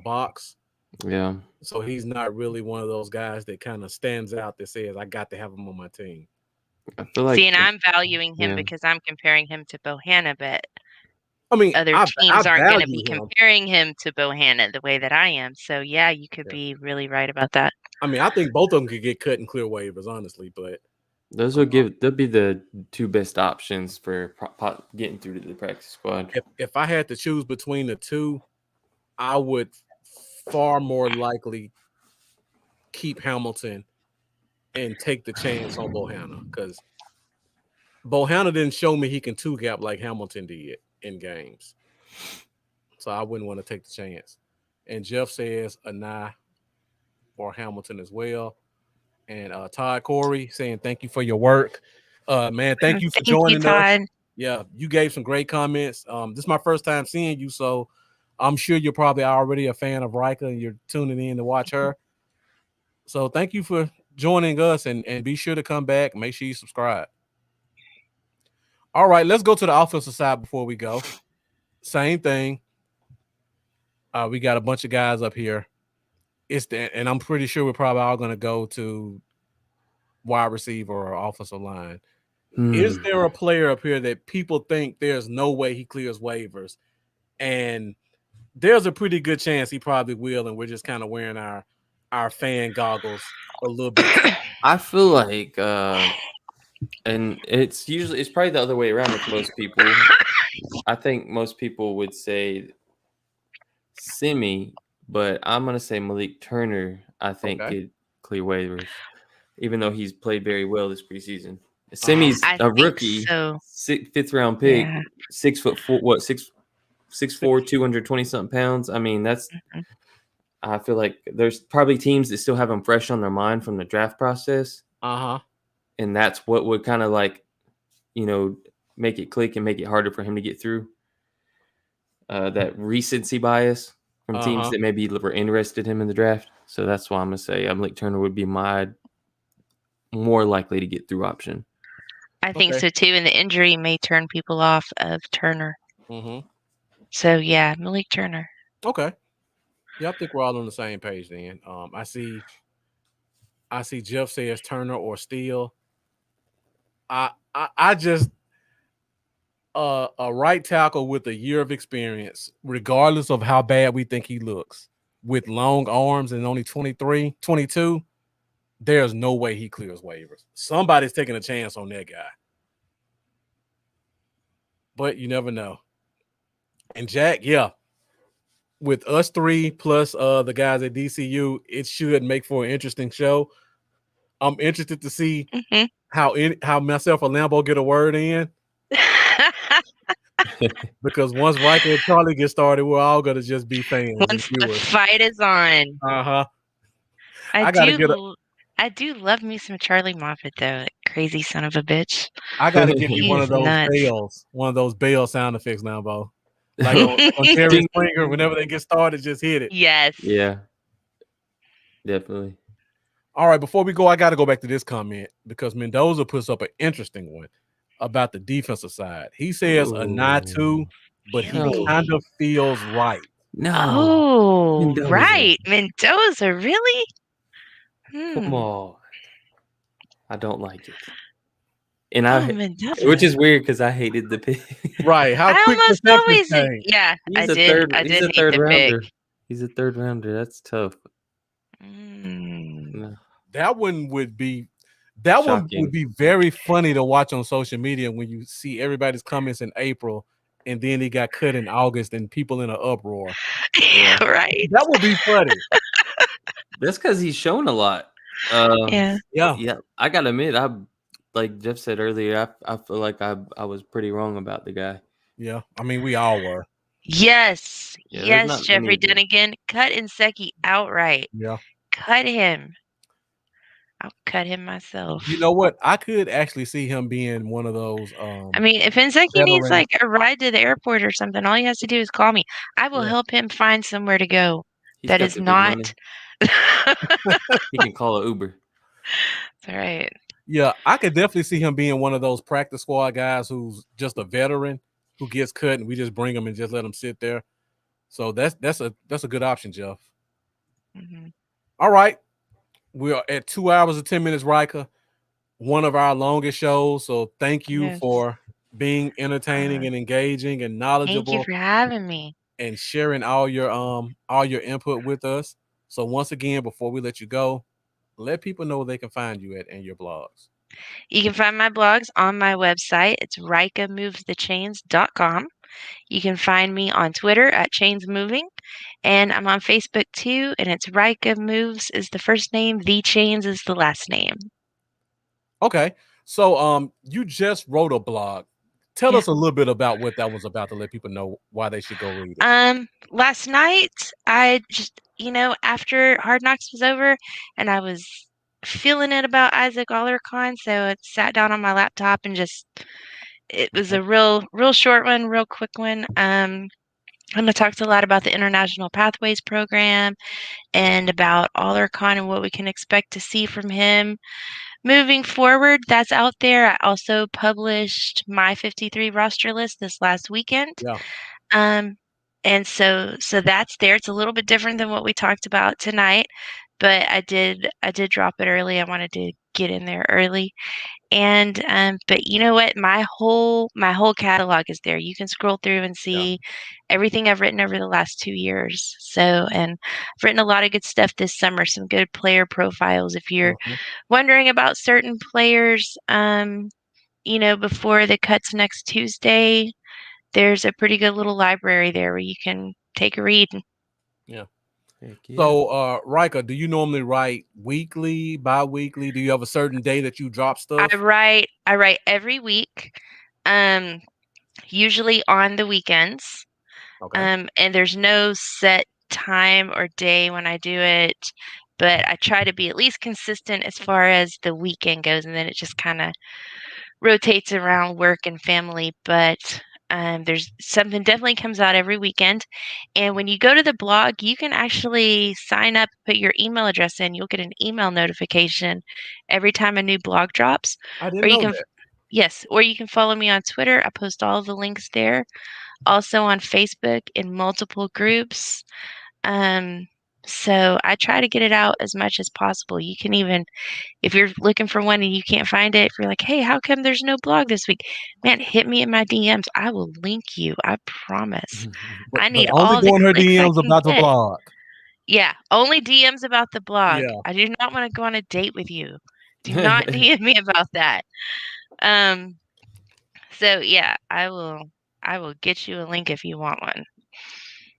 box. Yeah. So he's not really one of those guys that kind of stands out that says, I got to have him on my team. I feel like and I'm valuing him because I'm comparing him to Bohanna, but I mean, other teams aren't going to be comparing him to Bohanna the way that I am. So yeah, you could be really right about that. I mean, I think both of them could get cut and clear waivers, honestly, but they'll be the two best options for getting through to the practice squad. If I had to choose between the two, I would far more likely keep Hamilton and take the chance on Bohanna, because Bohanna didn't show me he can two gap like Hamilton did in games. So I wouldn't want to take the chance. And Jeff says Anai or Hamilton as well. And Todd Corey saying thank you for your work. Man, thank you for joining us. Yeah, you gave some great comments. This is my first time seeing you, so I'm sure you're probably already a fan of Rika and you're tuning in to watch her. So thank you for joining us, and be sure to come back. Make sure you subscribe. All right, let's go to the offensive side before we go. Same thing. We got a bunch of guys up here. And I'm pretty sure we're probably all going to go to wide receiver or offensive line. Is there a player up here that people think there's no way he clears waivers, and there's a pretty good chance he probably will, and we're just kind of wearing our fan goggles a little bit? I feel like, and it's probably the other way around with most people. I think most people would say Simi, but I'm going to say Malik Turner, I think, could clear waivers, even though he's played very well this preseason. Simi's a rookie, fifth round pick, 6'4", 220 something pounds. I mean, I feel like there's probably teams that still have him fresh on their mind from the draft process. And that's what would kind of make it click and make it harder for him to get through. That recency bias from teams that maybe were interested in him in the draft. So that's why I'm going to say Malik Turner would be my more likely to get through option. I think so too, and the injury may turn people off of Turner. So yeah, Malik Turner. Okay. Yeah, I think we're all on the same page then. I see Jeff says Turner or Steele. I just a right tackle with a year of experience, regardless of how bad we think he looks, with long arms and only 23, 22, there's no way he clears waivers. Somebody's taking a chance on that guy. But you never know. And Jack, with us three plus the guys at DCU, it should make for an interesting show. I'm interested to see how myself and Lambo get a word in. Because once Rika and Charlie get started, we're all gonna just be fans. Once the fight is on. I do love me some Charlie Moffitt though, that crazy son of a bitch. I gotta give you one of those bell sound effects, Lambo. Like on Terry Springer, whenever they get started, just hit it. Yes. Yeah. Definitely. All right, before we go, I got to go back to this comment because Mendoza puts up an interesting one about the defensive side. He says a 9-2, but he Really? kind of feels right. No, Oh, Mendoza. right. Mendoza, really? Come Hmm. on. I don't like it. And Oh, which Mendoza. is weird because I hated the pick. Right. How I quick almost perceptions always, change. yeah, He's a third. I He's did a hate third the pick. rounder. He's a third rounder. That's tough. Mm. No, That one would be that one would shocking. be very funny to watch on social media when you see everybody's comments in April and then he got cut in August and people in an uproar. Yeah, Right. That would be funny. that's because he's shown a lot. Yeah. Yeah. Yeah, I gotta admit, like Jeff said earlier, I feel like I was pretty wrong about the guy. Yeah. I mean, we all were. Yeah, there's Yes, not many Jeffrey of them. Dunnigan. Cut Inseki outright. Yeah. Cut him. I'll cut him You myself. know what? I could actually see him being one of those I mean, if Inseki needs veteran. like a ride to the airport or something, all he has to do is call me. I will Yeah. help him find somewhere to go. He's That got is the big not. money. That's He can call an Uber. right. Yeah, I could definitely see him being one of those practice squad guys who's just a veteran who gets cut and we just bring him and just let him sit there. So that's a good option, Jeff. Hmm. All right. We are at 2 hours and 10 minutes, Rika. One of our longest shows. So thank you Yes. for being entertaining and engaging and Thank you knowledgeable for having me. and sharing all your input with us. So once again, before we let you go, let people know where they can find you at and your blogs. You can find my blogs on my website. It's rikamovesthechains.com. You can find me on Twitter at Chains Moving, and I'm on Facebook too. And it's Rika Moves is the first name, The Chains is the last name. Okay. So you just wrote a blog. Tell Yeah. us a little bit about what that was about to let people know why they should go read it. Last night I just, after Hard Knocks was over and I was feeling it about Isaac Alarcon, so I sat down on my laptop and it was a real short one, real quick one. And I talked a lot about the International Pathways program and about Alarcon and what we can expect to see from him moving forward. That's out there. I also published my 53 roster list this last weekend. Yeah. And so that's there. It's a little bit different than what we talked about tonight, but I did drop it early. I wanted to get in there early. And but you know what? My whole catalog is there. You can scroll through and see everything I've written over the last 2 years. So, and I've written a lot of good stuff this summer, some good player profiles. If you're wondering about certain players, before the cuts next Tuesday, there's a pretty good little library there where you can take a read. Yeah. Heck yeah. So Rika, do you normally write weekly, bi-weekly? Do you have a certain day that you drop stuff? I write every week, usually on the weekends. Okay. And there's no set time or day when I do it, but I try to be at least consistent as far as the weekend goes, and then it just kind of rotates around work and family. But there's something definitely comes out every weekend. And when you go to the blog, you can actually sign up, put your email address in. You'll get an email notification every time a new blog drops. I didn't Or you know can, that. yes, or you can follow me on Twitter. I post all the links there. Also on Facebook in multiple groups. Um, so I try to get it out as much as possible. You can even, if you're looking for one and you can't find it, if you're like, hey, how come there's no blog this week? Man, hit me in my DMs. I will link you. I promise. I But need only all the go in her clicks I DMs can about the get. blog. Yeah, only DMs about the blog. Yeah. I do not want to go on a date with you. Do not DM me about that. Um, so yeah, I will get you a link if you want one.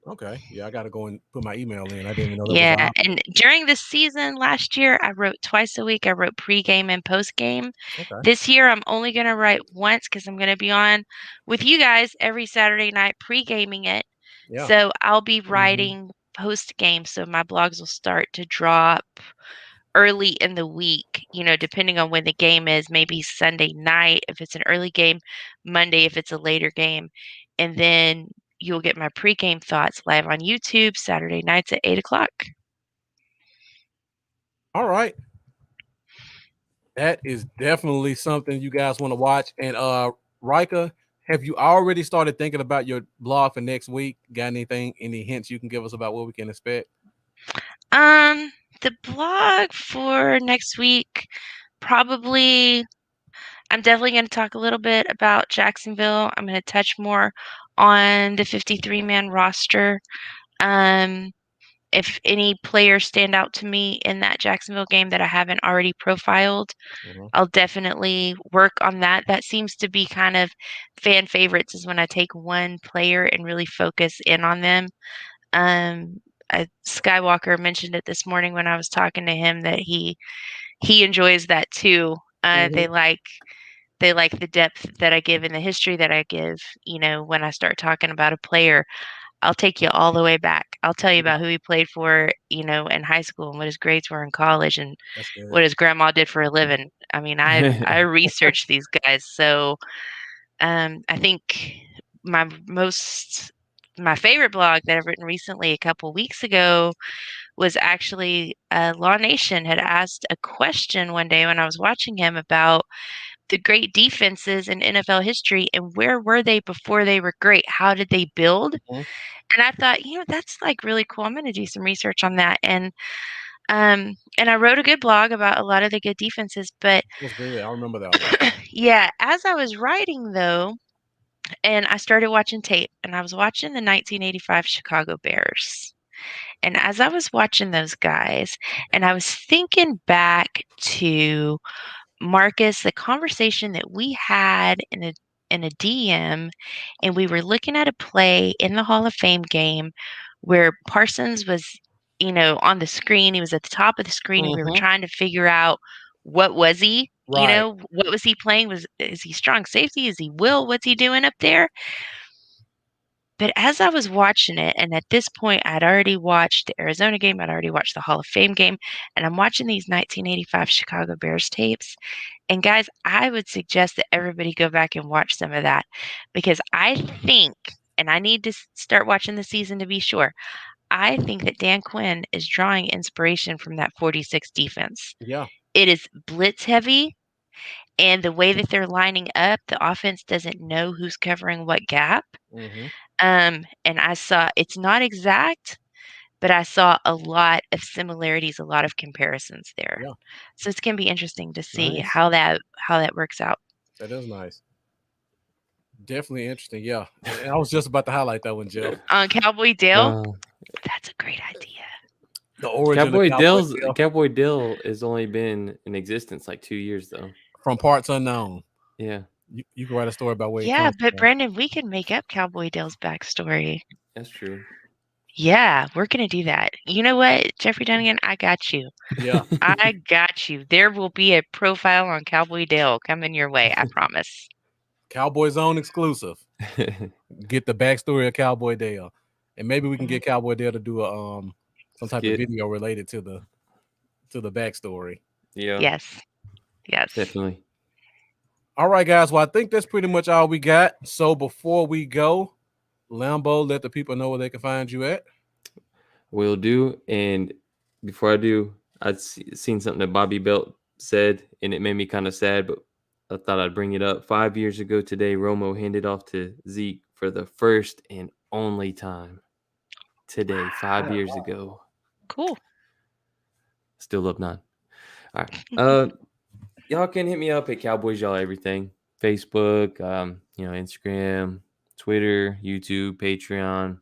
Okay. Yeah, I got to go and put my email in. I didn't even know that was an Yeah, option. and during the season last year, I wrote twice a week. I wrote pregame and postgame. Okay. This year, I'm only going to write once because I'm going to be on with you guys every Saturday night pregaming it. Yeah. So I'll be writing postgame. So my blogs will start to drop early in the week, depending on when the game is, maybe Sunday night if it's an early game, Monday if it's a later game. And then you'll get my pregame thoughts live on YouTube Saturday nights at 8 o'clock. All right. That is definitely something you guys want to watch. And Rika, have you already started thinking about your blog for next week? Got anything, any hints you can give us about what we can expect? Um, the blog for next week, probably, I'm definitely going to talk a little bit about Jacksonville. I'm going to touch more on the 53-man roster. Um, if any players stand out to me in that Jacksonville game that I haven't already profiled, I'll definitely work on that. That seems to be kind of fan favorites is when I take one player and really focus in on them. Um, Skywalker mentioned it this morning when I was talking to him that he enjoys that too. They like the depth that I give and the history that I give. You know, when I start talking about a player, I'll take you all the way back. I'll tell you about who he played for, you know, in high school and what his grades were in college and what his grandma did for a living. I mean, I researched these guys, so I think my my favorite blog that I've written recently, a couple weeks ago, was actually Law Nation had asked a question one day when I was watching him about the great defenses in NFL history and where were they before they were great? How did they build? And I thought, you know, that's like really cool. I'm going to do some research on that. And I wrote a good blog about a lot of the good defenses. But It was good. I remember that one. yeah, as I was writing though, and I started watching tape, and I was watching the 1985 Chicago Bears. And as I was watching those guys, and I was thinking back to Marcus, the conversation that we had in a DM, and we were looking at a play in the Hall of Fame game where Parsons was, you know, on the screen. He was at the top of the screen, and we were trying to figure out what was he, you know, what was he playing? Is he strong safety? Is he will? What's he doing up there? But as I was watching it, and at this point, I'd already watched the Arizona game, I'd already watched the Hall of Fame game, and I'm watching these 1985 Chicago Bears tapes. And guys, I would suggest that everybody go back and watch some of that because I think, and I need to start watching the season to be sure, I think that Dan Quinn is drawing inspiration from that 46 defense. Yeah. It is blitz heavy, and the way that they're lining up, the offense doesn't know who's covering what gap. And I saw it's not exact, but I saw a lot of similarities, a lot of comparisons there. Yeah. So it's gonna be interesting to see how that works out. That is nice. Definitely interesting. Yeah. And I was just about to highlight that one, Jeff. On Cowboy Dale, that's a great idea. The origin of Cowboy Dale has only been in existence like 2 years though. From parts unknown. Yeah. You can write a story about where yeah, but Brandon, we can make up Cowboy Dale's backstory. That's true. Yeah, we're gonna do that. You know what, Jeffrey Dunnigan, I got you. Yeah. I got you. There will be a profile on Cowboy Dale coming your way, I promise. Cowboy Zone exclusive. Get the backstory of Cowboy Dale. And maybe we can get Cowboy Dale to do a some type of video related to the backstory. Yeah. Yes. Definitely. All right, guys. Well, I think that's pretty much all we got. So before we go, Lambo, let the people know where they can find you at. Will do. And before I do, I'd seen something that Bobby Belt said, and it made me kind of sad, but I thought I'd bring it up. 5 years ago today, Romo handed off to Zeke for the first and only time. Today, 5 years ago. Cool. Still up 9. All right. Y'all can hit me up at Cowboys Y'all Everything. Facebook, Instagram, Twitter, YouTube, Patreon.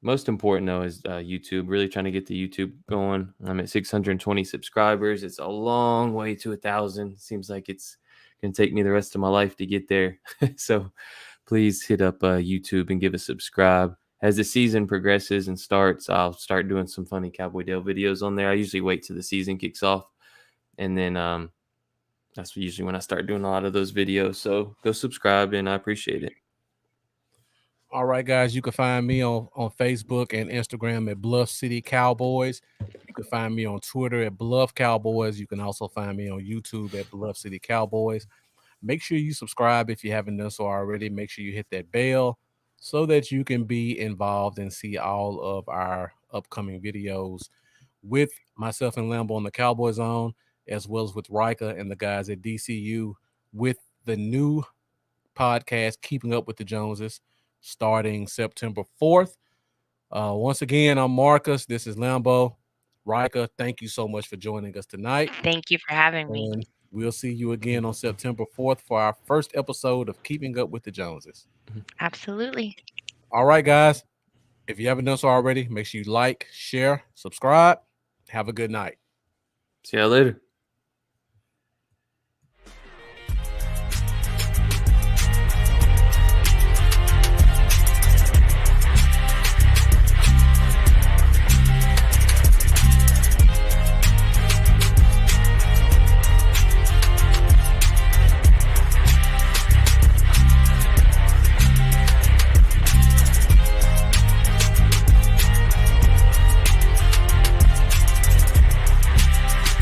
Most important, though, is YouTube. Really trying to get the YouTube going. I'm at 620 subscribers. It's a long way to 1,000. Seems like it's going to take me the rest of my life to get there. So please hit up YouTube and give a subscribe. As the season progresses and starts, I'll start doing some funny Cowboy Dale videos on there. I usually wait till the season kicks off. And then that's usually when I start doing a lot of those videos. So go subscribe, and I appreciate it. All right, guys. You can find me on Facebook and Instagram at Bluff City Cowboys. You can find me on Twitter at Bluff Cowboys. You can also find me on YouTube at Bluff City Cowboys. Make sure you subscribe if you haven't done so already. Make sure you hit that bell so that you can be involved and see all of our upcoming videos with myself and Lambo on the Cowboy Zone. as well as with Rika and the guys at DCU with the new podcast, Keeping Up with the Joneses, starting September 4th. Once again, I'm Marcus. This is Lambo. Rika, thank you so much for joining us tonight. Thank you for having me. And we'll see you again on September 4th for our first episode of Keeping Up with the Joneses. Absolutely. All right, guys. If you haven't done so already, make sure you like, share, subscribe. Have a good night. See y'all later.